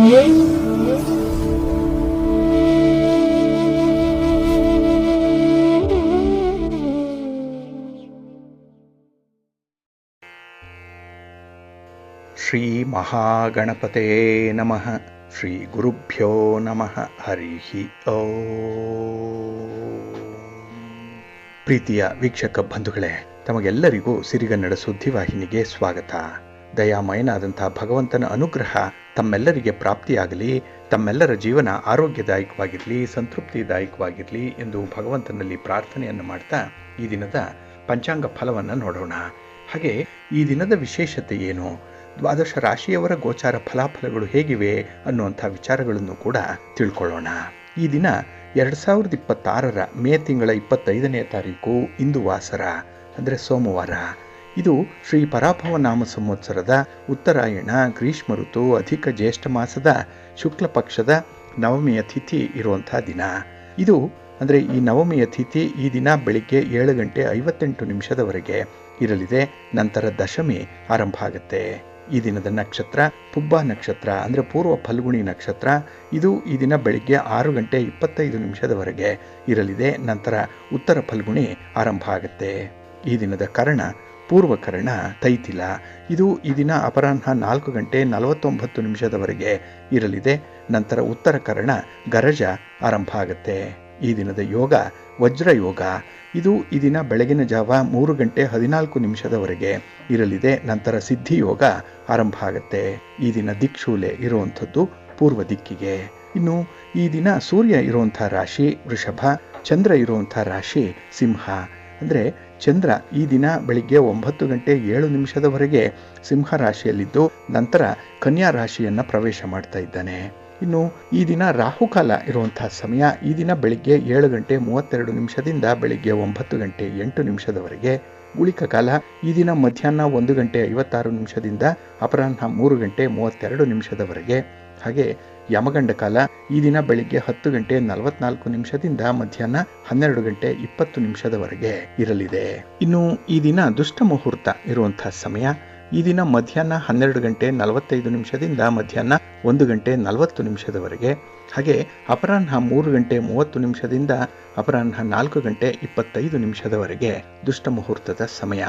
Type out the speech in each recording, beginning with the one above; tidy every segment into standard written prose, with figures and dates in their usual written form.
ಶ್ರೀ ಮಹಾಗಣಪತೆ ನಮಃ. ಶ್ರೀ ಗುರುಭ್ಯೋ ನಮಃ. ಹರಿ ಓಂ. ಪ್ರೀತಿಯ ವೀಕ್ಷಕ ಬಂಧುಗಳೇ, ತಮಗೆಲ್ಲರಿಗೂ ಸಿರಿಗನ್ನಡ ಸುದ್ದಿವಾಹಿನಿಗೆ ಸ್ವಾಗತ. ದಯಾಮಯನಾದಂಥ ಭಗವಂತನ ಅನುಗ್ರಹ ತಮ್ಮೆಲ್ಲರಿಗೆ ಪ್ರಾಪ್ತಿಯಾಗಲಿ, ತಮ್ಮೆಲ್ಲರ ಜೀವನ ಆರೋಗ್ಯದಾಯಕವಾಗಿರಲಿ, ಸಂತೃಪ್ತಿದಾಯಕವಾಗಿರಲಿ ಎಂದು ಭಗವಂತನಲ್ಲಿ ಪ್ರಾರ್ಥನೆಯನ್ನು ಮಾಡ್ತಾ ಈ ದಿನದ ಪಂಚಾಂಗ ಫಲವನ್ನು ನೋಡೋಣ. ಹಾಗೆ ಈ ದಿನದ ವಿಶೇಷತೆ ಏನು, ದ್ವಾದಶ ರಾಶಿಯವರ ಗೋಚಾರ ಫಲಾಫಲಗಳು ಹೇಗಿವೆ ಅನ್ನುವಂಥ ವಿಚಾರಗಳನ್ನು ಕೂಡ ತಿಳ್ಕೊಳ್ಳೋಣ. ಈ ದಿನ 2026 ಮೇ ತಿಂಗಳ 25ನೇ ತಾರೀಕು, ಇಂದು ವಾಸರ ಅಂದರೆ ಸೋಮವಾರ. ಇದು ಶ್ರೀ ಪರಾಭವ ನಾಮ ಸಂವತ್ಸರದ ಉತ್ತರಾಯಣ ಗ್ರೀಷ್ಮ ಋತು ಅಧಿಕ ಜ್ಯೇಷ್ಠ ಮಾಸದ ಶುಕ್ಲ ಪಕ್ಷದ ನವಮಿಯ ತಿಥಿ ಇರುವಂಥ ದಿನ. ಇದು ಅಂದರೆ ಈ ನವಮಿಯ ತಿಥಿ ಈ ದಿನ ಬೆಳಿಗ್ಗೆ 7:58 ಇರಲಿದೆ. ನಂತರ ದಶಮಿ ಆರಂಭ ಆಗುತ್ತೆ. ಈ ದಿನದ ನಕ್ಷತ್ರ ಪುಬ್ಬ ನಕ್ಷತ್ರ ಅಂದರೆ ಪೂರ್ವ ಫಲ್ಗುಣಿ ನಕ್ಷತ್ರ. ಇದು ಈ ದಿನ ಬೆಳಿಗ್ಗೆ 6:25 ಇರಲಿದೆ. ನಂತರ ಉತ್ತರ ಫಲ್ಗುಣಿ ಆರಂಭ ಆಗುತ್ತೆ. ಈ ದಿನದ ಕರ್ಣ ಪೂರ್ವಕರ್ಣ ತೈತಿಲ. ಇದು ಈ ದಿನ ಅಪರಾಹ್ನ 4:49 ಇರಲಿದೆ. ನಂತರ ಉತ್ತರ ಕರ್ಣ ಗರಜ ಆರಂಭ ಆಗುತ್ತೆ. ಈ ದಿನದ ಯೋಗ ವಜ್ರಯೋಗ. ಇದು ಈ ದಿನ ಬೆಳಗಿನ ಜಾವ 3:14 ಇರಲಿದೆ. ನಂತರ ಸಿದ್ಧಿಯೋಗ ಆರಂಭ ಆಗುತ್ತೆ. ಈ ದಿನ ದಿಕ್ಶೂಲೆ ಇರುವಂಥದ್ದು ಪೂರ್ವ ದಿಕ್ಕಿಗೆ. ಇನ್ನು ಈ ದಿನ ಸೂರ್ಯ ಇರುವಂಥ ರಾಶಿ ವೃಷಭ, ಚಂದ್ರ ಇರುವಂಥ ರಾಶಿ ಸಿಂಹ. ಅಂದರೆ ಚಂದ್ರ ಈ ದಿನ ಬೆಳಿಗ್ಗೆ 9:07 ಸಿಂಹ ರಾಶಿಯಲ್ಲಿದ್ದು ನಂತರ ಕನ್ಯಾ ರಾಶಿಯನ್ನು ಪ್ರವೇಶ ಮಾಡ್ತಾ ಇದ್ದಾನೆ. ಇನ್ನು ಈ ದಿನ ರಾಹುಕಾಲ ಇರುವಂತಹ ಸಮಯ ಈ ದಿನ ಬೆಳಿಗ್ಗೆ 7:32 ಬೆಳಿಗ್ಗೆ 9:08 ಗುಳಿಕ ಕಾಲ ಈ ದಿನ ಮಧ್ಯಾಹ್ನ 1:56 ಅಪರಾಹ್ನ 3:32 ಹಾಗೆ ಯಮಗಂಡ ಕಾಲ ಈ ದಿನ ಬೆಳಿಗ್ಗೆ 10:44 ಮಧ್ಯಾಹ್ನ 12:20 ಇರಲಿದೆ. ಇನ್ನು ಈ ದಿನ ದುಷ್ಟ ಮುಹೂರ್ತ ಇರುವಂತಹ ಸಮಯ ಈ ದಿನ ಮಧ್ಯಾಹ್ನ 12:45 ಮಧ್ಯಾಹ್ನ 1:40 ಹಾಗೆ ಅಪರಾಹ್ನ 3:30 ಅಪರಾಹ್ನ 4:25 ದುಷ್ಟ ಮುಹೂರ್ತದ ಸಮಯ.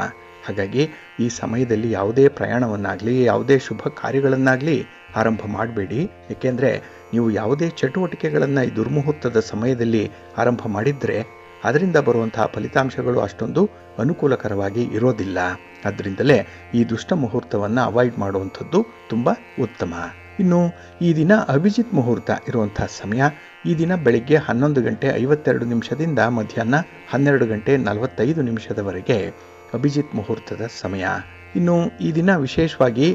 ಹಾಗಾಗಿ ಈ ಸಮಯದಲ್ಲಿ ಯಾವುದೇ ಪ್ರಯಾಣವನ್ನಾಗಲಿ ಯಾವುದೇ ಶುಭ ಕಾರ್ಯಗಳನ್ನಾಗಲಿ ಆರಂಭ ಮಾಡಬೇಡಿ. ಏಕೆಂದರೆ ನೀವು ಯಾವುದೇ ಚಟುವಟಿಕೆಗಳನ್ನು ಈ ದುರ್ಮುಹೂರ್ತದ ಸಮಯದಲ್ಲಿ ಆರಂಭ ಮಾಡಿದರೆ ಅದರಿಂದ ಬರುವಂತಹ ಫಲಿತಾಂಶಗಳು ಅಷ್ಟೊಂದು ಅನುಕೂಲಕರವಾಗಿ ಇರೋದಿಲ್ಲ. ಅದರಿಂದಲೇ ಈ ದುಷ್ಟ ಮುಹೂರ್ತವನ್ನು ಅವಾಯ್ಡ್ ಮಾಡುವಂಥದ್ದು ತುಂಬ ಉತ್ತಮ. ಇನ್ನು ಈ ದಿನ ಅಭಿಜಿತ್ ಮುಹೂರ್ತ ಇರುವಂಥ ಸಮಯ ಈ ದಿನ ಬೆಳಿಗ್ಗೆ 11:52 ಮಧ್ಯಾಹ್ನ 12:45 ಅಭಿಜಿತ್ ಮುಹೂರ್ತದ ಸಮಯ. ಇನ್ನು ಈ ದಿನ ವಿಶೇಷವಾಗಿ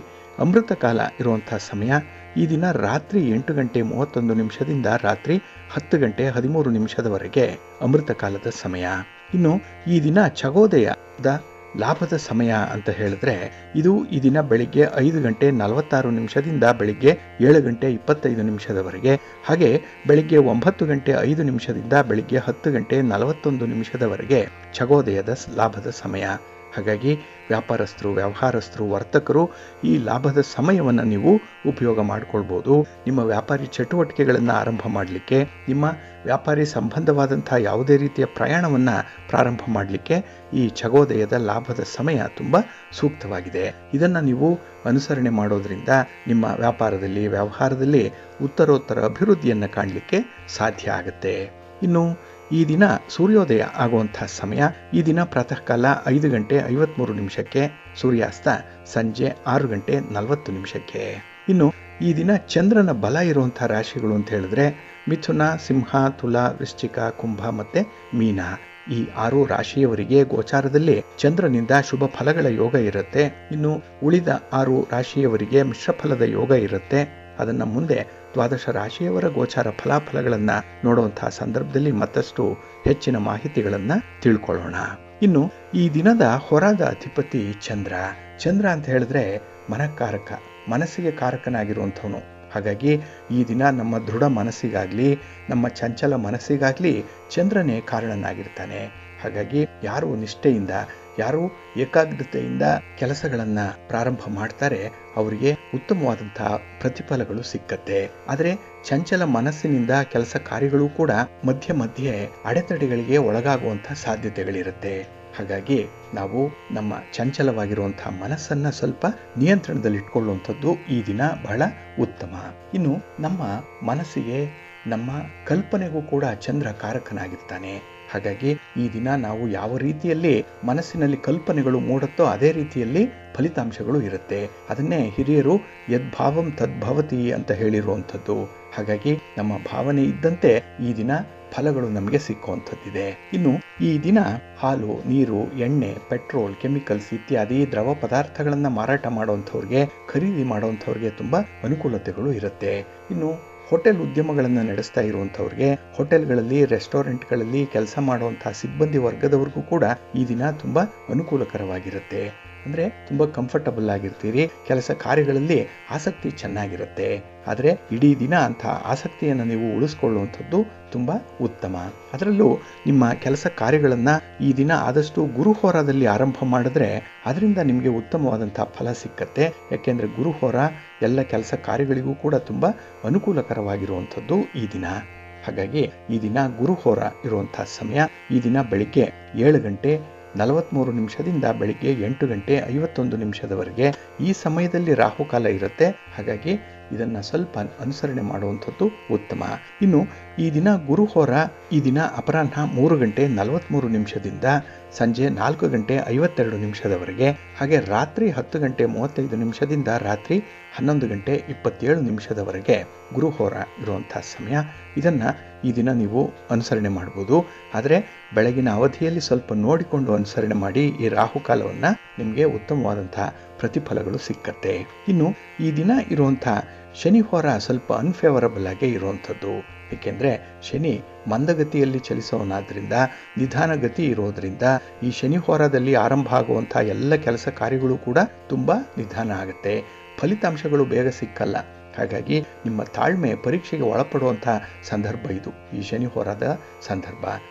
ಅಮೃತ ಕಾಲ ಇರುವಂಥ ಸಮಯ ಈ ದಿನ ರಾತ್ರಿ 8:31 ರಾತ್ರಿ 10:13 ಅಮೃತ ಕಾಲದ ಸಮಯ. ಇನ್ನು ಈ ದಿನ ಚಗೋದಯದ ಲಾಭದ ಸಮಯ ಅಂತ ಹೇಳಿದ್ರೆ ಇದು ಈ ದಿನ ಬೆಳಿಗ್ಗೆ 5:46 ಬೆಳಿಗ್ಗೆ 7:25 ಹಾಗೆ ಬೆಳಿಗ್ಗೆ 9:05 ಬೆಳಿಗ್ಗೆ 10:41 ಚಗೋದಯದ ಲಾಭದ ಸಮಯ. ಹಾಗಾಗಿ ವ್ಯಾಪಾರಸ್ಥರು ವ್ಯವಹಾರಸ್ಥರು ವರ್ತಕರು ಈ ಲಾಭದ ಸಮಯವನ್ನು ನೀವು ಉಪಯೋಗ ಮಾಡಿಕೊಳ್ಬೋದು. ನಿಮ್ಮ ವ್ಯಾಪಾರಿ ಚಟುವಟಿಕೆಗಳನ್ನು ಆರಂಭ ಮಾಡಲಿಕ್ಕೆ, ನಿಮ್ಮ ವ್ಯಾಪಾರಿ ಸಂಬಂಧವಾದಂಥ ಯಾವುದೇ ರೀತಿಯ ಪ್ರಯಾಣವನ್ನು ಪ್ರಾರಂಭ ಮಾಡಲಿಕ್ಕೆ ಈ ಚಗೋದಯದ ಲಾಭದ ಸಮಯ ತುಂಬ ಸೂಕ್ತವಾಗಿದೆ. ಇದನ್ನು ನೀವು ಅನುಸರಣೆ ಮಾಡೋದ್ರಿಂದ ನಿಮ್ಮ ವ್ಯಾಪಾರದಲ್ಲಿ ವ್ಯವಹಾರದಲ್ಲಿ ಉತ್ತರೋತ್ತರ ಅಭಿವೃದ್ಧಿಯನ್ನು ಕಾಣಲಿಕ್ಕೆ ಸಾಧ್ಯ ಆಗುತ್ತೆ. ಇನ್ನು ಈ ದಿನ ಸೂರ್ಯೋದಯ ಆಗುವಂಥ ಸಮಯ ಈ ದಿನ ಪ್ರಾತಃ ಕಾಲ 5:53 ಸೂರ್ಯಾಸ್ತ ಸಂಜೆ 6:40. ಇನ್ನು ಈ ದಿನ ಚಂದ್ರನ ಬಲ ಇರುವಂಥ ರಾಶಿಗಳು ಅಂತ ಹೇಳಿದ್ರೆ ಮಿಥುನ, ಸಿಂಹ, ತುಲಾ, ವೃಶ್ಚಿಕ, ಕುಂಭ ಮತ್ತು ಮೀನ. ಈ 6 ರಾಶಿಯವರಿಗೆ ಗೋಚಾರದಲ್ಲಿ ಚಂದ್ರನಿಂದ ಶುಭ ಫಲಗಳ ಯೋಗ ಇರುತ್ತೆ. ಇನ್ನು ಉಳಿದ 6 ರಾಶಿಯವರಿಗೆ ಮಿಶ್ರ ಫಲದ ಯೋಗ ಇರುತ್ತೆ. ಅದನ್ನು ಮುಂದೆ ದ್ವಾದಶ ರಾಶಿಯವರ ಗೋಚಾರ ಫಲಾಫಲಗಳನ್ನು ನೋಡುವಂತಹ ಸಂದರ್ಭದಲ್ಲಿ ಮತ್ತಷ್ಟು ಹೆಚ್ಚಿನ ಮಾಹಿತಿಗಳನ್ನು ತಿಳ್ಕೊಳ್ಳೋಣ. ಇನ್ನು ಈ ದಿನದ ಹೊರದ ಅಧಿಪತಿ ಚಂದ್ರ. ಚಂದ್ರ ಅಂತ ಹೇಳಿದ್ರೆ ಮನಕಾರಕ, ಮನಸ್ಸಿಗೆ ಕಾರಕನಾಗಿರುವಂಥವನು. ಹಾಗಾಗಿ ಈ ದಿನ ನಮ್ಮ ದೃಢ ಮನಸ್ಸಿಗಾಗಲಿ ನಮ್ಮ ಚಂಚಲ ಮನಸ್ಸಿಗಾಗಲಿ ಚಂದ್ರನೇ ಕಾರಣನಾಗಿರ್ತಾನೆ. ಹಾಗಾಗಿ ಯಾರು ನಿಷ್ಠೆಯಿಂದ ಯಾರು ಏಕಾಗ್ರತೆಯಿಂದ ಕೆಲಸಗಳನ್ನು ಪ್ರಾರಂಭ ಮಾಡ್ತಾರೆ ಅವರಿಗೆ ಉತ್ತಮವಾದಂತಹ ಪ್ರತಿಫಲಗಳು ಸಿಕ್ಕತ್ತೆ. ಆದರೆ ಚಂಚಲ ಮನಸ್ಸಿನಿಂದ ಕೆಲಸ ಕಾರ್ಯಗಳು ಕೂಡ ಮಧ್ಯೆ ಮಧ್ಯೆ ಅಡೆತಡೆಗಳಿಗೆ ಒಳಗಾಗುವಂತಹ ಸಾಧ್ಯತೆಗಳಿರುತ್ತೆ. ಹಾಗಾಗಿ ನಾವು ನಮ್ಮ ಚಂಚಲವಾಗಿರುವಂತಹ ಮನಸ್ಸನ್ನ ಸ್ವಲ್ಪ ನಿಯಂತ್ರಣದಲ್ಲಿಟ್ಕೊಳ್ಳುವಂಥದ್ದು ಈ ದಿನ ಬಹಳ ಉತ್ತಮ. ಇನ್ನು ನಮ್ಮ ಮನಸ್ಸಿಗೆ, ನಮ್ಮ ಕಲ್ಪನೆಗೂ ಕೂಡ ಚಂದ್ರ ಕಾರಕನಾಗಿರ್ತಾನೆ. ಹಾಗಾಗಿ ಈ ದಿನ ನಾವು ಯಾವ ರೀತಿಯಲ್ಲಿ ಮನಸ್ಸಿನಲ್ಲಿ ಕಲ್ಪನೆಗಳು ಮೂಡುತ್ತೋ ಅದೇ ರೀತಿಯಲ್ಲಿ ಫಲಿತಾಂಶಗಳು ಇರುತ್ತೆ. ಅದನ್ನೇ ಹಿರಿಯರು ಯದ್ಭಾವಂ ತದ್ಭವತಿ ಅಂತ ಹೇಳಿರುವಂಥದ್ದು. ಹಾಗಾಗಿ ನಮ್ಮ ಭಾವನೆ ಇದ್ದಂತೆ ಈ ದಿನ ಫಲಗಳು ನಮಗೆ ಸಿಕ್ಕುವಂಥದ್ದಿದೆ. ಇನ್ನು ಈ ದಿನ ಹಾಲು, ನೀರು, ಎಣ್ಣೆ, ಪೆಟ್ರೋಲ್, ಕೆಮಿಕಲ್ಸ್ ಇತ್ಯಾದಿ ದ್ರವ ಪದಾರ್ಥಗಳನ್ನು ಮಾರಾಟ ಮಾಡುವಂಥವ್ರಿಗೆ, ಖರೀದಿ ಮಾಡುವಂಥವ್ರಿಗೆ ತುಂಬ ಅನುಕೂಲತೆಗಳು ಇರುತ್ತೆ. ಇನ್ನು ಹೋಟೆಲ್ ಉದ್ಯಮಗಳನ್ನು ನಡೆಸ್ತಾ ಇರುವಂಥವ್ರಿಗೆ, ಹೋಟೆಲ್ಗಳಲ್ಲಿ, ರೆಸ್ಟೋರೆಂಟ್ಗಳಲ್ಲಿ ಕೆಲಸ ಮಾಡುವಂತಹ ಸಿಬ್ಬಂದಿ ವರ್ಗದವರಿಗೂ ಕೂಡ ಈ ದಿನ ತುಂಬ ಅನುಕೂಲಕರವಾಗಿರುತ್ತೆ. ಅಂದರೆ ತುಂಬ ಕಂಫರ್ಟಬಲ್ ಆಗಿರ್ತೀರಿ, ಕೆಲಸ ಕಾರ್ಯಗಳಲ್ಲಿ ಆಸಕ್ತಿ ಚೆನ್ನಾಗಿರುತ್ತೆ. ಆದರೆ ಇಡೀ ದಿನ ಅಂತ ಆಸಕ್ತಿಯನ್ನು ನೀವು ಉಳಿಸ್ಕೊಳ್ಳುವಂಥದ್ದು ತುಂಬ ಉತ್ತಮ. ಅದರಲ್ಲೂ ನಿಮ್ಮ ಕೆಲಸ ಕಾರ್ಯಗಳನ್ನು ಈ ದಿನ ಆದಷ್ಟು ಗುರುಹೋರಾದಲ್ಲಿ ಆರಂಭ ಮಾಡಿದ್ರೆ ಅದರಿಂದ ನಿಮಗೆ ಉತ್ತಮವಾದಂಥ ಫಲ ಸಿಕ್ಕತ್ತೆ. ಯಾಕೆಂದರೆ ಗುರುಹೋರ ಎಲ್ಲ ಕೆಲಸ ಕಾರ್ಯಗಳಿಗೂ ಕೂಡ ತುಂಬ ಅನುಕೂಲಕರವಾಗಿರುವಂಥದ್ದು ಈ ದಿನ. ಹಾಗಾಗಿ ಈ ದಿನ ಗುರುಹೋರ ಇರುವಂಥ ಸಮಯ ಈ ದಿನ ಬೆಳಿಗ್ಗೆ 7:43 ಬೆಳಿಗ್ಗೆ 8:51 ಈ ಸಮಯದಲ್ಲಿ ರಾಹುಕಾಲ ಇರುತ್ತೆ. ಹಾಗಾಗಿ ಇದನ್ನು ಸ್ವಲ್ಪ ಅನುಸರಣೆ ಮಾಡುವಂಥದ್ದು ಉತ್ತಮ. ಇನ್ನು ಈ ದಿನ ಗುರುಹೋರ ಈ ದಿನ ಅಪರಾಹ್ನ 3:43 ಸಂಜೆ 4:52 ಹಾಗೆ ರಾತ್ರಿ 10:35 ರಾತ್ರಿ 11:27 ಗುರುಹೋರ ಇರುವಂಥ ಸಮಯ. ಇದನ್ನು ಈ ದಿನ ನೀವು ಅನುಸರಣೆ ಮಾಡ್ಬೋದು. ಆದರೆ ಬೆಳಗಿನ ಅವಧಿಯಲ್ಲಿ ಸ್ವಲ್ಪ ನೋಡಿಕೊಂಡು ಅನುಸರಣೆ ಮಾಡಿ. ಈ ರಾಹುಕಾಲವನ್ನು ನಿಮಗೆ ಉತ್ತಮವಾದಂಥ ಪ್ರತಿಫಲಗಳು ಸಿಕ್ಕತ್ತೆ. ಇನ್ನು ಈ ದಿನ ಇರುವಂಥ ಶನಿಹೋರ ಸ್ವಲ್ಪ ಅನ್ಫೇವರಬಲ್ ಆಗೇ ಇರುವಂಥದ್ದು. ಏಕೆಂದರೆ ಶನಿ ಮಂದಗತಿಯಲ್ಲಿ ಚಲಿಸೋನಾದ್ರಿಂದ, ನಿಧಾನಗತಿ ಇರೋದ್ರಿಂದ ಈ ಶನಿಹೋರದಲ್ಲಿ ಆರಂಭ ಆಗುವಂಥ ಎಲ್ಲ ಕೆಲಸ ಕಾರ್ಯಗಳು ಕೂಡ ತುಂಬ ನಿಧಾನ ಆಗುತ್ತೆ. ಫಲಿತಾಂಶಗಳು ಬೇಗ ಸಿಕ್ಕಲ್ಲ. ಹಾಗಾಗಿ ನಿಮ್ಮ ತಾಳ್ಮೆ ಪರೀಕ್ಷೆಗೆ ಒಳಪಡುವಂಥ ಸಂದರ್ಭ ಇದು, ಈ ಶನಿಹೋರದ ಸಂದರ್ಭ.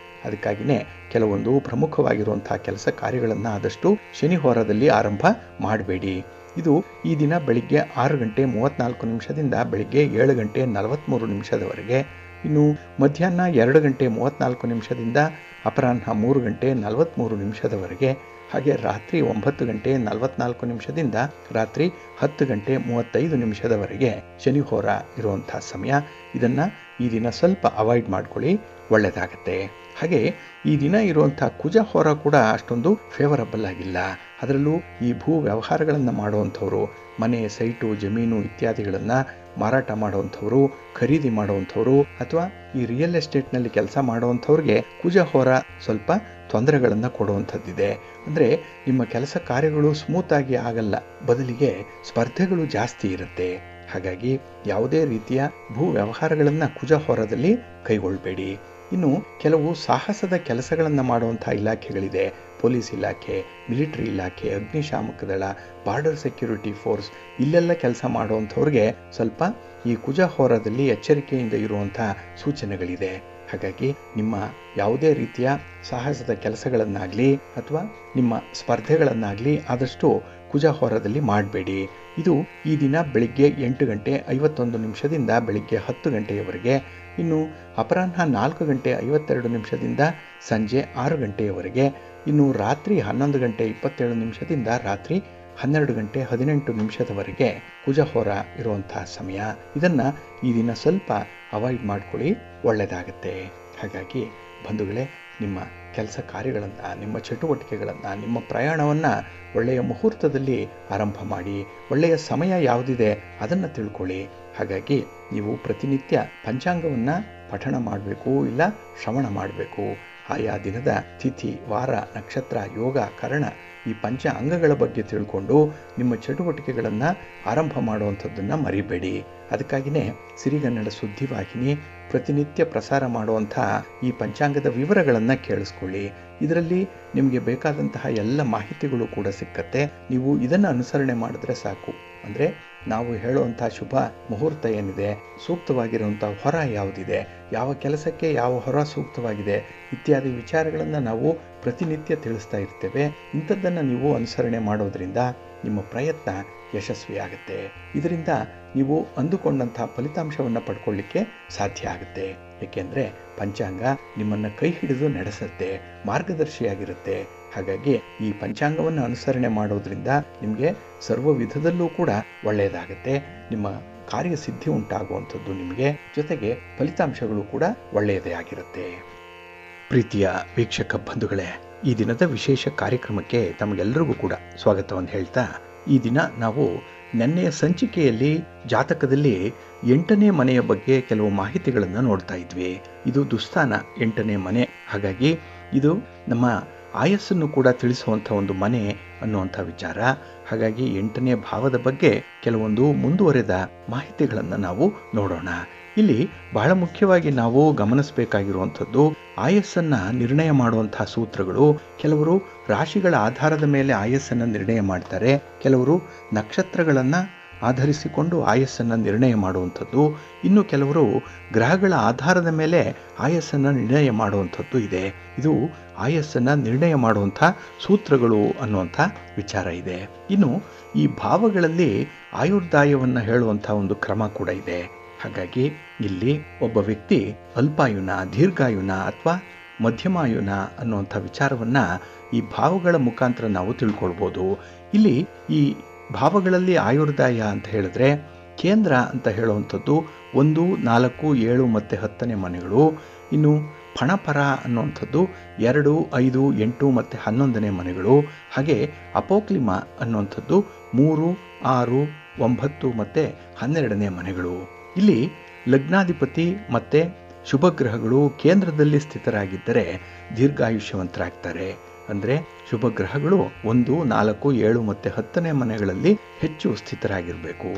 ಅದಕ್ಕಾಗಿಯೇ ಕೆಲವೊಂದು ಪ್ರಮುಖವಾಗಿರುವಂಥ ಕೆಲಸ ಕಾರ್ಯಗಳನ್ನು ಆದಷ್ಟು ಶನಿಹೋರದಲ್ಲಿ ಆರಂಭ ಮಾಡಬೇಡಿ. ಇದು ಈ ದಿನ ಬೆಳಿಗ್ಗೆ 6:34 ಬೆಳಿಗ್ಗೆ 7:43 ಇನ್ನು ಮಧ್ಯಾಹ್ನ 2:34 ಅಪರಾಹ್ನ 3:43 ಹಾಗೆ ರಾತ್ರಿ 9:44 ರಾತ್ರಿ 10:35 ಶನಿಹೋರ ಇರುವಂಥ ಸಮಯ. ಇದನ್ನು ಈ ದಿನ ಸ್ವಲ್ಪ ಅವಾಯ್ಡ್ ಮಾಡ್ಕೊಳ್ಳಿ, ಒಳ್ಳೆಯದಾಗತ್ತೆ. ಹಾಗೆ ಈ ದಿನ ಇರುವಂಥ ಕುಜಹೋರ ಕೂಡ ಅಷ್ಟೊಂದು ಫೇವರಬಲ್ ಆಗಿಲ್ಲ. ಅದರಲ್ಲೂ ಈ ಭೂ ವ್ಯವಹಾರಗಳನ್ನು ಮಾಡುವಂಥವ್ರು, ಮನೆ, ಸೈಟು, ಜಮೀನು ಇತ್ಯಾದಿಗಳನ್ನು ಮಾರಾಟ ಮಾಡುವಂಥವ್ರು, ಖರೀದಿ ಮಾಡುವಂಥವ್ರು ಅಥವಾ ಈ ರಿಯಲ್ ಎಸ್ಟೇಟ್ನಲ್ಲಿ ಕೆಲಸ ಮಾಡುವಂಥವ್ರಿಗೆ ಕುಜಹೋರ ಸ್ವಲ್ಪ ತೊಂದರೆಗಳನ್ನು ಕೊಡುವಂಥದ್ದಿದೆ. ಅಂದರೆ ನಿಮ್ಮ ಕೆಲಸ ಕಾರ್ಯಗಳು ಸ್ಮೂತಾಗಿ ಆಗಲ್ಲ, ಬದಲಿಗೆ ಸ್ಪರ್ಧೆಗಳು ಜಾಸ್ತಿ ಇರುತ್ತೆ. ಹಾಗಾಗಿ ಯಾವುದೇ ರೀತಿಯ ಭೂ ವ್ಯವಹಾರಗಳನ್ನು ಕುಜಹೋರದಲ್ಲಿ ಕೈಗೊಳ್ಳಬೇಡಿ. ಇನ್ನು ಕೆಲವು ಸಾಹಸದ ಕೆಲಸಗಳನ್ನು ಮಾಡುವಂಥ ಇಲಾಖೆಗಳಿದೆ. ಪೊಲೀಸ್ ಇಲಾಖೆ, ಮಿಲಿಟರಿ ಇಲಾಖೆ, ಅಗ್ನಿಶಾಮಕ ದಳ, ಬಾರ್ಡರ್ ಸೆಕ್ಯೂರಿಟಿ ಫೋರ್ಸ್, ಇಲ್ಲೆಲ್ಲ ಕೆಲಸ ಮಾಡುವಂಥವ್ರಿಗೆ ಸ್ವಲ್ಪ ಈ ಕುಜಹೋರದಲ್ಲಿ ಎಚ್ಚರಿಕೆಯಿಂದ ಇರುವಂಥ ಸೂಚನೆಗಳಿದೆ. ಹಾಗಾಗಿ ನಿಮ್ಮ ಯಾವುದೇ ರೀತಿಯ ಸಾಹಸದ ಕೆಲಸಗಳನ್ನಾಗಲಿ ಅಥವಾ ನಿಮ್ಮ ಸ್ಪರ್ಧೆಗಳನ್ನಾಗಲಿ ಆದಷ್ಟು ಕುಜಹೋರದಲ್ಲಿ ಮಾಡಬೇಡಿ. ಇದು ಈ ದಿನ ಬೆಳಿಗ್ಗೆ 8:51 ಬೆಳಿಗ್ಗೆ 10 ಇನ್ನು ಅಪರಾಹ್ನ 4:52 ಸಂಜೆ 6 ಇನ್ನು ರಾತ್ರಿ 11:27 ರಾತ್ರಿ 12:18 ಕುಜಹೋರ ಇರುವಂತಹ ಸಮಯ. ಇದನ್ನು ಈ ದಿನ ಸ್ವಲ್ಪ ಅವಾಯ್ಡ್ ಮಾಡ್ಕೊಳ್ಳಿ, ಒಳ್ಳೆಯದಾಗತ್ತೆ. ಹಾಗಾಗಿ ಬಂಧುಗಳೇ, ನಿಮ್ಮ ಕೆಲಸ ಕಾರ್ಯಗಳನ್ನು, ನಿಮ್ಮ ಚಟುವಟಿಕೆಗಳನ್ನು, ನಿಮ್ಮ ಪ್ರಯಾಣವನ್ನು ಒಳ್ಳೆಯ ಮುಹೂರ್ತದಲ್ಲಿ ಆರಂಭ ಮಾಡಿ. ಒಳ್ಳೆಯ ಸಮಯ ಯಾವುದಿದೆ ಅದನ್ನು ತಿಳ್ಕೊಳ್ಳಿ. ಹಾಗಾಗಿ ನೀವು ಪ್ರತಿನಿತ್ಯ ಪಂಚಾಂಗವನ್ನು ಪಠಣ ಮಾಡಬೇಕು, ಇಲ್ಲ ಶ್ರವಣ ಮಾಡಬೇಕು. ಆಯಾ ದಿನದ ತಿಥಿ, ವಾರ, ನಕ್ಷತ್ರ, ಯೋಗ, ಕರಣ ಈ ಪಂಚ ಅಂಗಗಳ ಬಗ್ಗೆ ತಿಳ್ಕೊಂಡು ನಿಮ್ಮ ಚಟುವಟಿಕೆಗಳನ್ನು ಆರಂಭ ಮಾಡುವಂಥದ್ದನ್ನು ಮರಿಬೇಡಿ. ಅದಕ್ಕಾಗಿಯೇ ಸಿರಿಗನ್ನಡ ಸುದ್ದಿವಾಹಿನಿ ಪ್ರತಿನಿತ್ಯ ಪ್ರಸಾರ ಮಾಡುವಂಥ ಈ ಪಂಚಾಂಗದ ವಿವರಗಳನ್ನು ಕೇಳಿಸ್ಕೊಳ್ಳಿ. ಇದರಲ್ಲಿ ನಿಮಗೆ ಬೇಕಾದಂತಹ ಎಲ್ಲ ಮಾಹಿತಿಗಳು ಕೂಡ ಸಿಕ್ಕತ್ತೆ. ನೀವು ಇದನ್ನು ಅನುಸರಣೆ ಮಾಡಿದ್ರೆ ಸಾಕು. ಅಂದರೆ ನಾವು ಹೇಳುವಂಥ ಶುಭ ಮುಹೂರ್ತ ಏನಿದೆ, ಸೂಕ್ತವಾಗಿರುವಂಥ ಹೊರ ಯಾವುದಿದೆ, ಯಾವ ಕೆಲಸಕ್ಕೆ ಯಾವ ಹೊರ ಸೂಕ್ತವಾಗಿದೆ ಇತ್ಯಾದಿ ವಿಚಾರಗಳನ್ನು ನಾವು ಪ್ರತಿನಿತ್ಯ ತಿಳಿಸ್ತಾ ಇರ್ತೇವೆ. ಇಂಥದ್ದನ್ನು ನೀವು ಅನುಸರಣೆ ಮಾಡೋದ್ರಿಂದ ನಿಮ್ಮ ಪ್ರಯತ್ನ ಯಶಸ್ವಿಯಾಗುತ್ತೆ. ಇದರಿಂದ ನೀವು ಅಂದುಕೊಂಡಂಥ ಫಲಿತಾಂಶವನ್ನು ಪಡ್ಕೊಳ್ಳಿಕ್ಕೆ ಸಾಧ್ಯ ಆಗುತ್ತೆ. ಏಕೆಂದರೆ ಪಂಚಾಂಗ ನಿಮ್ಮನ್ನು ಕೈ ಹಿಡಿದು ನಡೆಸುತ್ತೆ, ಮಾರ್ಗದರ್ಶಿಯಾಗಿರುತ್ತೆ. ಹಾಗಾಗಿ ಈ ಪಂಚಾಂಗವನ್ನು ಅನುಸರಣೆ ಮಾಡೋದ್ರಿಂದ ನಿಮಗೆ ಸರ್ವ ವಿಧದಲ್ಲೂ ಕೂಡ ಒಳ್ಳೆಯದಾಗುತ್ತೆ. ನಿಮ್ಮ ಕಾರ್ಯಸಿದ್ಧಿ ಉಂಟಾಗುವಂಥದ್ದು ನಿಮಗೆ, ಜೊತೆಗೆ ಫಲಿತಾಂಶಗಳು ಕೂಡ ಒಳ್ಳೆಯದೇ ಆಗಿರುತ್ತೆ. ಪ್ರೀತಿಯ ವೀಕ್ಷಕ ಬಂಧುಗಳೇ, ಈ ದಿನದ ವಿಶೇಷ ಕಾರ್ಯಕ್ರಮಕ್ಕೆ ತಮಗೆಲ್ಲರಿಗೂ ಕೂಡ ಸ್ವಾಗತವನ್ನು ಹೇಳ್ತಾ, ಈ ದಿನ ನಾವು ನೆನ್ನೆಯ ಸಂಚಿಕೆಯಲ್ಲಿ ಜಾತಕದಲ್ಲಿ 8ನೇ ಮನೆಯ ಬಗ್ಗೆ ಕೆಲವು ಮಾಹಿತಿಗಳನ್ನು ನೋಡ್ತಾ ಇದ್ವಿ. ಇದು ದುಸ್ಥಾನ 8ನೇ ಮನೆ. ಹಾಗಾಗಿ ಇದು ನಮ್ಮ ಆಯಸ್ಸನ್ನು ಕೂಡ ತಿಳಿಸುವಂಥ ಒಂದು ಮನೆ ಅನ್ನುವಂಥ ವಿಚಾರ. ಹಾಗಾಗಿ 8ನೇ ಭಾವದ ಬಗ್ಗೆ ಕೆಲವೊಂದು ಮುಂದುವರೆದ ಮಾಹಿತಿಗಳನ್ನು ನಾವು ನೋಡೋಣ. ಇಲ್ಲಿ ಬಹಳ ಮುಖ್ಯವಾಗಿ ನಾವು ಗಮನಿಸಬೇಕಾಗಿರುವಂಥದ್ದು ಆಯಸ್ಸನ್ನು ನಿರ್ಣಯ ಮಾಡುವಂತಹ ಸೂತ್ರಗಳು. ಕೆಲವರು ರಾಶಿಗಳ ಆಧಾರದ ಮೇಲೆ ಆಯಸ್ಸನ್ನು ನಿರ್ಣಯ ಮಾಡ್ತಾರೆ, ಕೆಲವರು ನಕ್ಷತ್ರಗಳನ್ನು ಆಧರಿಸಿಕೊಂಡು ಆಯಸ್ಸನ್ನು ನಿರ್ಣಯ ಮಾಡುವಂಥದ್ದು, ಇನ್ನು ಕೆಲವರು ಗ್ರಹಗಳ ಆಧಾರದ ಮೇಲೆ ಆಯಸ್ಸನ್ನು ನಿರ್ಣಯ ಮಾಡುವಂಥದ್ದು ಇದೆ. ಇದು ಆಯಸ್ಸನ್ನು ನಿರ್ಣಯ ಮಾಡುವಂಥ ಸೂತ್ರಗಳು ಅನ್ನುವಂಥ ವಿಚಾರ ಇದೆ. ಇನ್ನು ಈ ಭಾವಗಳಲ್ಲಿ ಆಯುರ್ದಾಯವನ್ನು ಹೇಳುವಂಥ ಒಂದು ಕ್ರಮ ಕೂಡ ಇದೆ. ಹಾಗಾಗಿ ಇಲ್ಲಿ ಒಬ್ಬ ವ್ಯಕ್ತಿ ಅಲ್ಪಾಯುನ, ದೀರ್ಘಾಯುನ ಅಥವಾ ಮಧ್ಯಮಾಯುನ ಅನ್ನುವಂಥ ವಿಚಾರವನ್ನು ಈ ಭಾವಗಳ ಮುಖಾಂತರ ನಾವು ತಿಳ್ಕೊಳ್ಬೋದು. ಇಲ್ಲಿ ಈ ಭಾವಗಳಲ್ಲಿ ಆಯುರ್ದಾಯ ಅಂತ ಹೇಳಿದ್ರೆ ಕೇಂದ್ರ ಅಂತ ಹೇಳುವಂಥದ್ದು 1, 4, 7 ಮತ್ತು 10ನೇ ಮನೆಗಳು. ಇನ್ನು ಫಣಪರ ಅನ್ನುವಂಥದ್ದು 2, 5, 8 ಮತ್ತು 11ನೇ ಮನೆಗಳು. ಹಾಗೆ ಅಪೋಕ್ಲಿಮ ಅನ್ನುವಂಥದ್ದು 3, 6, 9 ಮತ್ತು 12ನೇ ಮನೆಗಳು. ಇಲ್ಲಿ ಲಗ್ನಾಧಿಪತಿ ಮತ್ತು ಶುಭಗ್ರಹಗಳು ಕೇಂದ್ರದಲ್ಲಿ ಸ್ಥಿತರಾಗಿದ್ದರೆ ದೀರ್ಘಾಯುಷ್ಯವಂತರಾಗ್ತಾರೆ. ಅಂದರೆ ಶುಭಗ್ರಹಗಳು 1, 4, 7 ಮತ್ತು 10ನೇ ಮನೆಗಳಲ್ಲಿ ಹೆಚ್ಚು ಸ್ಥಿತರಾಗಿರಬೇಕು.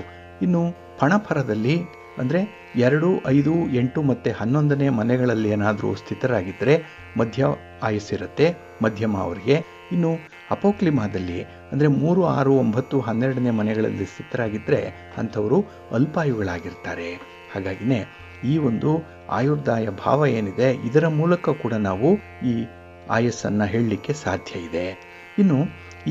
ಇನ್ನು ಫಣಫರದಲ್ಲಿ ಅಂದರೆ 2, 5, 8 ಮತ್ತು 11ನೇ ಮನೆಗಳಲ್ಲಿ ಏನಾದರೂ ಸ್ಥಿತರಾಗಿದ್ದರೆ ಮಧ್ಯ ಆಯಸ್ಸಿರುತ್ತೆ, ಮಧ್ಯಮ ಅವರಿಗೆ. ಇನ್ನು ಅಪೋಕ್ಲಿಮಾದಲ್ಲಿ ಅಂದರೆ 3, 6, 9, 12ನೇ ಮನೆಗಳಲ್ಲಿ ಸ್ಥಿತರಾಗಿದ್ದರೆ ಅಂಥವರು ಅಲ್ಪಾಯುಗಳಾಗಿರ್ತಾರೆ. ಹಾಗಾಗಿನೇ ಈ ಒಂದು ಆಯುರ್ದಾಯ ಭಾವ ಏನಿದೆ ಇದರ ಮೂಲಕ ಕೂಡ ನಾವು ಈ ಆಯಸ್ಸನ್ನು ಹೇಳಲಿಕ್ಕೆ ಸಾಧ್ಯ ಇದೆ. ಇನ್ನು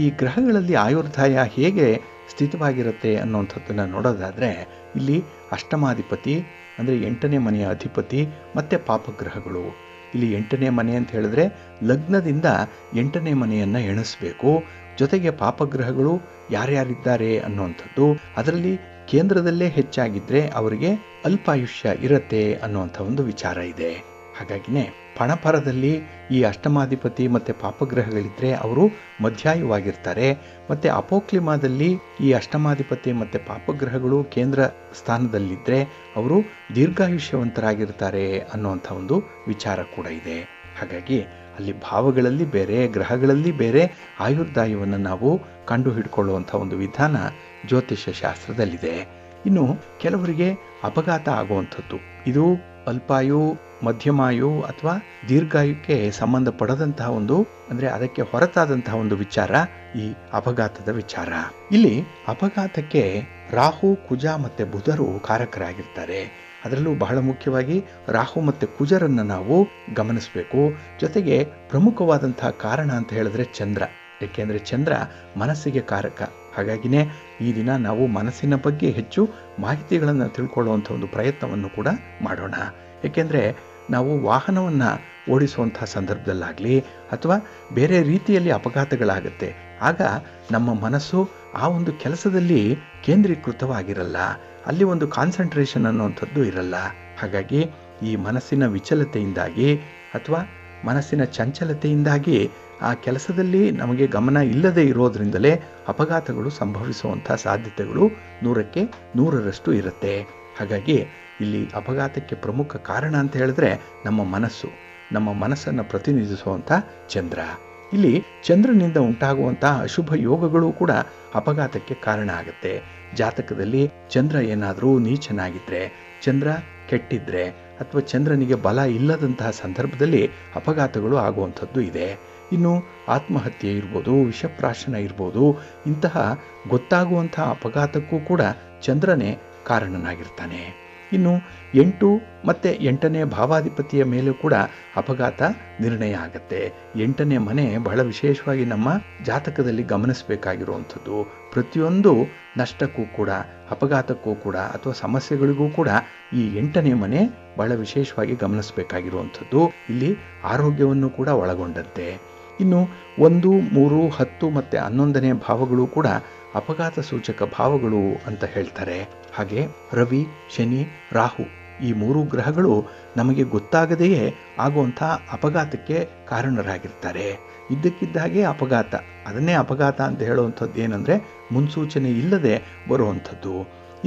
ಈ ಗ್ರಹಗಳಲ್ಲಿ ಆಯುರ್ದಾಯ ಹೇಗೆ ಸ್ಥಿತವಾಗಿರುತ್ತೆ ಅನ್ನುವಂಥದ್ದನ್ನು ನೋಡೋದಾದರೆ ಇಲ್ಲಿ ಅಷ್ಟಮಾಧಿಪತಿ ಅಂದರೆ 8ನೇ ಮನೆಯ ಅಧಿಪತಿ ಮತ್ತು ಪಾಪಗ್ರಹಗಳು. ಇಲ್ಲಿ 8ನೇ ಮನೆ ಅಂತ ಹೇಳಿದ್ರೆ ಲಗ್ನದಿಂದ 8ನೇ ಮನೆಯನ್ನು ಎಣಿಸ್ಬೇಕು. ಜೊತೆಗೆ ಪಾಪಗ್ರಹಗಳು ಯಾರ್ಯಾರಿದ್ದಾರೆ ಅನ್ನುವಂಥದ್ದು, ಅದರಲ್ಲಿ ಕೇಂದ್ರದಲ್ಲೇ ಹೆಚ್ಚಾಗಿದ್ದರೆ ಅವರಿಗೆ ಅಲ್ಪಾಯುಷ್ಯ ಇರುತ್ತೆ ಅನ್ನುವಂಥ ಒಂದು ವಿಚಾರ ಇದೆ. ಹಾಗಾಗಿನೇ ಫಣಫರದಲ್ಲಿ ಈ ಅಷ್ಟಮಾಧಿಪತಿ ಮತ್ತು ಪಾಪಗ್ರಹಗಳಿದ್ದರೆ ಅವರು ಮಧ್ಯಾಯುವಾಗಿರ್ತಾರೆ. ಮತ್ತು ಅಪೋಕ್ಲಿಮಾದಲ್ಲಿ ಈ ಅಷ್ಟಮಾಧಿಪತಿ ಮತ್ತು ಪಾಪಗ್ರಹಗಳು ಕೇಂದ್ರ ಸ್ಥಾನದಲ್ಲಿದ್ದರೆ ಅವರು ದೀರ್ಘಾಯುಷ್ಯವಂತರಾಗಿರ್ತಾರೆ ಅನ್ನುವಂಥ ಒಂದು ವಿಚಾರ ಕೂಡ ಇದೆ. ಹಾಗಾಗಿ ಅಲ್ಲಿ ಭಾವಗಳಲ್ಲಿ ಬೇರೆ, ಗ್ರಹಗಳಲ್ಲಿ ಬೇರೆ ಆಯುರ್ದಾಯವನ್ನು ನಾವು ಕಂಡು ಹಿಡ್ಕೊಳ್ಳುವಂಥ ಒಂದು ವಿಧಾನ ಜ್ಯೋತಿಷ್ಯ ಶಾಸ್ತ್ರದಲ್ಲಿದೆ. ಇನ್ನು ಕೆಲವರಿಗೆ ಅಪಘಾತ ಆಗುವಂಥದ್ದು, ಇದು ಅಲ್ಪಾಯು, ಮಧ್ಯಮಾಯು ಅಥವಾ ದೀರ್ಘಾಯುಕ್ಕೆ ಸಂಬಂಧಪಡದಂತಹ ಒಂದು, ಅಂದರೆ ಅದಕ್ಕೆ ಹೊರತಾದಂತಹ ಒಂದು ವಿಚಾರ ಈ ಅಪಘಾತದ ವಿಚಾರ. ಇಲ್ಲಿ ಅಪಘಾತಕ್ಕೆ ರಾಹು, ಕುಜ ಮತ್ತು ಬುಧರು ಕಾರಕರಾಗಿರ್ತಾರೆ. ಅದರಲ್ಲೂ ಬಹಳ ಮುಖ್ಯವಾಗಿ ರಾಹು ಮತ್ತು ಕುಜರನ್ನು ನಾವು ಗಮನಿಸಬೇಕು. ಜೊತೆಗೆ ಪ್ರಮುಖವಾದಂತಹ ಕಾರಣ ಅಂತ ಹೇಳಿದ್ರೆ ಚಂದ್ರ. ಏಕೆಂದರೆ ಚಂದ್ರ ಮನಸ್ಸಿಗೆ ಕಾರಕ. ಹಾಗಾಗಿನೇ ಈ ದಿನ ನಾವು ಮನಸ್ಸಿನ ಬಗ್ಗೆ ಹೆಚ್ಚು ಮಾಹಿತಿಗಳನ್ನು ತಿಳ್ಕೊಳ್ಳುವಂಥ ಒಂದು ಪ್ರಯತ್ನವನ್ನು ಕೂಡ ಮಾಡೋಣ. ಏಕೆಂದರೆ ನಾವು ವಾಹನವನ್ನು ಓಡಿಸುವಂಥ ಸಂದರ್ಭದಲ್ಲಾಗಲಿ ಅಥವಾ ಬೇರೆ ರೀತಿಯಲ್ಲಿ ಅಪಘಾತಗಳಾಗುತ್ತೆ, ಆಗ ನಮ್ಮ ಮನಸ್ಸು ಆ ಒಂದು ಕೆಲಸದಲ್ಲಿ ಕೇಂದ್ರೀಕೃತವಾಗಿರಲ್ಲ, ಅಲ್ಲಿ ಒಂದು ಕಾನ್ಸಂಟ್ರೇಷನ್ ಅನ್ನುವಂಥದ್ದು ಇರಲ್ಲ. ಹಾಗಾಗಿ ಈ ಮನಸ್ಸಿನ ವಿಚಲತೆಯಿಂದಾಗಿ ಅಥವಾ ಮನಸ್ಸಿನ ಚಂಚಲತೆಯಿಂದಾಗಿ ಆ ಕೆಲಸದಲ್ಲಿ ನಮಗೆ ಗಮನ ಇಲ್ಲದೆ ಇರೋದ್ರಿಂದಲೇ ಅಪಘಾತಗಳು ಸಂಭವಿಸುವಂಥ ಸಾಧ್ಯತೆಗಳು 100ಕ್ಕೆ 100ರಷ್ಟು ಇರುತ್ತೆ. ಹಾಗಾಗಿ ಇಲ್ಲಿ ಅಪಘಾತಕ್ಕೆ ಪ್ರಮುಖ ಕಾರಣ ಅಂತ ಹೇಳಿದ್ರೆ ನಮ್ಮ ಮನಸ್ಸನ್ನು ಪ್ರತಿನಿಧಿಸುವಂಥ ಚಂದ್ರ. ಇಲ್ಲಿ ಚಂದ್ರನಿಂದ ಉಂಟಾಗುವಂಥ ಅಶುಭ ಯೋಗಗಳು ಕೂಡ ಅಪಘಾತಕ್ಕೆ ಕಾರಣ ಆಗುತ್ತೆ. ಜಾತಕದಲ್ಲಿ ಚಂದ್ರ ಏನಾದರೂ ನೀಚನಾಗಿದ್ದರೆ, ಚಂದ್ರ ಕೆಟ್ಟಿದ್ರೆ ಅಥವಾ ಚಂದ್ರನಿಗೆ ಬಲ ಇಲ್ಲದಂತಹ ಸಂದರ್ಭದಲ್ಲಿ ಅಪಘಾತಗಳು ಆಗುವಂಥದ್ದು ಇದೆ. ಇನ್ನು ಆತ್ಮಹತ್ಯೆ ಇರ್ಬೋದು, ವಿಷಪ್ರಾಶನ ಇರ್ಬೋದು, ಇಂತಹ ಗೊತ್ತಾಗುವಂತಹ ಅಪಘಾತಕ್ಕೂ ಕೂಡ ಚಂದ್ರನೇ ಕಾರಣನಾಗಿರ್ತಾನೆ. ಇನ್ನು 8 ಮತ್ತು 8ನೇ ಭಾವಾಧಿಪತಿಯ ಮೇಲೂ ಕೂಡ ಅಪಘಾತ ನಿರ್ಣಯ ಆಗುತ್ತೆ. 8ನೇ ಮನೆ ಬಹಳ ವಿಶೇಷವಾಗಿ ನಮ್ಮ ಜಾತಕದಲ್ಲಿ ಗಮನಿಸಬೇಕಾಗಿರುವಂಥದ್ದು. ಪ್ರತಿಯೊಂದು ನಷ್ಟಕ್ಕೂ ಕೂಡ, ಅಪಘಾತಕ್ಕೂ ಕೂಡ ಅಥವಾ ಸಮಸ್ಯೆಗಳಿಗೂ ಕೂಡ ಈ 8ನೇ ಮನೆ ಬಹಳ ವಿಶೇಷವಾಗಿ ಗಮನಿಸಬೇಕಾಗಿರುವಂಥದ್ದು. ಇಲ್ಲಿ ಆರೋಗ್ಯವನ್ನು ಕೂಡ ಒಳಗೊಂಡಂತೆ. ಇನ್ನು 1, 3, 10 ಮತ್ತು 11ನೇ ಭಾವಗಳು ಕೂಡ ಅಪಘಾತ ಸೂಚಕ ಭಾವಗಳು ಅಂತ ಹೇಳ್ತಾರೆ. ಹಾಗೆ ರವಿ, ಶನಿ, ರಾಹು ಈ 3 ಗ್ರಹಗಳು ನಮಗೆ ಗೊತ್ತಾಗದೆಯೇ ಆಗುವಂಥ ಅಪಘಾತಕ್ಕೆ ಕಾರಣರಾಗಿರ್ತಾರೆ. ಇದ್ದಕ್ಕಿದ್ದಾಗೆ ಅಪಘಾತ, ಅದನ್ನೇ ಅಪಘಾತ ಅಂತ ಹೇಳುವಂಥದ್ದು ಏನಂದರೆ ಮುನ್ಸೂಚನೆ ಇಲ್ಲದೆ ಬರುವಂಥದ್ದು.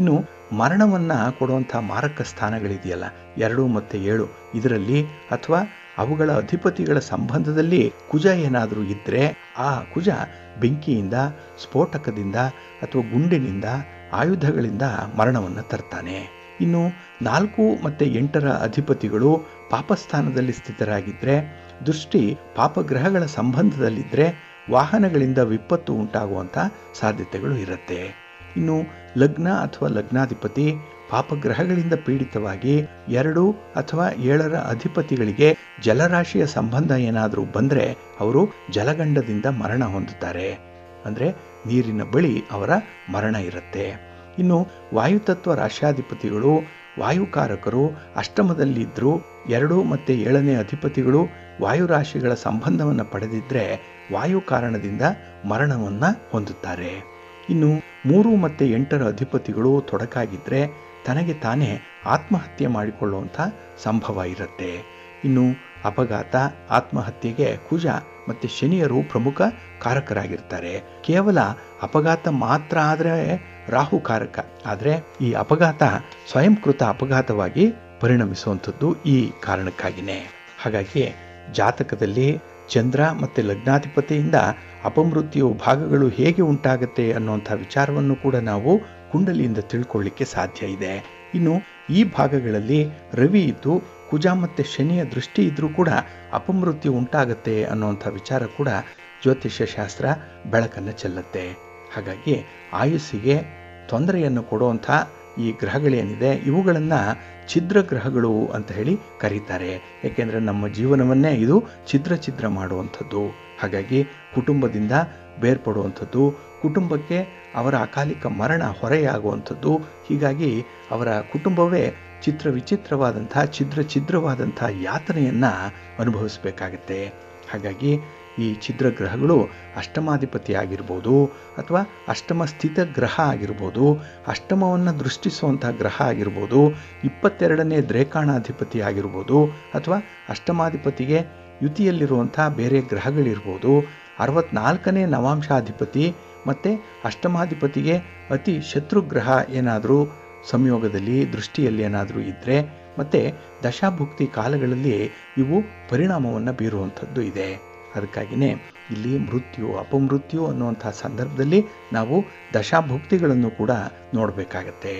ಇನ್ನು ಮರಣವನ್ನು ಕೊಡುವಂಥ ಮಾರಕ ಸ್ಥಾನಗಳಿದೆಯಲ್ಲ 2 ಮತ್ತು 7, ಇದರಲ್ಲಿ ಅಥವಾ ಅವುಗಳ ಅಧಿಪತಿಗಳ ಸಂಬಂಧದಲ್ಲಿ ಕುಜ ಏನಾದರೂ ಇದ್ದರೆ ಆ ಕುಜ ಬೆಂಕಿಯಿಂದ, ಸ್ಫೋಟಕದಿಂದ ಅಥವಾ ಗುಂಡಿನಿಂದ, ಆಯುಧಗಳಿಂದ ಮರಣವನ್ನು ತರ್ತಾನೆ. ಇನ್ನು 4 ಮತ್ತು 8ರ ಅಧಿಪತಿಗಳು ಪಾಪಸ್ಥಾನದಲ್ಲಿ ಸ್ಥಿತರಾಗಿದ್ದರೆ, ದೃಷ್ಟಿ ಪಾಪಗ್ರಹಗಳ ಸಂಬಂಧದಲ್ಲಿದ್ದರೆ ವಾಹನಗಳಿಂದ ವಿಪತ್ತು ಉಂಟಾಗುವಂಥ ಸಾಧ್ಯತೆಗಳು ಇರುತ್ತೆ. ಇನ್ನು ಲಗ್ನ ಅಥವಾ ಲಗ್ನಾಧಿಪತಿ ಪಾಪಗ್ರಹಗಳಿಂದ ಪೀಡಿತವಾಗಿ 2 ಅಥವಾ 7ರ ಅಧಿಪತಿಗಳಿಗೆ ಜಲರಾಶಿಯ ಸಂಬಂಧ ಏನಾದರೂ ಬಂದರೆ ಅವರು ಜಲಗಂಡದಿಂದ ಮರಣ ಹೊಂದುತ್ತಾರೆ. ಅಂದರೆ ನೀರಿನ ಬಳಿ ಅವರ ಮರಣ ಇರುತ್ತೆ. ಇನ್ನು ವಾಯುತತ್ವ ರಾಶ್ಯಾಧಿಪತಿಗಳು ವಾಯುಕಾರಕರು ಅಷ್ಟಮದಲ್ಲಿದ್ದರೂ 2 ಮತ್ತು 7ನೇ ಅಧಿಪತಿಗಳು ವಾಯುರಾಶಿಗಳ ಸಂಬಂಧವನ್ನು ಪಡೆದಿದ್ದರೆ ವಾಯು ಕಾರಣದಿಂದ ಮರಣವನ್ನು ಹೊಂದುತ್ತಾರೆ. ಇನ್ನು 3 ಮತ್ತು 8ರ ಅಧಿಪತಿಗಳು ತೊಡಕಾಗಿದ್ದರೆ ತನಗೆ ತಾನೇ ಆತ್ಮಹತ್ಯೆ ಮಾಡಿಕೊಳ್ಳುವಂಥ ಸಂಭವ ಇರುತ್ತೆ. ಇನ್ನು ಅಪಘಾತ, ಆತ್ಮಹತ್ಯೆಗೆ ಕುಜ ಮತ್ತು ಶನಿಯರು ಪ್ರಮುಖ ಕಾರಕರಾಗಿರ್ತಾರೆ. ಕೇವಲ ಅಪಘಾತ ಮಾತ್ರ ಆದರೆ ರಾಹು ಕಾರಕ, ಆದರೆ ಈ ಅಪಘಾತ ಸ್ವಯಂಕೃತ ಅಪಘಾತವಾಗಿ ಪರಿಣಮಿಸುವಂಥದ್ದು ಈ ಕಾರಣಕ್ಕಾಗಿಯೇ. ಹಾಗಾಗಿ ಜಾತಕದಲ್ಲಿ ಚಂದ್ರ ಮತ್ತು ಲಗ್ನಾಧಿಪತಿಯಿಂದ ಅಪಮೃತ್ಯು ಭಾಗಗಳು ಹೇಗೆ ಉಂಟಾಗುತ್ತೆ ಅನ್ನುವಂಥ ವಿಚಾರವನ್ನು ಕೂಡ ನಾವು ಕುಂಡಲಿಯಿಂದ ತಿಳ್ಕೊಳ್ಳಿಕ್ಕೆ ಸಾಧ್ಯ ಇದೆ. ಇನ್ನು ಈ ಭಾಗಗಳಲ್ಲಿ ರವಿ ಇದ್ದು ಕುಜ ಮತ್ತು ಶನಿಯ ದೃಷ್ಟಿ ಇದ್ದರೂ ಕೂಡ ಅಪಮೃತ್ಯು ಉಂಟಾಗುತ್ತೆ ಅನ್ನುವಂಥ ವಿಚಾರ ಕೂಡ ಜ್ಯೋತಿಷ್ಯ ಶಾಸ್ತ್ರ ಬೆಳಕನ್ನು ಚೆಲ್ಲುತ್ತೆ. ಹಾಗಾಗಿ ಆಯುಸ್ಸಿಗೆ ತೊಂದರೆಯನ್ನು ಕೊಡುವಂಥ ಈ ಗ್ರಹಗಳೇನಿದೆ ಇವುಗಳನ್ನು ಛಿದ್ರ ಗ್ರಹಗಳು ಅಂತ ಹೇಳಿ ಕರೀತಾರೆ. ಏಕೆಂದರೆ ನಮ್ಮ ಜೀವನವನ್ನೇ ಇದು ಛಿದ್ರ ಮಾಡುವಂಥದ್ದು. ಹಾಗಾಗಿ ಕುಟುಂಬದಿಂದ ಬೇರ್ಪಡುವಂಥದ್ದು, ಕುಟುಂಬಕ್ಕೆ ಅವರ ಅಕಾಲಿಕ ಮರಣ ಹೊರೆಯಾಗುವಂಥದ್ದು. ಹೀಗಾಗಿ ಅವರ ಕುಟುಂಬವೇ ವಿಚಿತ್ರವಾದಂಥ ಛಿದ್ರವಾದಂಥ ಯಾತನೆಯನ್ನು ಅನುಭವಿಸಬೇಕಾಗತ್ತೆ. ಹಾಗಾಗಿ ಈ ಛಿದ್ರ ಗ್ರಹಗಳು ಅಷ್ಟಮಾಧಿಪತಿ ಆಗಿರ್ಬೋದು ಅಥವಾ ಅಷ್ಟಮ ಸ್ಥಿತ ಗ್ರಹ ಆಗಿರ್ಬೋದು, ಅಷ್ಟಮವನ್ನು ದೃಷ್ಟಿಸುವಂಥ ಗ್ರಹ ಆಗಿರ್ಬೋದು, 22ನೇ ದ್ರೇಕಾಣಾಧಿಪತಿ ಆಗಿರ್ಬೋದು ಅಥವಾ ಅಷ್ಟಮಾಧಿಪತಿಗೆ ಯುತಿಯಲ್ಲಿರುವಂಥ ಬೇರೆ ಗ್ರಹಗಳಿರ್ಬೋದು, 64ನೇ ನವಾಂಶಾಧಿಪತಿ ಮತ್ತು ಅಷ್ಟಮಾಧಿಪತಿಗೆ ಅತಿ ಶತ್ರುಗ್ರಹ ಏನಾದರೂ ಸಂಯೋಗದಲ್ಲಿ ದೃಷ್ಟಿಯಲ್ಲಿ ಏನಾದರೂ ಇದ್ದರೆ ಮತ್ತು ದಶಾಭುಕ್ತಿ ಕಾಲಗಳಲ್ಲಿ ಇವು ಪರಿಣಾಮವನ್ನು ಬೀರುವಂಥದ್ದು ಇದೆ. ಅದಕ್ಕಾಗಿಯೇ ಇಲ್ಲಿ ಮೃತ್ಯು, ಅಪಮೃತ್ಯು ಅನ್ನುವಂಥ ಸಂದರ್ಭದಲ್ಲಿ ನಾವು ದಶಾಭುಕ್ತಿಗಳನ್ನು ಕೂಡ ನೋಡಬೇಕಾಗತ್ತೆ.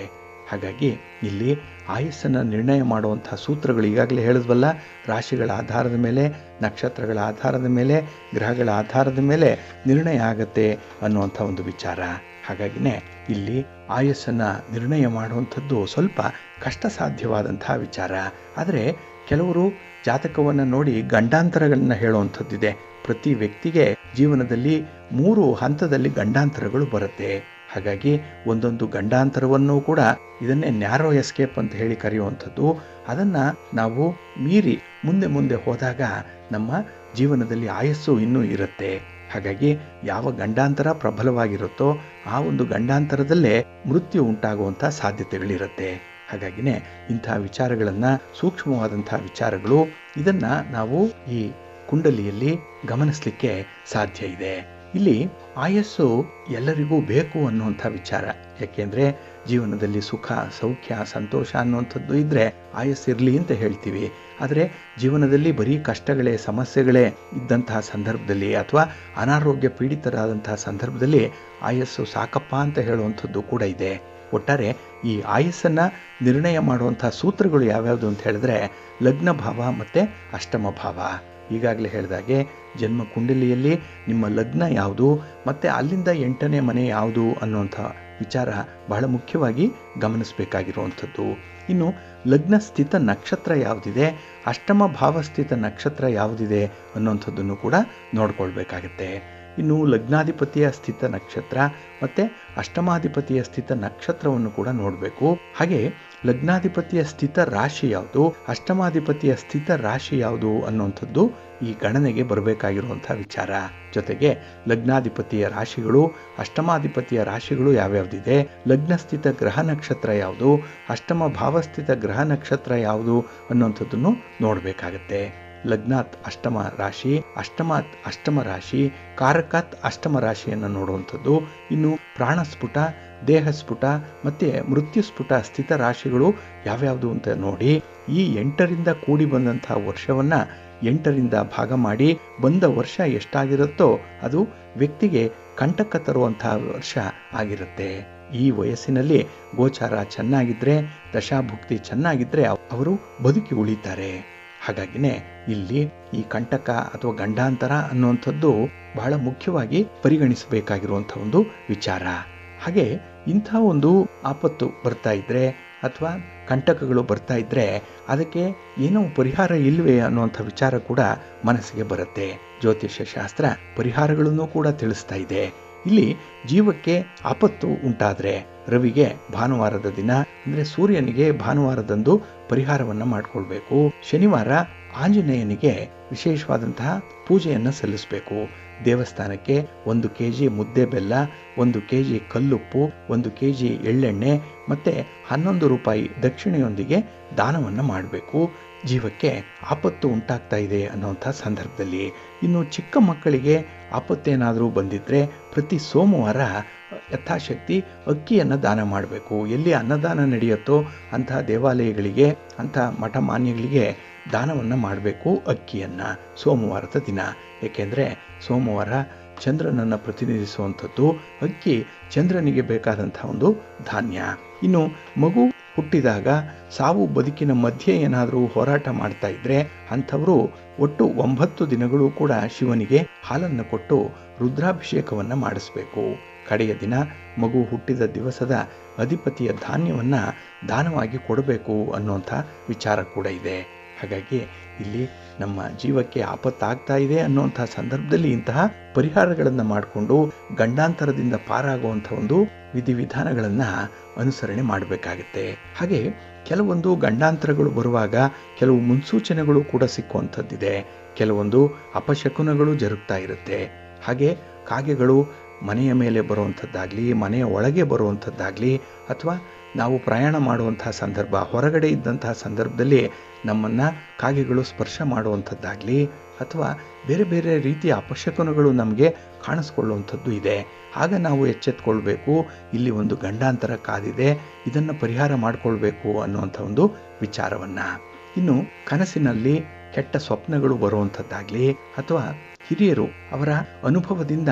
ಹಾಗಾಗಿ ಇಲ್ಲಿ ಆಯಸ್ಸನ್ನು ನಿರ್ಣಯ ಮಾಡುವಂಥ ಸೂತ್ರಗಳು ಈಗಾಗಲೇ ಹೇಳಿದ್ವಲ್ಲ, ರಾಶಿಗಳ ಆಧಾರದ ಮೇಲೆ, ನಕ್ಷತ್ರಗಳ ಆಧಾರದ ಮೇಲೆ, ಗ್ರಹಗಳ ಆಧಾರದ ಮೇಲೆ ನಿರ್ಣಯ ಆಗತ್ತೆ ಅನ್ನುವಂಥ ಒಂದು ವಿಚಾರ. ಹಾಗಾಗಿನೇ ಇಲ್ಲಿ ಆಯಸ್ಸನ್ನು ನಿರ್ಣಯ ಮಾಡುವಂಥದ್ದು ಸ್ವಲ್ಪ ಕಷ್ಟ ಸಾಧ್ಯವಾದಂಥ ವಿಚಾರ. ಆದರೆ ಕೆಲವರು ಜಾತಕವನ್ನು ನೋಡಿ ಗಂಡಾಂತರಗಳನ್ನು ಹೇಳುವಂಥದ್ದಿದೆ. ಪ್ರತಿ ವ್ಯಕ್ತಿಗೆ ಜೀವನದಲ್ಲಿ 3 ಹಂತದಲ್ಲಿ ಗಂಡಾಂತರಗಳು ಬರುತ್ತೆ. ಹಾಗಾಗಿ ಒಂದೊಂದು ಗಂಡಾಂತರವನ್ನು ಕೂಡ ಇದನ್ನೇ ನ್ಯಾರೋ ಎಸ್ಕೇಪ್ ಅಂತ ಹೇಳಿ ಕರೆಯುವಂಥದ್ದು. ಅದನ್ನು ನಾವು ಮೀರಿ ಮುಂದೆ ಹೋದಾಗ ನಮ್ಮ ಜೀವನದಲ್ಲಿ ಆಯಸ್ಸು ಇನ್ನೂ ಇರುತ್ತೆ. ಹಾಗಾಗಿ ಯಾವ ಗಂಡಾಂತರ ಪ್ರಬಲವಾಗಿರುತ್ತೋ ಆ ಒಂದು ಗಂಡಾಂತರದಲ್ಲೇ ಮೃತ್ಯು ಉಂಟಾಗುವಂಥ ಸಾಧ್ಯತೆಗಳಿರುತ್ತೆ. ಹಾಗಾಗಿನೇ ಇಂಥ ವಿಚಾರಗಳನ್ನು, ಸೂಕ್ಷ್ಮವಾದಂಥ ವಿಚಾರಗಳು, ಇದನ್ನು ನಾವು ಈ ಕುಂಡಲಿಯಲ್ಲಿ ಗಮನಿಸಲಿಕ್ಕೆ ಸಾಧ್ಯ ಇದೆ. ಇಲ್ಲಿ ಆಯಸ್ಸು ಎಲ್ಲರಿಗೂ ಬೇಕು ಅನ್ನುವಂಥ ವಿಚಾರ. ಯಾಕೆಂದರೆ ಜೀವನದಲ್ಲಿ ಸುಖ, ಸೌಖ್ಯ, ಸಂತೋಷ ಅನ್ನುವಂಥದ್ದು ಇದ್ದರೆ ಆಯಸ್ಸಿರಲಿ ಅಂತ ಹೇಳ್ತೀವಿ. ಆದರೆ ಜೀವನದಲ್ಲಿ ಬರೀ ಕಷ್ಟಗಳೇ, ಸಮಸ್ಯೆಗಳೇ ಇದ್ದಂತಹ ಸಂದರ್ಭದಲ್ಲಿ ಅಥವಾ ಅನಾರೋಗ್ಯ ಪೀಡಿತರಾದಂತಹ ಸಂದರ್ಭದಲ್ಲಿ ಆಯಸ್ಸು ಸಾಕಪ್ಪ ಅಂತ ಹೇಳುವಂಥದ್ದು ಕೂಡ ಇದೆ. ಒಟ್ಟಾರೆ ಈ ಆಯಸ್ಸನ್ನು ನಿರ್ಣಯ ಮಾಡುವಂಥ ಸೂತ್ರಗಳು ಯಾವ್ಯಾವುದು ಅಂತ ಹೇಳಿದ್ರೆ ಲಗ್ನ ಭಾವ ಮತ್ತು ಅಷ್ಟಮ ಭಾವ. ಈಗಾಗಲೇ ಹೇಳಿದಾಗೆ ಜನ್ಮ ಕುಂಡಲಿಯಲ್ಲಿ ನಿಮ್ಮ ಲಗ್ನ ಯಾವುದು ಮತ್ತು ಅಲ್ಲಿಂದ 8ನೇ ಮನೆ ಯಾವುದು ಅನ್ನುವಂಥ ವಿಚಾರ ಬಹಳ ಮುಖ್ಯವಾಗಿ ಗಮನಿಸಬೇಕಾಗಿರುವಂಥದ್ದು. ಇನ್ನು ಲಗ್ನ ಸ್ಥಿತ ನಕ್ಷತ್ರ ಯಾವುದಿದೆ, ಅಷ್ಟಮ ಭಾವಸ್ಥಿತ ನಕ್ಷತ್ರ ಯಾವುದಿದೆ ಅನ್ನುವಂಥದ್ದನ್ನು ಕೂಡ ನೋಡ್ಕೊಳ್ಬೇಕಾಗತ್ತೆ. ಇನ್ನು ಲಗ್ನಾಧಿಪತಿಯ ಸ್ಥಿತ ನಕ್ಷತ್ರ ಮತ್ತು ಅಷ್ಟಮಾಧಿಪತಿಯ ಸ್ಥಿತ ನಕ್ಷತ್ರವನ್ನು ಕೂಡ ನೋಡಬೇಕು. ಹಾಗೆ ಲಗ್ನಾಧಿಪತಿಯ ಸ್ಥಿತ ರಾಶಿ ಯಾವುದು, ಅಷ್ಟಮಾಧಿಪತಿಯ ಸ್ಥಿತ ರಾಶಿ ಯಾವುದು ಅನ್ನುವಂಥದ್ದು ಈ ಗಣನೆಗೆ ಬರಬೇಕಾಗಿರುವಂಥ ವಿಚಾರ. ಜೊತೆಗೆ ಲಗ್ನಾಧಿಪತಿಯ ರಾಶಿಗಳು, ಅಷ್ಟಮಾಧಿಪತಿಯ ರಾಶಿಗಳು ಯಾವ್ಯಾವುದಿದೆ, ಲಗ್ನಸ್ಥಿತ ಗ್ರಹ ನಕ್ಷತ್ರ ಯಾವುದು, ಅಷ್ಟಮ ಭಾವಸ್ಥಿತ ಗ್ರಹ ನಕ್ಷತ್ರ ಯಾವುದು ಅನ್ನುವಂಥದ್ದನ್ನು ನೋಡಬೇಕಾಗತ್ತೆ. ಲಗ್ನಾತ್ ಅಷ್ಟಮ ರಾಶಿ, ಅಷ್ಟಮಾತ್ ಅಷ್ಟಮ ರಾಶಿ, ಕಾರಕಾತ್ ಅಷ್ಟಮ ರಾಶಿಯನ್ನು ನೋಡುವಂಥದ್ದು. ಇನ್ನು ಪ್ರಾಣಸ್ಫುಟ, ದೇಹಸ್ಫುಟ ಮತ್ತು ಮೃತ್ಯುಸ್ಫುಟ ಸ್ಥಿತ ರಾಶಿಗಳು ಯಾವ್ಯಾವುದು ಅಂತ ನೋಡಿ, ಈ 8ರಿಂದ ಕೂಡಿ ಬಂದಂಥ ವರ್ಷವನ್ನು 8ರಿಂದ ಭಾಗ ಮಾಡಿ ಬಂದ ವರ್ಷ ಎಷ್ಟಾಗಿರುತ್ತೋ ಅದು ವ್ಯಕ್ತಿಗೆ ಕಂಟಕ ತರುವಂತಹ ವರ್ಷ ಆಗಿರುತ್ತೆ. ಈ ವಯಸ್ಸಿನಲ್ಲಿ ಗೋಚಾರ ಚೆನ್ನಾಗಿದ್ದರೆ, ದಶಾಭುಕ್ತಿ ಚೆನ್ನಾಗಿದ್ದರೆ ಅವರು ಬದುಕಿ ಉಳಿತಾರೆ. ಹಾಗಾಗಿನೇ ಇಲ್ಲಿ ಈ ಕಂಟಕ ಅಥವಾ ಗಂಡಾಂತರ ಅನ್ನುವಂಥದ್ದು ಬಹಳ ಮುಖ್ಯವಾಗಿ ಪರಿಗಣಿಸಬೇಕಾಗಿರುವಂಥ ಒಂದು ವಿಚಾರ. ಹಾಗೆ ಇಂಥ ಒಂದು ಆಪತ್ತು ಬರ್ತಾ ಇದ್ರೆ ಅಥವಾ ಕಂಟಕಗಳು ಬರ್ತಾ ಇದ್ರೆ ಅದಕ್ಕೆ ಏನೋ ಪರಿಹಾರ ಇಲ್ವೇ ಅನ್ನುವಂಥ ವಿಚಾರ ಕೂಡ ಮನಸ್ಸಿಗೆ ಬರುತ್ತೆ. ಜ್ಯೋತಿಷ್ಯ ಶಾಸ್ತ್ರ ಪರಿಹಾರಗಳನ್ನು ಕೂಡ ತಿಳಿಸ್ತಾ ಇದೆ. ಇಲ್ಲಿ ಜೀವಕ್ಕೆ ಆಪತ್ತು ಉಂಟಾದರೆ ರವಿಗೆ ಭಾನುವಾರದ ದಿನ ಅಂದರೆ ಸೂರ್ಯನಿಗೆ ಭಾನುವಾರದಂದು ಪರಿಹಾರವನ್ನು ಮಾಡಿಕೊಳ್ಬೇಕು. ಶನಿವಾರ ಆಂಜನೇಯನಿಗೆ ವಿಶೇಷವಾದಂತಹ ಪೂಜೆಯನ್ನು ಸಲ್ಲಿಸಬೇಕು. ದೇವಸ್ಥಾನಕ್ಕೆ 1 kg ಮುದ್ದೆ ಬೆಲ್ಲ, 1 kg ಕಲ್ಲುಪ್ಪು, 1 kg ಎಳ್ಳೆಣ್ಣೆ ಮತ್ತು 11 ರೂಪಾಯಿ ದಕ್ಷಿಣೆಯೊಂದಿಗೆ ದಾನವನ್ನು ಮಾಡಬೇಕು. ಜೀವಕ್ಕೆ ಆಪತ್ತು ಉಂಟಾಗ್ತಾ ಇದೆ ಅನ್ನುವಂಥ ಸಂದರ್ಭದಲ್ಲಿ. ಇನ್ನು ಚಿಕ್ಕ ಮಕ್ಕಳಿಗೆ ಆಪತ್ತೇನಾದರೂ ಬಂದಿದ್ದರೆ ಪ್ರತಿ ಸೋಮವಾರ ಯಥಾಶಕ್ತಿ ಅಕ್ಕಿಯನ್ನು ದಾನ ಮಾಡಬೇಕು. ಎಲ್ಲಿ ಅನ್ನದಾನ ನಡೆಯುತ್ತೋ ಅಂಥ ದೇವಾಲಯಗಳಿಗೆ, ಅಂಥ ಮಠ ಮಾನ್ಯಗಳಿಗೆ ದಾನವನ್ನು ಮಾಡಬೇಕು ಅಕ್ಕಿಯನ್ನು ಸೋಮವಾರದ ದಿನ. ಏಕೆಂದರೆ ಸೋಮವಾರ ಚಂದ್ರನನ್ನು ಪ್ರತಿನಿಧಿಸುವಂಥದ್ದು. ಅಕ್ಕಿ ಚಂದ್ರನಿಗೆ ಬೇಕಾದಂಥ ಒಂದು ಧಾನ್ಯ. ಇನ್ನು ಮಗು ಹುಟ್ಟಿದಾಗ ಸಾವು ಬದುಕಿನ ಮಧ್ಯೆ ಏನಾದರೂ ಹೋರಾಟ ಮಾಡ್ತಾ ಇದ್ರೆ ಅಂಥವರು ಒಟ್ಟು 9 ದಿನಗಳು ಕೂಡ ಶಿವನಿಗೆ ಹಾಲನ್ನು ಕೊಟ್ಟು ರುದ್ರಾಭಿಷೇಕವನ್ನು ಮಾಡಿಸ್ಬೇಕು. ಕಡೆಯ ದಿನ ಮಗು ಹುಟ್ಟಿದ ದಿವಸದ ಅಧಿಪತಿಯ ಧಾನ್ಯವನ್ನು ದಾನವಾಗಿ ಕೊಡಬೇಕು ಅನ್ನುವಂಥ ವಿಚಾರ ಕೂಡ ಇದೆ. ಹಾಗಾಗಿ ಇಲ್ಲಿ ನಮ್ಮ ಜೀವಕ್ಕೆ ಆಪತ್ತಾಗ್ತಾ ಇದೆ ಅನ್ನುವಂಥ ಸಂದರ್ಭದಲ್ಲಿ ಇಂತಹ ಪರಿಹಾರಗಳನ್ನು ಮಾಡಿಕೊಂಡು ಗಂಡಾಂತರದಿಂದ ಪಾರಾಗುವಂಥ ಒಂದು ವಿಧಿವಿಧಾನಗಳನ್ನು ಅನುಸರಣೆ ಮಾಡಬೇಕಾಗುತ್ತೆ. ಹಾಗೆ ಕೆಲವೊಂದು ಗಂಡಾಂತರಗಳು ಬರುವಾಗ ಕೆಲವು ಮುನ್ಸೂಚನೆಗಳು ಕೂಡ ಸಿಕ್ಕುವಂಥದ್ದಿದೆ. ಕೆಲವೊಂದು ಅಪಶಕುನಗಳು ಜರುಗ್ತಾ ಇರುತ್ತೆ. ಹಾಗೆ ಕಾಗೆಗಳು ಮನೆಯ ಮೇಲೆ ಬರುವಂಥದ್ದಾಗಲಿ, ಮನೆಯ ಒಳಗೆ ಬರುವಂಥದ್ದಾಗಲಿ, ಅಥವಾ ನಾವು ಪ್ರಯಾಣ ಮಾಡುವಂತಹ ಸಂದರ್ಭ, ಹೊರಗಡೆ ಇದ್ದಂತಹ ಸಂದರ್ಭದಲ್ಲಿ ನಮ್ಮನ್ನು ಕಾಗೆಗಳು ಸ್ಪರ್ಶ ಮಾಡುವಂಥದ್ದಾಗಲಿ, ಅಥವಾ ಬೇರೆ ಬೇರೆ ರೀತಿಯ ಅಪಶಕುನಗಳು ನಮಗೆ ಕಾಣಿಸ್ಕೊಳ್ಳುವಂಥದ್ದು ಇದೆ. ಆಗ ನಾವು ಎಚ್ಚೆತ್ಕೊಳ್ಬೇಕು, ಇಲ್ಲಿ ಒಂದು ಗಂಡಾಂತರ ಕಾದಿದೆ, ಇದನ್ನು ಪರಿಹಾರ ಮಾಡಿಕೊಳ್ಬೇಕು ಅನ್ನುವಂಥ ಒಂದು ವಿಚಾರವನ್ನು. ಇನ್ನು ಕನಸಿನಲ್ಲಿ ಕೆಟ್ಟ ಸ್ವಪ್ನಗಳು ಬರುವಂಥದ್ದಾಗಲಿ, ಅಥವಾ ಹಿರಿಯರು ಅವರ ಅನುಭವದಿಂದ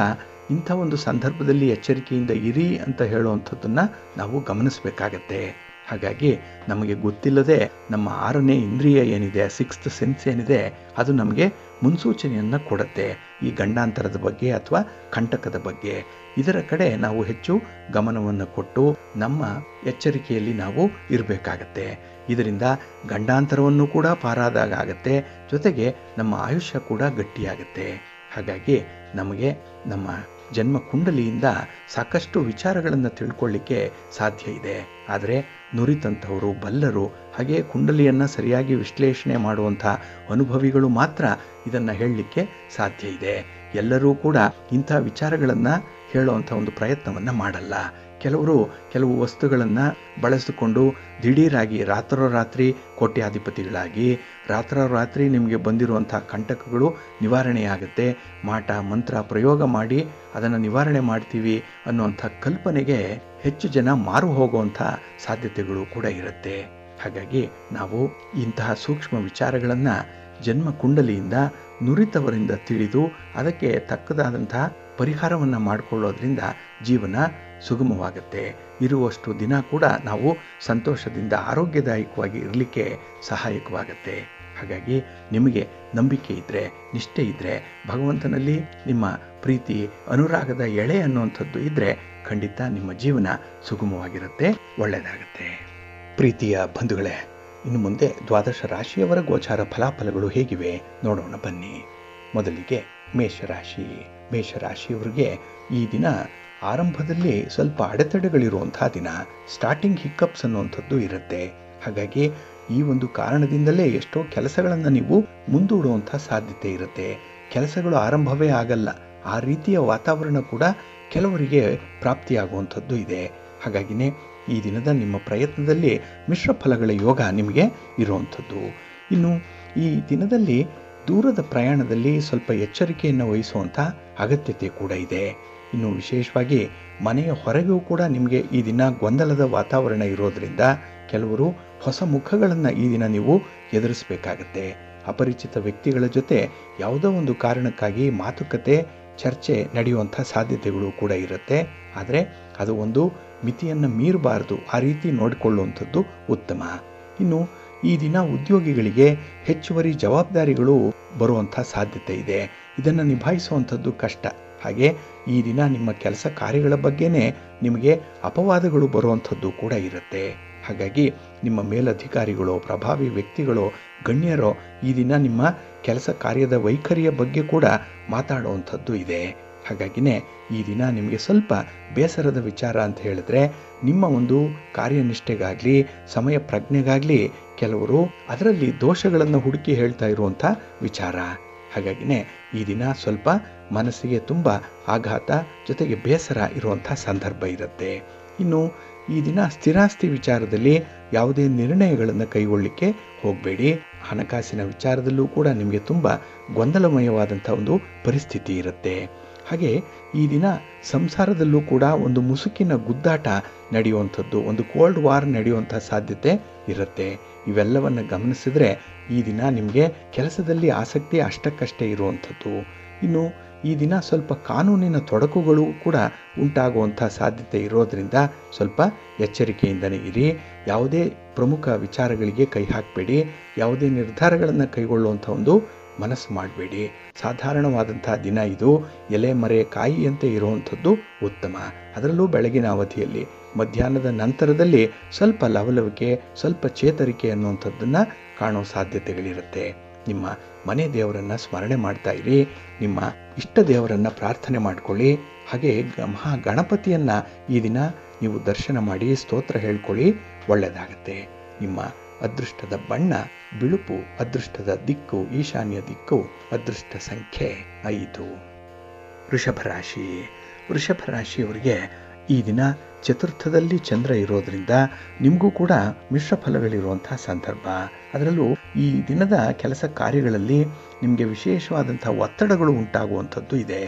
ಇಂಥ ಒಂದು ಸಂದರ್ಭದಲ್ಲಿ ಎಚ್ಚರಿಕೆಯಿಂದ ಇರಿ ಅಂತ ಹೇಳುವಂಥದ್ದನ್ನು ನಾವು ಗಮನಿಸಬೇಕಾಗತ್ತೆ. ಹಾಗಾಗಿ ನಮಗೆ ಗೊತ್ತಿಲ್ಲದೆ ನಮ್ಮ 6ನೇ ಇಂದ್ರಿಯ ಏನಿದೆ, 6th ಸೆನ್ಸ್ ಏನಿದೆ, ಅದು ನಮಗೆ ಮುನ್ಸೂಚನೆಯನ್ನು ಕೊಡುತ್ತೆ ಈ ಗಂಡಾಂತರದ ಬಗ್ಗೆ ಅಥವಾ ಕಂಟಕದ ಬಗ್ಗೆ. ಇದರ ಕಡೆ ನಾವು ಹೆಚ್ಚು ಗಮನವನ್ನು ಕೊಟ್ಟು ನಮ್ಮ ಎಚ್ಚರಿಕೆಯಲ್ಲಿ ನಾವು ಇರಬೇಕಾಗತ್ತೆ. ಇದರಿಂದ ಗಂಡಾಂತರವನ್ನು ಕೂಡ ಪಾರಾದಾಗ ಆಗತ್ತೆ, ಜೊತೆಗೆ ನಮ್ಮ ಆಯುಷ್ಯ ಕೂಡ ಗಟ್ಟಿಯಾಗತ್ತೆ. ಹಾಗಾಗಿ ನಮಗೆ ನಮ್ಮ ಜನ್ಮ ಕುಂಡಲಿಯಿಂದ ಸಾಕಷ್ಟು ವಿಚಾರಗಳನ್ನು ತಿಳ್ಕೊಳ್ಳಿಕ್ಕೆ ಸಾಧ್ಯ ಇದೆ. ಆದರೆ ನುರಿತಂಥವರು, ಬಲ್ಲರು, ಹಾಗೆ ಕುಂಡಲಿಯನ್ನು ಸರಿಯಾಗಿ ವಿಶ್ಲೇಷಣೆ ಮಾಡುವಂಥ ಅನುಭವಿಗಳು ಮಾತ್ರ ಇದನ್ನು ಹೇಳಲಿಕ್ಕೆ ಸಾಧ್ಯ ಇದೆ. ಎಲ್ಲರೂ ಕೂಡ ಇಂಥ ವಿಚಾರಗಳನ್ನು ಹೇಳುವಂಥ ಒಂದು ಪ್ರಯತ್ನವನ್ನು ಮಾಡಲ್ಲ. ಕೆಲವು ವಸ್ತುಗಳನ್ನು ಬಳಸಿಕೊಂಡು ದಿಢೀರಾಗಿ ರಾತ್ರೋರಾತ್ರಿ ಕೋಟ್ಯಾಧಿಪತಿಗಳಾಗಿ ರಾತ್ರೋರಾತ್ರಿ ನಿಮಗೆ ಬಂದಿರುವಂಥ ಕಂಟಕಗಳು ನಿವಾರಣೆಯಾಗುತ್ತೆ, ಮಾಟ ಮಂತ್ರ ಪ್ರಯೋಗ ಮಾಡಿ ಅದನ್ನು ನಿವಾರಣೆ ಮಾಡ್ತೀವಿ ಅನ್ನುವಂಥ ಕಲ್ಪನೆಗೆ ಹೆಚ್ಚು ಜನ ಮಾರು ಹೋಗುವಂಥ ಸಾಧ್ಯತೆಗಳು ಕೂಡ ಇರುತ್ತೆ. ಹಾಗಾಗಿ ನಾವು ಇಂತಹ ಸೂಕ್ಷ್ಮ ವಿಚಾರಗಳನ್ನು ಜನ್ಮ ಕುಂಡಲಿಯಿಂದ ನುರಿತವರಿಂದ ತಿಳಿದು ಅದಕ್ಕೆ ತಕ್ಕದಾದಂತಹ ಪರಿಹಾರವನ್ನು ಮಾಡಿಕೊಳ್ಳೋದ್ರಿಂದ ಜೀವನ ಸುಗಮವಾಗುತ್ತೆ. ಇರುವಷ್ಟು ದಿನ ಕೂಡ ನಾವು ಸಂತೋಷದಿಂದ ಆರೋಗ್ಯದಾಯಕವಾಗಿ ಇರಲಿಕ್ಕೆ ಸಹಾಯಕವಾಗುತ್ತೆ. ಹಾಗಾಗಿ ನಿಮಗೆ ನಂಬಿಕೆ ಇದ್ದರೆ, ನಿಷ್ಠೆ ಇದ್ದರೆ, ಭಗವಂತನಲ್ಲಿ ನಿಮ್ಮ ಪ್ರೀತಿ ಅನುರಾಗದ ಎಳೆ ಅನ್ನುವಂಥದ್ದು ಇದ್ದರೆ ಖಂಡಿತ ನಿಮ್ಮ ಜೀವನ ಸುಗಮವಾಗಿರುತ್ತೆ, ಒಳ್ಳೆಯದಾಗುತ್ತೆ. ಪ್ರೀತಿಯ ಬಂಧುಗಳೇ, ಇನ್ನು ಮುಂದೆ ದ್ವಾದಶ ರಾಶಿಯವರ ಗೋಚಾರ ಫಲಾಫಲಗಳು ಹೇಗಿವೆ ನೋಡೋಣ ಬನ್ನಿ. ಮೊದಲಿಗೆ ಮೇಷರಾಶಿ. ಮೇಷರಾಶಿಯವರಿಗೆ ಈ ದಿನ ಆರಂಭದಲ್ಲಿ ಸ್ವಲ್ಪ ಅಡೆತಡೆಗಳಿರುವಂಥ ದಿನ, ಸ್ಟಾರ್ಟಿಂಗ್ ಹಿಕ್ಕಪ್ಸ್ ಅನ್ನುವಂಥದ್ದು ಇರುತ್ತೆ. ಹಾಗಾಗಿ ಈ ಒಂದು ಕಾರಣದಿಂದಲೇ ಎಷ್ಟೋ ಕೆಲಸಗಳನ್ನು ನೀವು ಮುಂದೂಡುವಂಥ ಸಾಧ್ಯತೆ ಇರುತ್ತೆ. ಕೆಲಸಗಳು ಆರಂಭವೇ ಆಗಲ್ಲ, ಆ ರೀತಿಯ ವಾತಾವರಣ ಕೂಡ ಕೆಲವರಿಗೆ ಪ್ರಾಪ್ತಿಯಾಗುವಂಥದ್ದು ಇದೆ. ಹಾಗಾಗಿನೇ ಈ ದಿನದ ನಿಮ್ಮ ಪ್ರಯತ್ನದಲ್ಲಿ ಮಿಶ್ರ ಫಲಗಳ ಯೋಗ ನಿಮಗೆ ಇರುವಂಥದ್ದು. ಇನ್ನು ಈ ದಿನದಲ್ಲಿ ದೂರದ ಪ್ರಯಾಣದಲ್ಲಿ ಸ್ವಲ್ಪ ಎಚ್ಚರಿಕೆಯನ್ನು ವಹಿಸುವಂಥ ಅಗತ್ಯತೆ ಕೂಡ ಇದೆ. ಇನ್ನು ವಿಶೇಷವಾಗಿ ಮನೆಯ ಹೊರಗೂ ಕೂಡ ನಿಮಗೆ ಈ ದಿನ ಗೊಂದಲದ ವಾತಾವರಣ ಇರೋದರಿಂದ ಕೆಲವರು ಹೊಸ ಮುಖಗಳನ್ನು ಈ ದಿನ ನೀವು ಎದುರಿಸಬೇಕಾಗತ್ತೆ. ಅಪರಿಚಿತ ವ್ಯಕ್ತಿಗಳ ಜೊತೆ ಯಾವುದೋ ಒಂದು ಕಾರಣಕ್ಕಾಗಿ ಮಾತುಕತೆ ಚರ್ಚೆ ನಡೆಯುವಂಥ ಸಾಧ್ಯತೆಗಳು ಕೂಡ ಇರುತ್ತೆ. ಆದರೆ ಅದು ಒಂದು ಮಿತಿಯನ್ನು ಮೀರಬಾರ್ದು, ಆ ರೀತಿ ನೋಡಿಕೊಳ್ಳುವಂಥದ್ದು ಉತ್ತಮ. ಇನ್ನು ಈ ದಿನ ಉದ್ಯೋಗಿಗಳಿಗೆ ಹೆಚ್ಚುವರಿ ಜವಾಬ್ದಾರಿಗಳು ಬರುವಂಥ ಸಾಧ್ಯತೆ ಇದೆ. ಇದನ್ನು ನಿಭಾಯಿಸುವಂಥದ್ದು ಕಷ್ಟ. ಹಾಗೆ ಈ ದಿನ ನಿಮ್ಮ ಕೆಲಸ ಕಾರ್ಯಗಳ ಬಗ್ಗೆನೇ ನಿಮಗೆ ಅಪವಾದಗಳು ಬರುವಂಥದ್ದು ಕೂಡ ಇರುತ್ತೆ. ಹಾಗಾಗಿ ನಿಮ್ಮ ಮೇಲಧಿಕಾರಿಗಳು, ಪ್ರಭಾವಿ ವ್ಯಕ್ತಿಗಳು, ಗಣ್ಯರು ಈ ದಿನ ನಿಮ್ಮ ಕೆಲಸ ಕಾರ್ಯದ ವೈಖರಿಯ ಬಗ್ಗೆ ಕೂಡ ಮಾತಾಡುವಂಥದ್ದು ಇದೆ. ಹಾಗಾಗಿನೇ ಈ ದಿನ ನಿಮಗೆ ಸ್ವಲ್ಪ ಬೇಸರದ ವಿಚಾರ ಅಂತ ಹೇಳಿದ್ರೆ, ನಿಮ್ಮ ಒಂದು ಕಾರ್ಯನಿಷ್ಠೆಗಾಗಲಿ ಸಮಯ ಪ್ರಜ್ಞೆಗಾಗಲಿ ಕೆಲವರು ಅದರಲ್ಲಿ ದೋಷಗಳನ್ನು ಹುಡುಕಿ ಹೇಳ್ತಾ ಇರುವಂಥ ವಿಚಾರ. ಹಾಗಾಗಿನೇ ಈ ದಿನ ಸ್ವಲ್ಪ ಮನಸ್ಸಿಗೆ ತುಂಬ ಆಘಾತ ಜೊತೆಗೆ ಬೇಸರ ಇರುವಂಥ ಸಂದರ್ಭ ಇರುತ್ತೆ. ಇನ್ನು ಈ ದಿನ ಸ್ಥಿರಾಸ್ತಿ ವಿಚಾರದಲ್ಲಿ ಯಾವುದೇ ನಿರ್ಣಯಗಳನ್ನು ಕೈಗೊಳ್ಳಲಿಕ್ಕೆ ಹೋಗಬೇಡಿ. ಹಣಕಾಸಿನ ವಿಚಾರದಲ್ಲೂ ಕೂಡ ನಿಮಗೆ ತುಂಬ ಗೊಂದಲಮಯವಾದಂಥ ಒಂದು ಪರಿಸ್ಥಿತಿ ಇರುತ್ತೆ. ಹಾಗೆ ಈ ದಿನ ಸಂಸಾರದಲ್ಲೂ ಕೂಡ ಒಂದು ಮುಸುಕಿನ ಗುದ್ದಾಟ ನಡೆಯುವಂಥದ್ದು, ಒಂದು ಕೋಲ್ಡ್ ವಾರ್ ನಡೆಯುವಂಥ ಸಾಧ್ಯತೆ ಇರುತ್ತೆ. ಇವೆಲ್ಲವನ್ನು ಗಮನಿಸಿದ್ರೆ ಈ ದಿನ ನಿಮಗೆ ಕೆಲಸದಲ್ಲಿ ಆಸಕ್ತಿ ಅಷ್ಟಕ್ಕಷ್ಟೇ ಇರುವಂಥದ್ದು. ಇನ್ನು ಈ ದಿನ ಸ್ವಲ್ಪ ಕಾನೂನಿನ ತೊಡಕುಗಳು ಕೂಡ ಉಂಟಾಗುವಂಥ ಸಾಧ್ಯತೆ ಇರೋದರಿಂದ ಸ್ವಲ್ಪ ಎಚ್ಚರಿಕೆಯಿಂದಲೇ ಇರಿ. ಯಾವುದೇ ಪ್ರಮುಖ ವಿಚಾರಗಳಿಗೆ ಕೈ ಹಾಕಬೇಡಿ. ಯಾವುದೇ ನಿರ್ಧಾರಗಳನ್ನು ಕೈಗೊಳ್ಳುವಂಥ ಒಂದು ಮನಸ್ಸು ಮಾಡಬೇಡಿ. ಸಾಧಾರಣವಾದಂಥ ದಿನ ಇದು. ಎಲೆ ಮರೆ ಕಾಯಿಯಂತೆ ಇರುವಂಥದ್ದು ಉತ್ತಮ. ಅದರಲ್ಲೂ ಬೆಳಗಿನ ಅವಧಿಯಲ್ಲಿ, ಮಧ್ಯಾಹ್ನದ ನಂತರದಲ್ಲಿ ಸ್ವಲ್ಪ ಲವಲವಿಕೆ, ಸ್ವಲ್ಪ ಚೇತರಿಕೆ ಅನ್ನುವಂಥದ್ದನ್ನು ಕಾಣೋ ಸಾಧ್ಯತೆಗಳಿರುತ್ತೆ. ನಿಮ್ಮ ಮನೆ ದೇವರನ್ನು ಸ್ಮರಣೆ ಮಾಡ್ತಾ ಇರಿ. ನಿಮ್ಮ ಇಷ್ಟ ದೇವರನ್ನು ಪ್ರಾರ್ಥನೆ ಮಾಡಿಕೊಳ್ಳಿ. ಹಾಗೆ ಮಹಾ ಗಣಪತಿಯನ್ನು ಈ ದಿನ ನೀವು ದರ್ಶನ ಮಾಡಿ ಸ್ತೋತ್ರ ಹೇಳ್ಕೊಳ್ಳಿ, ಒಳ್ಳೆಯದಾಗತ್ತೆ. ನಿಮ್ಮ ಅದೃಷ್ಟದ ಬಣ್ಣ ಬಿಳುಪು, ಅದೃಷ್ಟದ ದಿಕ್ಕು ಈಶಾನ್ಯ ದಿಕ್ಕು, ಅದೃಷ್ಟ ಸಂಖ್ಯೆ 5. ವೃಷಭ ರಾಶಿ. ವೃಷಭ ರಾಶಿಯವರಿಗೆ ಈ ದಿನ ಚತುರ್ಥದಲ್ಲಿ ಚಂದ್ರ ಇರೋದ್ರಿಂದ ನಿಮಗೂ ಕೂಡ ಮಿಶ್ರ ಫಲಗಳಿರುವಂಥ ಸಂದರ್ಭ. ಅದರಲ್ಲೂ ಈ ದಿನದ ಕೆಲಸ ಕಾರ್ಯಗಳಲ್ಲಿ ನಿಮಗೆ ವಿಶೇಷವಾದಂಥ ಒತ್ತಡಗಳು ಉಂಟಾಗುವಂಥದ್ದು ಇದೆ.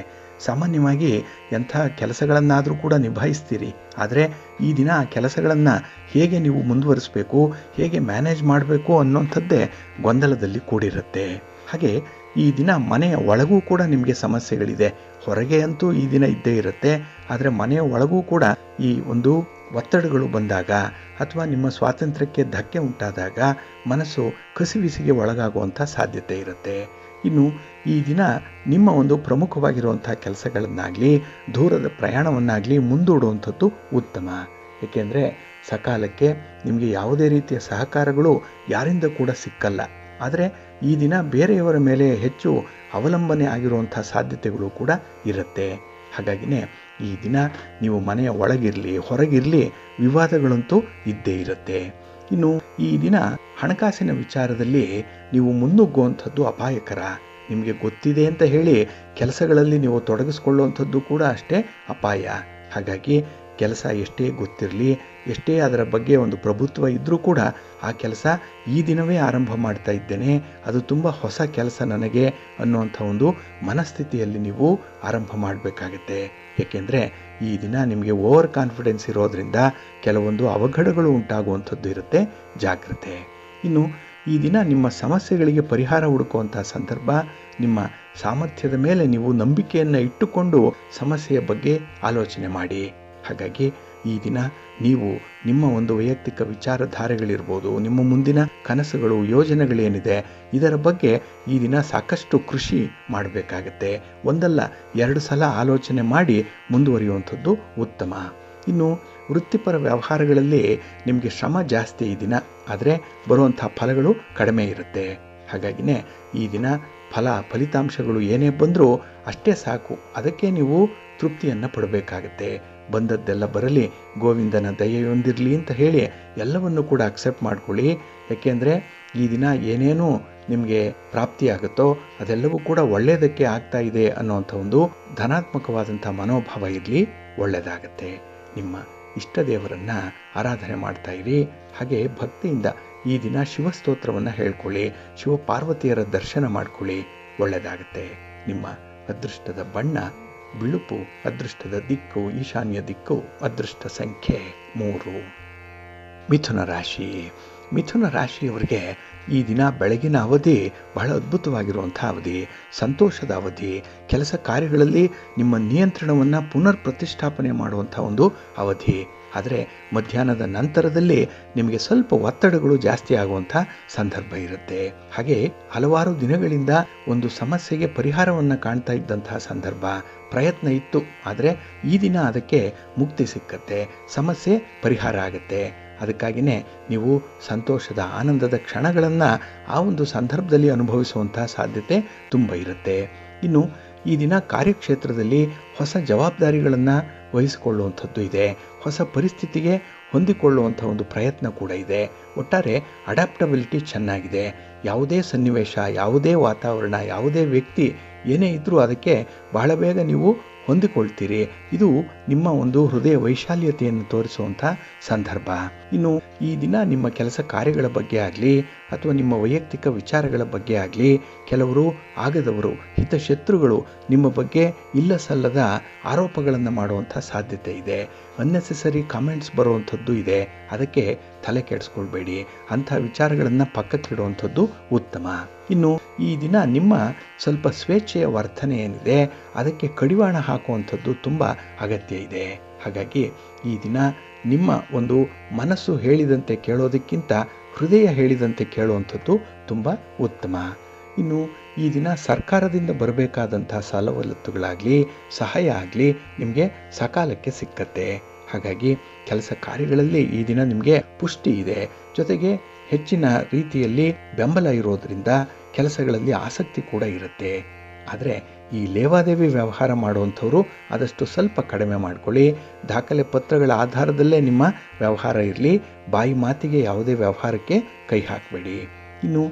ಸಾಮಾನ್ಯವಾಗಿ ಎಂಥ ಕೆಲಸಗಳನ್ನಾದರೂ ಕೂಡ ನಿಭಾಯಿಸ್ತೀರಿ. ಆದರೆ ಈ ದಿನ ಆ ಕೆಲಸಗಳನ್ನು ಹೇಗೆ ನೀವು ಮುಂದುವರಿಸಬೇಕು, ಹೇಗೆ ಮ್ಯಾನೇಜ್ ಮಾಡಬೇಕು ಅನ್ನೋಂಥದ್ದೇ ಗೊಂದಲದಲ್ಲಿ ಕೂಡಿರುತ್ತೆ. ಹಾಗೆ ಈ ದಿನ ಮನೆಯ ಒಳಗೂ ಕೂಡ ನಿಮಗೆ ಸಮಸ್ಯೆಗಳಿದೆ. ಹೊರಗೆ ಅಂತೂ ಈ ದಿನ ಇದ್ದೇ ಇರುತ್ತೆ. ಆದರೆ ಮನೆಯ ಒಳಗೂ ಕೂಡ ಈ ಒಂದು ಒತ್ತಡಗಳು ಬಂದಾಗ ಅಥವಾ ನಿಮ್ಮ ಸ್ವಾತಂತ್ರ್ಯಕ್ಕೆ ಧಕ್ಕೆ ಉಂಟಾದಾಗ ಮನಸ್ಸು ಕಸಿವಿಸಿಗೆ ಒಳಗಾಗುವಂಥ ಸಾಧ್ಯತೆ ಇರುತ್ತೆ. ಇನ್ನು ಈ ದಿನ ನಿಮ್ಮ ಒಂದು ಪ್ರಮುಖವಾಗಿರುವಂಥ ಕೆಲಸಗಳನ್ನಾಗಲಿ ದೂರದ ಪ್ರಯಾಣವನ್ನಾಗಲಿ ಮುಂದೂಡುವಂಥದ್ದು ಉತ್ತಮ. ಏಕೆಂದರೆ ಸಕಾಲಕ್ಕೆ ನಿಮಗೆ ಯಾವುದೇ ರೀತಿಯ ಸಹಕಾರಗಳು ಯಾರಿಂದ ಕೂಡ ಸಿಕ್ಕಲ್ಲ. ಆದರೆ ಈ ದಿನ ಬೇರೆಯವರ ಮೇಲೆ ಹೆಚ್ಚು ಅವಲಂಬನೆ ಆಗಿರುವಂಥ ಸಾಧ್ಯತೆಗಳು ಕೂಡ ಇರುತ್ತೆ. ಹಾಗಾಗಿನೇ ಈ ದಿನ ನೀವು ಮನೆಯ ಒಳಗಿರಲಿ ಹೊರಗಿರಲಿ ವಿವಾದಗಳಂತೂ ಇದ್ದೇ ಇರುತ್ತೆ. ಇನ್ನು ಈ ದಿನ ಹಣಕಾಸಿನ ವಿಚಾರದಲ್ಲಿ ನೀವು ಮುನ್ನುಗ್ಗುವಂಥದ್ದು ಅಪಾಯಕರ. ನಿಮಗೆ ಗೊತ್ತಿದೆ ಅಂತ ಹೇಳಿ ಕೆಲಸಗಳಲ್ಲಿ ನೀವು ತೊಡಗಿಸ್ಕೊಳ್ಳುವಂಥದ್ದು ಕೂಡ ಅಷ್ಟೇ ಅಪಾಯ. ಹಾಗಾಗಿ ಕೆಲಸ ಎಷ್ಟೇ ಗೊತ್ತಿರಲಿ, ಎಷ್ಟೇ ಅದರ ಬಗ್ಗೆ ಒಂದು ಪ್ರಭುತ್ವ ಇದ್ದರೂ ಕೂಡ ಆ ಕೆಲಸ ಈ ದಿನವೇ ಆರಂಭ ಮಾಡ್ತಾ ಇದ್ದೇನೆ, ಅದು ತುಂಬ ಹೊಸ ಕೆಲಸ ನನಗೆ ಅನ್ನುವಂಥ ಒಂದು ಮನಸ್ಥಿತಿಯಲ್ಲಿ ನೀವು ಆರಂಭ ಮಾಡಬೇಕಾಗತ್ತೆ. ಏಕೆಂದರೆ ಈ ದಿನ ನಿಮಗೆ ಓವರ್ ಕಾನ್ಫಿಡೆನ್ಸ್ ಇರೋದರಿಂದ ಕೆಲವೊಂದು ಅವಘಡಗಳು ಉಂಟಾಗುವಂಥದ್ದು ಇರುತ್ತೆ, ಜಾಗ್ರತೆ. ಇನ್ನು ಈ ದಿನ ನಿಮ್ಮ ಸಮಸ್ಯೆಗಳಿಗೆ ಪರಿಹಾರ ಹುಡುಕುವಂಥ ಸಂದರ್ಭ. ನಿಮ್ಮ ಸಾಮರ್ಥ್ಯದ ಮೇಲೆ ನೀವು ನಂಬಿಕೆಯನ್ನು ಇಟ್ಟುಕೊಂಡು ಸಮಸ್ಯೆಯ ಬಗ್ಗೆ ಆಲೋಚನೆ ಮಾಡಿ. ಹಾಗಾಗಿ ಈ ದಿನ ನೀವು ನಿಮ್ಮ ಒಂದು ವೈಯಕ್ತಿಕ ವಿಚಾರಧಾರೆಗಳಿರ್ಬೋದು, ನಿಮ್ಮ ಮುಂದಿನ ಕನಸುಗಳು, ಯೋಜನೆಗಳೇನಿದೆ ಇದರ ಬಗ್ಗೆ ಈ ದಿನ ಸಾಕಷ್ಟು ಕೃಷಿ ಮಾಡಬೇಕಾಗತ್ತೆ. ಒಂದಲ್ಲ 2 ಸಲ ಆಲೋಚನೆ ಮಾಡಿ ಮುಂದುವರಿಯುವಂಥದ್ದು ಉತ್ತಮ. ಇನ್ನು ವೃತ್ತಿಪರ ವ್ಯವಹಾರಗಳಲ್ಲಿ ನಿಮಗೆ ಶ್ರಮ ಜಾಸ್ತಿ ಈ ದಿನ, ಆದರೆ ಬರುವಂಥ ಫಲಗಳು ಕಡಿಮೆ ಇರುತ್ತೆ. ಹಾಗಾಗಿನೇ ಈ ದಿನ ಫಲಿತಾಂಶಗಳು ಏನೇ ಬಂದರೂ ಅಷ್ಟೇ ಸಾಕು, ಅದಕ್ಕೆ ನೀವು ತೃಪ್ತಿಯನ್ನು ಪಡಬೇಕಾಗತ್ತೆ. ಬಂದದ್ದೆಲ್ಲ ಬರಲಿ, ಗೋವಿಂದನ ದಯೆಯೊಂದಿರಲಿ ಅಂತ ಹೇಳಿ ಎಲ್ಲವನ್ನು ಕೂಡ ಅಕ್ಸೆಪ್ಟ್ ಮಾಡ್ಕೊಳ್ಳಿ. ಯಾಕೆಂದರೆ ಈ ದಿನ ಏನೇನು ನಿಮಗೆ ಪ್ರಾಪ್ತಿಯಾಗುತ್ತೋ ಅದೆಲ್ಲವೂ ಕೂಡ ಒಳ್ಳೆಯದಕ್ಕೆ ಆಗ್ತಾ ಇದೆ ಅನ್ನೋಂಥ ಒಂದು ಧನಾತ್ಮಕವಾದಂಥ ಮನೋಭಾವ ಇರಲಿ, ಒಳ್ಳೆಯದಾಗತ್ತೆ. ನಿಮ್ಮ ಇಷ್ಟ ದೇವರನ್ನು ಆರಾಧನೆ ಮಾಡ್ತಾ ಇರಿ. ಹಾಗೆ ಭಕ್ತಿಯಿಂದ ಈ ದಿನ ಶಿವಸ್ತೋತ್ರವನ್ನು ಹೇಳ್ಕೊಳ್ಳಿ, ಶಿವಪಾರ್ವತಿಯರ ದರ್ಶನ ಮಾಡ್ಕೊಳ್ಳಿ, ಒಳ್ಳೆಯದಾಗತ್ತೆ. ನಿಮ್ಮ ಅದೃಷ್ಟದ ಬಣ್ಣ ಬಿಳುಪು, ಅದೃಷ್ಟದ ದಿಕ್ಕು ಈಶಾನ್ಯ ದಿಕ್ಕು, ಅದೃಷ್ಟ ಸಂಖ್ಯೆ 3. ಮಿಥುನ ರಾಶಿ. ಮಿಥುನ ರಾಶಿಯವರಿಗೆ ಈ ದಿನ ಬೆಳಗಿನ ಅವಧಿ ಬಹಳ ಅದ್ಭುತವಾಗಿರುವಂಥ ಅವಧಿ, ಸಂತೋಷದ ಅವಧಿ. ಕೆಲಸ ಕಾರ್ಯಗಳಲ್ಲಿ ನಿಮ್ಮ ನಿಯಂತ್ರಣವನ್ನು ಪುನರ್ ಪ್ರತಿಷ್ಠಾಪನೆ ಮಾಡುವಂಥ ಒಂದು ಅವಧಿ. ಆದರೆ ಮಧ್ಯಾಹ್ನದ ನಂತರದಲ್ಲಿ ನಿಮಗೆ ಸ್ವಲ್ಪ ಒತ್ತಡಗಳು ಜಾಸ್ತಿ ಆಗುವಂಥ ಸಂದರ್ಭ ಇರುತ್ತೆ. ಹಾಗೆ ಹಲವಾರು ದಿನಗಳಿಂದ ಒಂದು ಸಮಸ್ಯೆಗೆ ಪರಿಹಾರವನ್ನು ಕಾಣ್ತಾ ಇದ್ದಂತಹ ಸಂದರ್ಭ, ಪ್ರಯತ್ನ ಇತ್ತು, ಆದರೆ ಈ ದಿನ ಅದಕ್ಕೆ ಮುಕ್ತಿ ಸಿಕ್ಕತ್ತೆ, ಸಮಸ್ಯೆ ಪರಿಹಾರ ಆಗುತ್ತೆ. ಅದಕ್ಕಾಗಿಯೇ ನೀವು ಸಂತೋಷದ ಆನಂದದ ಕ್ಷಣಗಳನ್ನು ಆ ಒಂದು ಸಂದರ್ಭದಲ್ಲಿ ಅನುಭವಿಸುವಂಥ ಸಾಧ್ಯತೆ ತುಂಬ ಇರುತ್ತೆ. ಇನ್ನು ಈ ದಿನ ಕಾರ್ಯಕ್ಷೇತ್ರದಲ್ಲಿ ಹೊಸ ಜವಾಬ್ದಾರಿಗಳನ್ನು ವಹಿಸಿಕೊಳ್ಳುವಂಥದ್ದು ಇದೆ, ಹೊಸ ಪರಿಸ್ಥಿತಿಗೆ ಹೊಂದಿಕೊಳ್ಳುವಂಥ ಒಂದು ಪ್ರಯತ್ನ ಕೂಡ ಇದೆ. ಒಟ್ಟಾರೆ ಅಡ್ಯಾಪ್ಟಬಿಲಿಟಿ ಚೆನ್ನಾಗಿದೆ. ಯಾವುದೇ ಸನ್ನಿವೇಶ, ಯಾವುದೇ ವಾತಾವರಣ, ಯಾವುದೇ ವ್ಯಕ್ತಿ ಏನೇ ಇದ್ದರೂ ಅದಕ್ಕೆ ಬಹಳ ಬೇಗ ನೀವು ಹೊಂದಿಕೊಳ್ತೀರಿ. ಇದು ನಿಮ್ಮ ಒಂದು ಹೃದಯ ವೈಶಾಲ್ಯತೆಯನ್ನು ತೋರಿಸುವಂಥ ಸಂದರ್ಭ. ಇನ್ನು ಈ ದಿನ ನಿಮ್ಮ ಕೆಲಸ ಕಾರ್ಯಗಳ ಬಗ್ಗೆ ಆಗಲಿ ಅಥವಾ ನಿಮ್ಮ ವೈಯಕ್ತಿಕ ವಿಚಾರಗಳ ಬಗ್ಗೆ ಆಗಲಿ ಕೆಲವರು ಆಗದವರು, ಹಿತಶತ್ರುಗಳು ನಿಮ್ಮ ಬಗ್ಗೆ ಇಲ್ಲ ಸಲ್ಲದ ಆರೋಪಗಳನ್ನು ಮಾಡುವಂಥ ಸಾಧ್ಯತೆ ಇದೆ. ಅನ್ನೆಸೆಸರಿ ಕಾಮೆಂಟ್ಸ್ ಬರುವಂಥದ್ದು ಇದೆ. ಅದಕ್ಕೆ ತಲೆ ಕೆಡಿಸ್ಕೊಳ್ಬೇಡಿ, ಅಂಥ ವಿಚಾರಗಳನ್ನು ಪಕ್ಕಕ್ಕಿಡುವಂಥದ್ದು ಉತ್ತಮ. ಇನ್ನು ಈ ದಿನ ನಿಮ್ಮ ಸ್ವಲ್ಪ ಸ್ವೇಚ್ಛೆಯ ವರ್ತನೆ ಏನಿದೆ ಅದಕ್ಕೆ ಕಡಿವಾಣ ಹಾಕುವಂಥದ್ದು ತುಂಬ ಅಗತ್ಯ ಇದೆ. ಹಾಗಾಗಿ ಈ ದಿನ ನಿಮ್ಮ ಒಂದು ಮನಸ್ಸು ಹೇಳಿದಂತೆ ಕೇಳೋದಕ್ಕಿಂತ ಹೃದಯ ಹೇಳಿದಂತೆ ಕೇಳುವಂಥದ್ದು ತುಂಬ ಉತ್ತಮ. ಇನ್ನು ಈ ದಿನ ಸರ್ಕಾರದಿಂದ ಬರಬೇಕಾದಂಥ ಸವಲತ್ತುಗಳಾಗಲಿ ಸಹಾಯ ಆಗಲಿ ನಿಮಗೆ ಸಕಾಲಕ್ಕೆ ಸಿಕ್ಕತ್ತೆ. ಹಾಗಾಗಿ ಕೆಲಸ ಕಾರ್ಯಗಳಲ್ಲಿ ಈ ದಿನ ನಿಮಗೆ ಪುಷ್ಟಿ ಇದೆ, ಜೊತೆಗೆ ಹೆಚ್ಚಿನ ರೀತಿಯಲ್ಲಿ ಬೆಂಬಲ ಇರೋದರಿಂದ ಕೆಲಸಗಳಲ್ಲಿ ಆಸಕ್ತಿ ಕೂಡ ಇರುತ್ತೆ. ಆದರೆ ಈ ಲೇವಾದೇವಿ ವ್ಯವಹಾರ ಮಾಡುವಂಥವರು ಆದಷ್ಟು ಸ್ವಲ್ಪ ಕಡಿಮೆ ಮಾಡಿಕೊಳ್ಳಿ. ದಾಖಲೆ ಪತ್ರಗಳ ಆಧಾರದಲ್ಲೇ ನಿಮ್ಮ ವ್ಯವಹಾರ ಇರಲಿ, ಬಾಯಿ ಮಾತಿಗೆ ಯಾವುದೇ ವ್ಯವಹಾರಕ್ಕೆ ಕೈ ಹಾಕಬೇಡಿ. ಇನ್ನು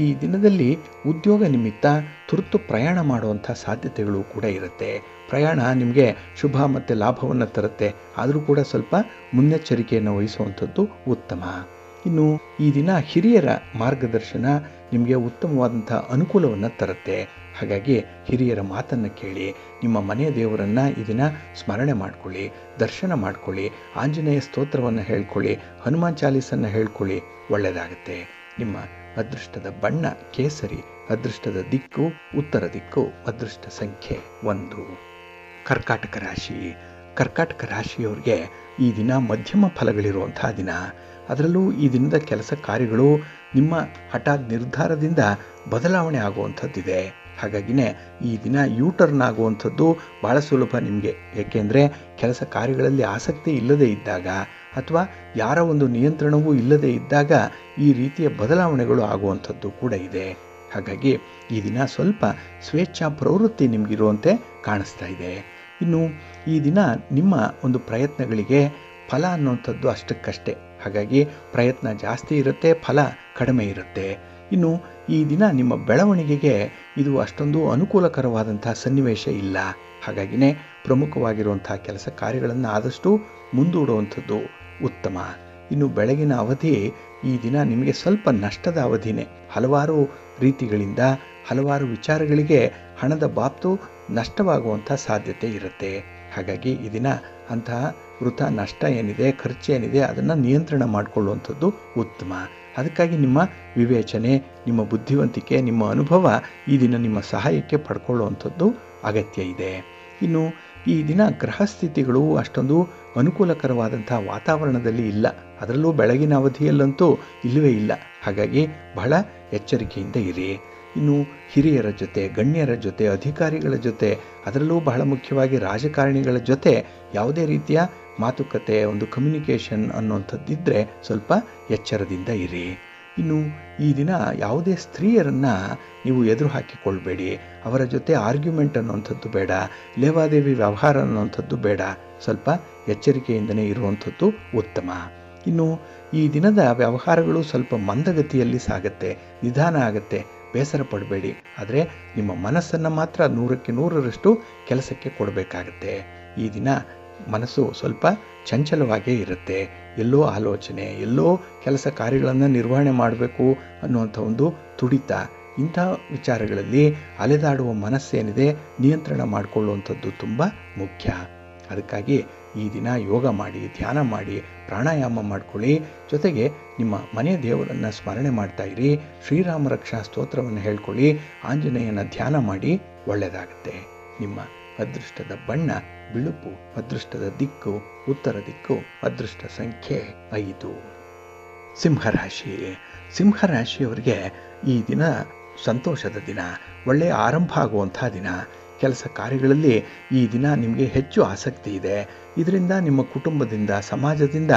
ಈ ದಿನದಲ್ಲಿ ಉದ್ಯೋಗ ನಿಮಿತ್ತ ತುರ್ತು ಪ್ರಯಾಣ ಮಾಡುವಂಥ ಸಾಧ್ಯತೆಗಳು ಕೂಡ ಇರುತ್ತೆ. ಪ್ರಯಾಣ ನಿಮಗೆ ಶುಭ ಮತ್ತು ಲಾಭವನ್ನು ತರುತ್ತೆ, ಆದರೂ ಕೂಡ ಸ್ವಲ್ಪ ಮುನ್ನೆಚ್ಚರಿಕೆಯನ್ನು ವಹಿಸುವಂಥದ್ದು ಉತ್ತಮ. ಇನ್ನು ಈ ದಿನ ಹಿರಿಯರ ಮಾರ್ಗದರ್ಶನ ನಿಮಗೆ ಉತ್ತಮವಾದಂಥ ಅನುಕೂಲವನ್ನು ತರುತ್ತೆ. ಹಾಗಾಗಿ ಹಿರಿಯರ ಮಾತನ್ನು ಕೇಳಿ, ನಿಮ್ಮ ಮನೆಯ ದೇವರನ್ನು ಈ ದಿನ ಸ್ಮರಣೆ ಮಾಡ್ಕೊಳ್ಳಿ, ದರ್ಶನ ಮಾಡ್ಕೊಳ್ಳಿ, ಆಂಜನೇಯ ಸ್ತೋತ್ರವನ್ನು ಹೇಳ್ಕೊಳ್ಳಿ, ಹನುಮಾನ್ ಚಾಲೀಸನ್ನು ಹೇಳ್ಕೊಳ್ಳಿ, ಒಳ್ಳೆಯದಾಗುತ್ತೆ. ನಿಮ್ಮ ಅದೃಷ್ಟದ ಬಣ್ಣ ಕೇಸರಿ, ಅದೃಷ್ಟದ ದಿಕ್ಕು ಉತ್ತರ ದಿಕ್ಕು, ಅದೃಷ್ಟ ಸಂಖ್ಯೆ 1. ಕರ್ಕಾಟಕ ರಾಶಿ. ಕರ್ಕಾಟಕ ರಾಶಿಯವರಿಗೆ ಈ ದಿನ ಮಧ್ಯಮ ಫಲಗಳಿರುವಂಥ ದಿನ. ಅದರಲ್ಲೂ ಈ ದಿನದ ಕೆಲಸ ಕಾರ್ಯಗಳು ನಿಮ್ಮ ಹಠಾತ್ ನಿರ್ಧಾರದಿಂದ ಬದಲಾವಣೆ ಆಗುವಂಥದ್ದಿದೆ. ಹಾಗಾಗಿನೇ ಈ ದಿನ ಯೂಟರ್ನ್ ಆಗುವಂಥದ್ದು ಭಾಳ ಸುಲಭ ನಿಮಗೆ. ಏಕೆಂದರೆ ಕೆಲಸ ಕಾರ್ಯಗಳಲ್ಲಿ ಆಸಕ್ತಿ ಇಲ್ಲದೇ ಇದ್ದಾಗ ಅಥವಾ ಯಾರ ಒಂದು ನಿಯಂತ್ರಣವೂ ಇಲ್ಲದೇ ಇದ್ದಾಗ ಈ ರೀತಿಯ ಬದಲಾವಣೆಗಳು ಆಗುವಂಥದ್ದು ಕೂಡ ಇದೆ. ಹಾಗಾಗಿ ಈ ದಿನ ಸ್ವಲ್ಪ ಸ್ವೇಚ್ಛಾ ಪ್ರವೃತ್ತಿ ನಿಮಗಿರುವಂತೆ ಕಾಣಿಸ್ತಾ ಇದೆ. ಇನ್ನು ಈ ದಿನ ನಿಮ್ಮ ಒಂದು ಪ್ರಯತ್ನಗಳಿಗೆ ಫಲ ಅನ್ನುವಂಥದ್ದು ಅಷ್ಟಕ್ಕಷ್ಟೇ. ಹಾಗಾಗಿ ಪ್ರಯತ್ನ ಜಾಸ್ತಿ ಇರುತ್ತೆ, ಫಲ ಕಡಿಮೆ ಇರುತ್ತೆ. ಇನ್ನು ಈ ದಿನ ನಿಮ್ಮ ಬೆಳವಣಿಗೆಗೆ ಇದು ಅಷ್ಟೊಂದು ಅನುಕೂಲಕರವಾದಂಥ ಸನ್ನಿವೇಶ ಇಲ್ಲ. ಹಾಗಾಗಿನೇ ಪ್ರಮುಖವಾಗಿರುವಂಥ ಕೆಲಸ ಕಾರ್ಯಗಳನ್ನು ಆದಷ್ಟು ಮುಂದೂಡುವಂಥದ್ದು ಉತ್ತಮ. ಇನ್ನು ಬೆಳಗಿನ ಅವಧಿ ಈ ದಿನ ನಿಮಗೆ ಸ್ವಲ್ಪ ನಷ್ಟದ ಅವಧಿನೇ. ಹಲವಾರು ರೀತಿಗಳಿಂದ ಹಲವಾರು ವಿಚಾರಗಳಿಗೆ ಹಣದ ಬಾಬ್ತು ನಷ್ಟವಾಗುವಂಥ ಸಾಧ್ಯತೆ ಇರುತ್ತೆ. ಹಾಗಾಗಿ ಈ ದಿನ ಅಂತಹ ವೃಥಾ ನಷ್ಟ ಏನಿದೆ, ಖರ್ಚೇನಿದೆ ಅದನ್ನು ನಿಯಂತ್ರಣ ಮಾಡಿಕೊಳ್ಳುವಂಥದ್ದು ಉತ್ತಮ. ಅದಕ್ಕಾಗಿ ನಿಮ್ಮ ವಿವೇಚನೆ, ನಿಮ್ಮ ಬುದ್ಧಿವಂತಿಕೆ, ನಿಮ್ಮ ಅನುಭವ ಈ ದಿನ ನಿಮ್ಮ ಸಹಾಯಕ್ಕೆ ಪಡ್ಕೊಳ್ಳುವಂಥದ್ದು ಅಗತ್ಯ ಇದೆ. ಇನ್ನು ಈ ದಿನ ಗ್ರಹಸ್ಥಿತಿಗಳು ಅಷ್ಟೊಂದು ಅನುಕೂಲಕರವಾದಂಥ ವಾತಾವರಣದಲ್ಲಿ ಇಲ್ಲ. ಅದರಲ್ಲೂ ಬೆಳಗಿನ ಅವಧಿಯಲ್ಲಂತೂ ಇಲ್ಲವೇ ಇಲ್ಲ. ಹಾಗಾಗಿ ಬಹಳ ಎಚ್ಚರಿಕೆಯಿಂದ ಇರಿ. ಇನ್ನು ಹಿರಿಯರ ಜೊತೆ, ಗಣ್ಯರ ಜೊತೆ, ಅಧಿಕಾರಿಗಳ ಜೊತೆ, ಅದರಲ್ಲೂ ಬಹಳ ಮುಖ್ಯವಾಗಿ ರಾಜಕಾರಣಿಗಳ ಜೊತೆ ಯಾವುದೇ ರೀತಿಯ ಮಾತುಕತೆ, ಒಂದು ಕಮ್ಯುನಿಕೇಷನ್ ಅನ್ನುವಂಥದ್ದಿದ್ದರೆ ಸ್ವಲ್ಪ ಎಚ್ಚರದಿಂದ ಇರಿ. ಇನ್ನು ಈ ದಿನ ಯಾವುದೇ ಸ್ತ್ರೀಯರನ್ನು ನೀವು ಎದುರು ಹಾಕಿಕೊಳ್ಬೇಡಿ. ಅವರ ಜೊತೆ ಆರ್ಗ್ಯುಮೆಂಟ್ ಅನ್ನುವಂಥದ್ದು ಬೇಡ, ಲೇವಾದೇವಿ ವ್ಯವಹಾರ ಅನ್ನುವಂಥದ್ದು ಬೇಡ. ಸ್ವಲ್ಪ ಎಚ್ಚರಿಕೆಯಿಂದಲೇ ಇರುವಂಥದ್ದು ಉತ್ತಮ. ಇನ್ನು ಈ ದಿನದ ವ್ಯವಹಾರಗಳು ಸ್ವಲ್ಪ ಮಂದಗತಿಯಲ್ಲಿ ಸಾಗುತ್ತೆ, ನಿಧಾನ ಆಗುತ್ತೆ. ಬೇಸರ ಪಡಬೇಡಿ. ಆದರೆ ನಿಮ್ಮ ಮನಸ್ಸನ್ನು ಮಾತ್ರ 100ಕ್ಕೆ 100ರಷ್ಟು ಕೆಲಸಕ್ಕೆ ಕೊಡಬೇಕಾಗತ್ತೆ. ಈ ದಿನ ಮನಸ್ಸು ಸ್ವಲ್ಪ ಚಂಚಲವಾಗೇ ಇರುತ್ತೆ. ಎಲ್ಲೋ ಆಲೋಚನೆ, ಎಲ್ಲೋ ಕೆಲಸ ಕಾರ್ಯಗಳನ್ನು ನಿರ್ವಹಣೆ ಮಾಡಬೇಕು ಅನ್ನುವಂಥ ಒಂದು ತುಡಿತ, ಇಂಥ ವಿಚಾರಗಳಲ್ಲಿ ಅಲೆದಾಡುವ ಮನಸ್ಸೇನಿದೆ ನಿಯಂತ್ರಣ ಮಾಡಿಕೊಳ್ಳುವಂಥದ್ದು ತುಂಬ ಮುಖ್ಯ. ಅದಕ್ಕಾಗಿ ಈ ದಿನ ಯೋಗ ಮಾಡಿ, ಧ್ಯಾನ ಮಾಡಿ, ಪ್ರಾಣಾಯಾಮ ಮಾಡ್ಕೊಳ್ಳಿ. ಜೊತೆಗೆ ನಿಮ್ಮ ಮನೆ ದೇವರನ್ನು ಸ್ಮರಣೆ ಮಾಡ್ತಾ ಇರಿ. ಶ್ರೀರಾಮ ರಕ್ಷಾ ಸ್ತೋತ್ರವನ್ನು ಹೇಳ್ಕೊಳ್ಳಿ. ಆಂಜನೇಯನ ಧ್ಯಾನ ಮಾಡಿ. ಒಳ್ಳೆಯದಾಗುತ್ತೆ. ನಿಮ್ಮ ಅದೃಷ್ಟದ ಬಣ್ಣ ಬಿಳುಪು, ಅದೃಷ್ಟದ ದಿಕ್ಕು ಉತ್ತರ ದಿಕ್ಕು, ಅದೃಷ್ಟ ಸಂಖ್ಯೆ 5. ಸಿಂಹರಾಶಿ. ಸಿಂಹರಾಶಿಯವರಿಗೆ ಈ ದಿನ ಸಂತೋಷದ ದಿನ, ಒಳ್ಳೆಯ ಆರಂಭ ಆಗುವಂಥ ದಿನ. ಕೆಲಸ ಕಾರ್ಯಗಳಲ್ಲಿ ಈ ದಿನ ನಿಮಗೆ ಹೆಚ್ಚು ಆಸಕ್ತಿ ಇದೆ. ಇದರಿಂದ ನಿಮ್ಮ ಕುಟುಂಬದಿಂದ, ಸಮಾಜದಿಂದ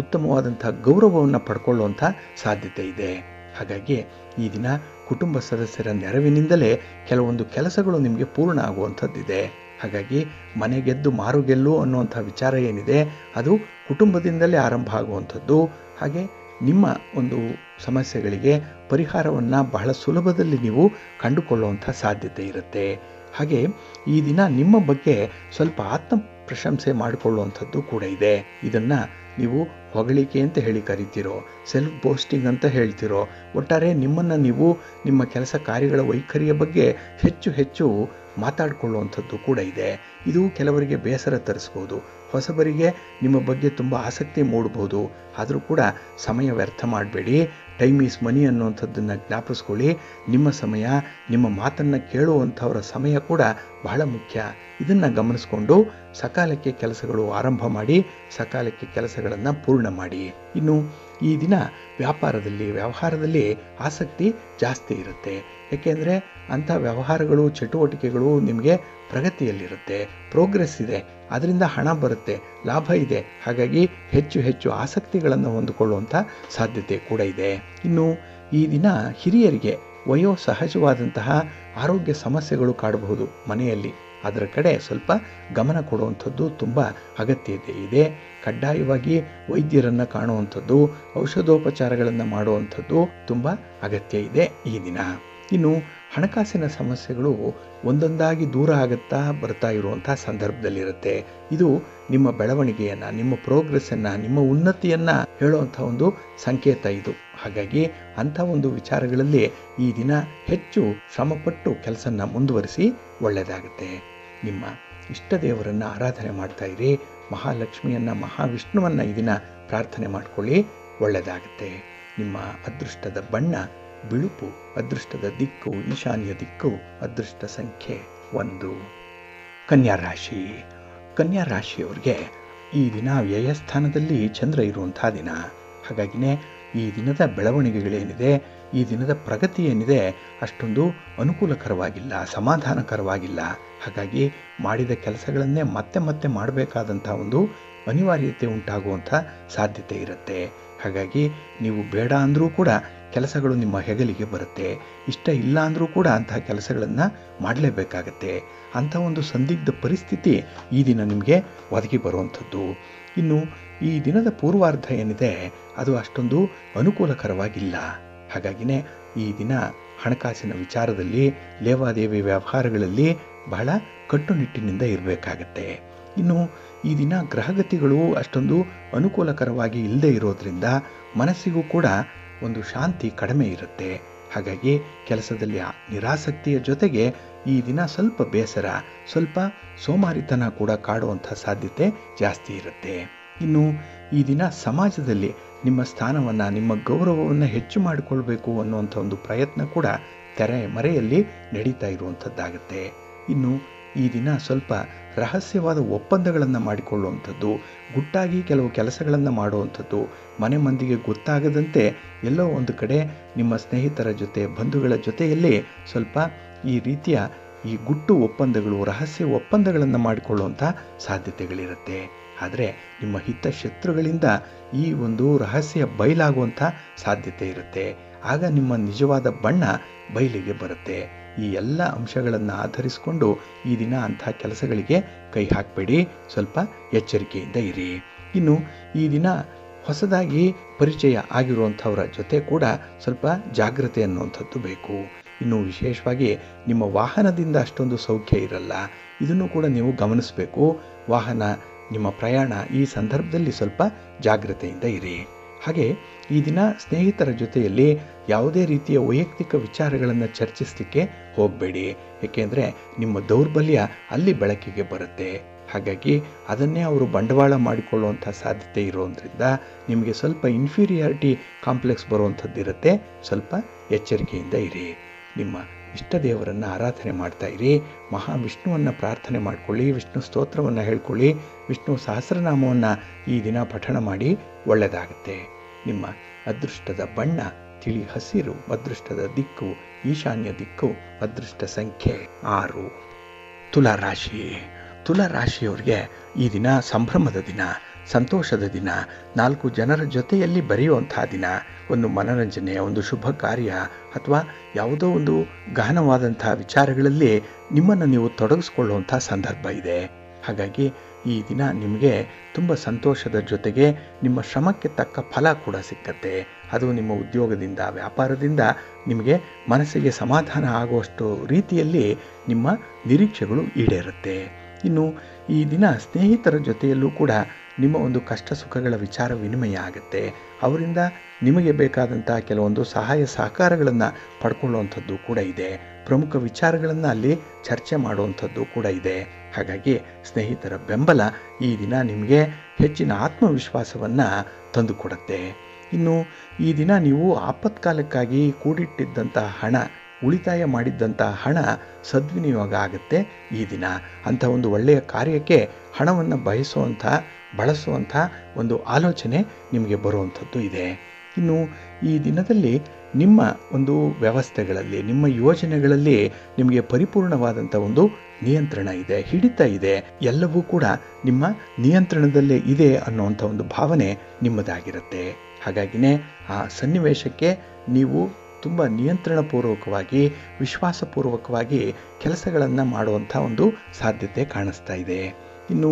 ಉತ್ತಮವಾದಂಥ ಗೌರವವನ್ನು ಪಡ್ಕೊಳ್ಳುವಂಥ ಸಾಧ್ಯತೆ ಇದೆ. ಹಾಗಾಗಿ ಈ ದಿನ ಕುಟುಂಬ ಸದಸ್ಯರ ನೆರವಿನಿಂದಲೇ ಕೆಲವೊಂದು ಕೆಲಸಗಳು ನಿಮಗೆ ಪೂರ್ಣ ಆಗುವಂಥದ್ದಿದೆ. ಹಾಗಾಗಿ ಮನೆ ಗೆದ್ದು ಮಾರು ಗೆಲ್ಲು ಅನ್ನುವಂಥ ವಿಚಾರ ಏನಿದೆ ಅದು ಕುಟುಂಬದಿಂದಲೇ ಆರಂಭ ಆಗುವಂಥದ್ದು. ಹಾಗೆ ನಿಮ್ಮ ಒಂದು ಸಮಸ್ಯೆಗಳಿಗೆ ಪರಿಹಾರವನ್ನು ಬಹಳ ಸುಲಭದಲ್ಲಿ ನೀವು ಕಂಡುಕೊಳ್ಳುವಂಥ ಸಾಧ್ಯತೆ ಇರುತ್ತೆ. ಹಾಗೆ ಈ ದಿನ ನಿಮ್ಮ ಬಗ್ಗೆ ಸ್ವಲ್ಪ ಆತ್ಮ ಪ್ರಶಂಸೆ ಮಾಡಿಕೊಳ್ಳುವಂಥದ್ದು ಕೂಡ ಇದೆ. ಇದನ್ನು ನೀವು ಹೊಗಳಿಕೆ ಅಂತ ಹೇಳಿ ಕರಿತೀರೋ, ಸೆಲ್ಫ್ ಬೋಸ್ಟಿಂಗ್ ಅಂತ ಹೇಳ್ತಿರೋ, ಒಟ್ಟಾರೆ ನಿಮ್ಮನ್ನು ನೀವು ನಿಮ್ಮ ಕೆಲಸ ಕಾರ್ಯಗಳ ವೈಖರಿಯ ಬಗ್ಗೆ ಹೆಚ್ಚು ಹೆಚ್ಚು ಮಾತಾಡಿಕೊಳ್ಳುವಂಥದ್ದು ಕೂಡ ಇದೆ. ಇದು ಕೆಲವರಿಗೆ ಬೇಸರ ತರಿಸ್ಬೋದು, ಹೊಸಬರಿಗೆ ನಿಮ್ಮ ಬಗ್ಗೆ ತುಂಬ ಆಸಕ್ತಿ ಮೂಡ್ಬೋದು. ಆದರೂ ಕೂಡ ಸಮಯ ವ್ಯರ್ಥ ಮಾಡಬೇಡಿ. ಟೈಮ್ ಈಸ್ ಮನಿ ಅನ್ನುವಂಥದ್ದನ್ನು ಜ್ಞಾಪಿಸ್ಕೊಳ್ಳಿ. ನಿಮ್ಮ ಸಮಯ, ನಿಮ್ಮ ಮಾತನ್ನು ಕೇಳುವಂಥವರ ಸಮಯ ಕೂಡ ಬಹಳ ಮುಖ್ಯ. ಇದನ್ನು ಗಮನಿಸ್ಕೊಂಡು ಸಕಾಲಕ್ಕೆ ಕೆಲಸಗಳು ಆರಂಭ ಮಾಡಿ, ಸಕಾಲಕ್ಕೆ ಕೆಲಸಗಳನ್ನು ಪೂರ್ಣ ಮಾಡಿ. ಇನ್ನು ಈ ದಿನ ವ್ಯವಹಾರದಲ್ಲಿ ಆಸಕ್ತಿ ಜಾಸ್ತಿ ಇರುತ್ತೆ. ಏಕೆಂದರೆ ಅಂಥ ವ್ಯವಹಾರಗಳು, ಚಟುವಟಿಕೆಗಳು ನಿಮಗೆ ಪ್ರಗತಿಯಲ್ಲಿರುತ್ತೆ, ಪ್ರೋಗ್ರೆಸ್ ಇದೆ, ಅದರಿಂದ ಹಣ ಬರುತ್ತೆ, ಲಾಭ ಇದೆ. ಹಾಗಾಗಿ ಹೆಚ್ಚು ಹೆಚ್ಚು ಆಸಕ್ತಿಗಳನ್ನು ಹೊಂದಿಕೊಳ್ಳುವಂಥ ಸಾಧ್ಯತೆ ಕೂಡ ಇದೆ. ಇನ್ನು ಈ ದಿನ ಹಿರಿಯರಿಗೆ ವಯೋಸಹಜವಾದಂತಹ ಆರೋಗ್ಯ ಸಮಸ್ಯೆಗಳು ಕಾಡಬಹುದು ಮನೆಯಲ್ಲಿ. ಅದರ ಕಡೆ ಸ್ವಲ್ಪ ಗಮನ ಕೊಡುವಂಥದ್ದು ತುಂಬ ಅಗತ್ಯತೆ ಇದೆ. ಕಡ್ಡಾಯವಾಗಿ ವೈದ್ಯರನ್ನು ಕಾಣುವಂಥದ್ದು, ಔಷಧೋಪಚಾರಗಳನ್ನು ಮಾಡುವಂಥದ್ದು ತುಂಬ ಅಗತ್ಯ ಇದೆ ಈ ದಿನ. ಇನ್ನು ಹಣಕಾಸಿನ ಸಮಸ್ಯೆಗಳು ಒಂದೊಂದಾಗಿ ದೂರ ಬರ್ತಾ ಇರುವಂಥ ಸಂದರ್ಭದಲ್ಲಿರುತ್ತೆ. ಇದು ನಿಮ್ಮ ಬೆಳವಣಿಗೆಯನ್ನು, ನಿಮ್ಮ ಪ್ರೋಗ್ರೆಸ್ಸನ್ನು, ನಿಮ್ಮ ಉನ್ನತಿಯನ್ನು ಹೇಳುವಂಥ ಒಂದು ಸಂಕೇತ ಇದು. ಹಾಗಾಗಿ ಅಂಥ ಒಂದು ವಿಚಾರಗಳಲ್ಲಿ ಈ ದಿನ ಹೆಚ್ಚು ಶ್ರಮಪಟ್ಟು ಕೆಲಸನ ಮುಂದುವರಿಸಿ. ಒಳ್ಳೆಯದಾಗುತ್ತೆ. ನಿಮ್ಮ ಇಷ್ಟ ದೇವರನ್ನು ಆರಾಧನೆ ಮಾಡ್ತಾ ಇರಿ. ಮಹಾಲಕ್ಷ್ಮಿಯನ್ನು, ಮಹಾವಿಷ್ಣುವನ್ನು ಈ ದಿನ ಪ್ರಾರ್ಥನೆ ಮಾಡಿಕೊಳ್ಳಿ. ಒಳ್ಳೆಯದಾಗುತ್ತೆ. ನಿಮ್ಮ ಅದೃಷ್ಟದ ಬಣ್ಣ ಬಿಳುಪು, ಅದೃಷ್ಟದ ದಿಕ್ಕು ಈಶಾನ್ಯ ದಿಕ್ಕು, ಅದೃಷ್ಟ ಸಂಖ್ಯೆ 1. ಕನ್ಯಾ ರಾಶಿ. ಕನ್ಯಾ ರಾಶಿಯವರಿಗೆ ಈ ದಿನ ವ್ಯಯಸ್ಥಾನದಲ್ಲಿ ಚಂದ್ರ ಇರುವಂಥ ದಿನ. ಹಾಗಾಗಿನೇ ಈ ದಿನದ ಬೆಳವಣಿಗೆಗಳೇನಿದೆ, ಈ ದಿನದ ಪ್ರಗತಿ ಏನಿದೆ ಅಷ್ಟೊಂದು ಅನುಕೂಲಕರವಾಗಿಲ್ಲ, ಸಮಾಧಾನಕರವಾಗಿಲ್ಲ. ಹಾಗಾಗಿ ಮಾಡಿದ ಕೆಲಸಗಳನ್ನೇ ಮತ್ತೆ ಮತ್ತೆ ಮಾಡಬೇಕಾದಂಥ ಒಂದು ಅನಿವಾರ್ಯತೆ ಉಂಟಾಗುವಂಥ ಸಾಧ್ಯತೆ ಇರುತ್ತೆ. ಹಾಗಾಗಿ ನೀವು ಬೇಡ ಅಂದರೂ ಕೂಡ ಕೆಲಸಗಳು ನಿಮ್ಮ ಹೆಗಲಿಗೆ ಬರುತ್ತೆ. ಇಷ್ಟ ಇಲ್ಲ ಅಂದರೂ ಕೂಡ ಅಂತಹ ಕೆಲಸಗಳನ್ನು ಮಾಡಲೇಬೇಕಾಗತ್ತೆ. ಅಂಥ ಒಂದು ಸಂದಿಗ್ಧ ಪರಿಸ್ಥಿತಿ ಈ ದಿನ ನಿಮಗೆ ಒದಗಿ ಬರುವಂಥದ್ದು. ಇನ್ನು ಈ ದಿನದ ಪೂರ್ವಾರ್ಧ ಏನಿದೆ ಅದು ಅಷ್ಟೊಂದು ಅನುಕೂಲಕರವಾಗಿಲ್ಲ. ಹಾಗಾಗಿನೇ ಈ ದಿನ ಹಣಕಾಸಿನ ವಿಚಾರದಲ್ಲಿ, ಲೇವಾದೇವಿ ವ್ಯವಹಾರಗಳಲ್ಲಿ ಬಹಳ ಕಟ್ಟುನಿಟ್ಟಿನಿಂದ ಇರಬೇಕಾಗತ್ತೆ. ಇನ್ನು ಈ ದಿನ ಗ್ರಹಗತಿಗಳು ಅಷ್ಟೊಂದು ಅನುಕೂಲಕರವಾಗಿ ಇಲ್ಲದೆ ಇರೋದ್ರಿಂದ ಮನಸ್ಸಿಗೂ ಕೂಡ ಒಂದು ಶಾಂತಿ ಕಡಿಮೆ ಇರುತ್ತೆ. ಹಾಗಾಗಿ ಕೆಲಸದಲ್ಲಿ ನಿರಾಸಕ್ತಿಯ ಜೊತೆಗೆ ಈ ದಿನ ಸ್ವಲ್ಪ ಬೇಸರ, ಸ್ವಲ್ಪ ಸೋಮಾರಿತನ ಕೂಡ ಕಾಡುವಂಥ ಸಾಧ್ಯತೆ ಜಾಸ್ತಿ ಇರುತ್ತೆ. ಇನ್ನು ಈ ದಿನ ಸಮಾಜದಲ್ಲಿ ನಿಮ್ಮ ಸ್ಥಾನವನ್ನು, ನಿಮ್ಮ ಗೌರವವನ್ನು ಹೆಚ್ಚು ಮಾಡಿಕೊಳ್ಬೇಕು ಅನ್ನುವಂಥ ಒಂದು ಪ್ರಯತ್ನ ಕೂಡ ತೆರೆ ಮರೆಯಲ್ಲಿ ನಡೀತಾ ಇರುವಂಥದ್ದಾಗುತ್ತೆ. ಇನ್ನು ಈ ದಿನ ಸ್ವಲ್ಪ ರಹಸ್ಯವಾದ ಒಪ್ಪಂದಗಳನ್ನು ಮಾಡಿಕೊಳ್ಳುವಂಥದ್ದು, ಗುಟ್ಟಾಗಿ ಕೆಲವು ಕೆಲಸಗಳನ್ನು ಮಾಡುವಂಥದ್ದು, ಮನೆ ಮಂದಿಗೆ ಗೊತ್ತಾಗದಂತೆ ಎಲ್ಲೋ ಒಂದು ಕಡೆ ನಿಮ್ಮ ಸ್ನೇಹಿತರ ಜೊತೆ, ಬಂಧುಗಳ ಜೊತೆಯಲ್ಲಿ ಸ್ವಲ್ಪ ಈ ರೀತಿಯ ಈ ಗುಟ್ಟು ಒಪ್ಪಂದಗಳು, ರಹಸ್ಯ ಒಪ್ಪಂದಗಳನ್ನು ಮಾಡಿಕೊಳ್ಳುವಂಥ ಸಾಧ್ಯತೆಗಳಿರುತ್ತೆ. ಆದರೆ ನಿಮ್ಮ ಹಿತಶತ್ರುಗಳಿಂದ ಈ ಒಂದು ರಹಸ್ಯ ಬಯಲಾಗುವಂಥ ಸಾಧ್ಯತೆ ಇರುತ್ತೆ. ಆಗ ನಿಮ್ಮ ನಿಜವಾದ ಬಣ್ಣ ಬಯಲಿಗೆ ಬರುತ್ತೆ. ಈ ಎಲ್ಲ ಅಂಶಗಳನ್ನು ಆಧರಿಸಿಕೊಂಡು ಈ ದಿನ ಅಂಥ ಕೆಲಸಗಳಿಗೆ ಕೈ ಹಾಕಬೇಡಿ, ಸ್ವಲ್ಪ ಎಚ್ಚರಿಕೆಯಿಂದ ಇರಿ. ಇನ್ನು ಈ ದಿನ ಹೊಸದಾಗಿ ಪರಿಚಯ ಆಗಿರುವಂಥವರ ಜೊತೆ ಕೂಡ ಸ್ವಲ್ಪ ಜಾಗ್ರತೆ ಅನ್ನುವಂಥದ್ದು ಬೇಕು. ಇನ್ನು ವಿಶೇಷವಾಗಿ ನಿಮ್ಮ ವಾಹನದಿಂದ ಅಷ್ಟೊಂದು ಸೌಖ್ಯ ಇರಲ್ಲ, ಇದನ್ನು ಕೂಡ ನೀವು ಗಮನಿಸಬೇಕು. ವಾಹನ, ನಿಮ್ಮ ಪ್ರಯಾಣ ಈ ಸಂದರ್ಭದಲ್ಲಿ ಸ್ವಲ್ಪ ಜಾಗ್ರತೆಯಿಂದ ಇರಿ. ಹಾಗೆ ಈ ದಿನ ಸ್ನೇಹಿತರ ಜೊತೆಯಲ್ಲಿ ಯಾವುದೇ ರೀತಿಯ ವೈಯಕ್ತಿಕ ವಿಚಾರಗಳನ್ನು ಚರ್ಚಿಸಲಿಕ್ಕೆ ಹೋಗಬೇಡಿ. ಏಕೆಂದರೆ ನಿಮ್ಮ ದೌರ್ಬಲ್ಯ ಅಲ್ಲಿ ಬೆಳಕಿಗೆ ಬರುತ್ತೆ. ಹಾಗಾಗಿ ಅದನ್ನೇ ಅವರು ಬಂಡವಾಳ ಮಾಡಿಕೊಳ್ಳುವಂಥ ಸಾಧ್ಯತೆ ಇರೋದ್ರಿಂದ ನಿಮಗೆ ಸ್ವಲ್ಪ ಇನ್ಫೀರಿಯಾರಿಟಿ ಕಾಂಪ್ಲೆಕ್ಸ್ ಬರುವಂಥದ್ದಿರುತ್ತೆ. ಸ್ವಲ್ಪ ಎಚ್ಚರಿಕೆಯಿಂದ ಇರಿ. ನಿಮ್ಮ ಇಷ್ಟ ದೇವರನ್ನು ಆರಾಧನೆ ಮಾಡ್ತಾ ಇರಿ. ಮಹಾವಿಷ್ಣುವನ್ನು ಪ್ರಾರ್ಥನೆ ಮಾಡಿಕೊಳ್ಳಿ, ವಿಷ್ಣು ಸ್ತೋತ್ರವನ್ನು ಹೇಳ್ಕೊಳ್ಳಿ, ವಿಷ್ಣು ಸಹಸ್ರನಾಮವನ್ನು ಈ ದಿನ ಪಠಣ ಮಾಡಿ, ಒಳ್ಳೆಯದಾಗುತ್ತೆ. ನಿಮ್ಮ ಅದೃಷ್ಟದ ಬಣ್ಣ ತಿಳಿ ಹಸಿರು, ಅದೃಷ್ಟದ ದಿಕ್ಕು ಈಶಾನ್ಯ ದಿಕ್ಕು, ಅದೃಷ್ಟ ಸಂಖ್ಯೆ 6. ತುಲಾರಾಶಿ. ತುಲಾರಾಶಿಯವರಿಗೆ ಈ ದಿನ ಸಂಭ್ರಮದ ದಿನ, ಸಂತೋಷದ ದಿನ, 4 ಜನರ ಜೊತೆಯಲ್ಲಿ ಬೆರೆಯುವಂಥ ದಿನ, ಒಂದು ಮನರಂಜನೆ, ಒಂದು ಶುಭ ಕಾರ್ಯ ಅಥವಾ ಯಾವುದೋ ಒಂದು ಗಹನವಾದಂಥ ವಿಚಾರಗಳಲ್ಲಿ ನಿಮ್ಮನ್ನು ನೀವು ತೊಡಗಿಸ್ಕೊಳ್ಳುವಂಥ ಸಂದರ್ಭ ಇದೆ. ಹಾಗಾಗಿ ಈ ದಿನ ನಿಮಗೆ ತುಂಬ ಸಂತೋಷದ ಜೊತೆಗೆ ನಿಮ್ಮ ಶ್ರಮಕ್ಕೆ ತಕ್ಕ ಫಲ ಕೂಡ ಸಿಕ್ಕತ್ತೆ. ಅದು ನಿಮ್ಮ ಉದ್ಯೋಗದಿಂದ, ವ್ಯಾಪಾರದಿಂದ ನಿಮಗೆ ಮನಸ್ಸಿಗೆ ಸಮಾಧಾನ ಆಗುವಷ್ಟು ರೀತಿಯಲ್ಲಿ ನಿಮ್ಮ ನಿರೀಕ್ಷೆಗಳು ಈಡೇರುತ್ತೆ. ಇನ್ನು ಈ ದಿನ ಸ್ನೇಹಿತರ ಜೊತೆಯಲ್ಲೂ ಕೂಡ ನಿಮ್ಮ ಒಂದು ಕಷ್ಟ ಸುಖಗಳ ವಿಚಾರ ವಿನಿಮಯ ಆಗುತ್ತೆ. ಅವರಿಂದ ನಿಮಗೆ ಬೇಕಾದಂಥ ಕೆಲವೊಂದು ಸಹಾಯ ಸಹಕಾರಗಳನ್ನು ಪಡ್ಕೊಳ್ಳುವಂಥದ್ದು ಕೂಡ ಇದೆ. ಪ್ರಮುಖ ವಿಚಾರಗಳನ್ನು ಅಲ್ಲಿ ಚರ್ಚೆ ಮಾಡುವಂಥದ್ದು ಕೂಡ ಇದೆ. ಹಾಗಾಗಿ ಸ್ನೇಹಿತರ ಬೆಂಬಲ ಈ ದಿನ ನಿಮಗೆ ಹೆಚ್ಚಿನ ಆತ್ಮವಿಶ್ವಾಸವನ್ನು ತಂದುಕೊಡುತ್ತೆ. ಇನ್ನು ಈ ದಿನ ನೀವು ಆಪತ್ಕಾಲಕ್ಕಾಗಿ ಕೂಡಿಟ್ಟಿದ್ದಂಥ ಹಣ, ಉಳಿತಾಯ ಮಾಡಿದ್ದಂಥ ಹಣ ಸದ್ವಿನಿಯೋಗ ಆಗುತ್ತೆ. ಈ ದಿನ ಅಂಥ ಒಂದು ಒಳ್ಳೆಯ ಕಾರ್ಯಕ್ಕೆ ಹಣವನ್ನು ಬಳಸುವಂಥ ಒಂದು ಆಲೋಚನೆ ನಿಮಗೆ ಬರುವಂಥದ್ದು ಇದೆ. ಇನ್ನು ಈ ದಿನದಲ್ಲಿ ನಿಮ್ಮ ಒಂದು ವ್ಯವಸ್ಥೆಗಳಲ್ಲಿ, ನಿಮ್ಮ ಯೋಜನೆಗಳಲ್ಲಿ ನಿಮಗೆ ಪರಿಪೂರ್ಣವಾದಂಥ ಒಂದು ನಿಯಂತ್ರಣ ಇದೆ, ಹಿಡಿತ ಇದೆ. ಎಲ್ಲವೂ ಕೂಡ ನಿಮ್ಮ ನಿಯಂತ್ರಣದಲ್ಲೇ ಇದೆ ಅನ್ನುವಂಥ ಒಂದು ಭಾವನೆ ನಿಮ್ಮದಾಗಿರುತ್ತೆ. ಹಾಗಾಗಿನೇ ಆ ಸನ್ನಿವೇಶಕ್ಕೆ ನೀವು ತುಂಬ ನಿಯಂತ್ರಣಪೂರ್ವಕವಾಗಿ, ವಿಶ್ವಾಸಪೂರ್ವಕವಾಗಿ ಕೆಲಸಗಳನ್ನು ಮಾಡುವಂಥ ಒಂದು ಸಾಧ್ಯತೆ ಕಾಣಿಸ್ತಾ ಇದೆ. ಇನ್ನು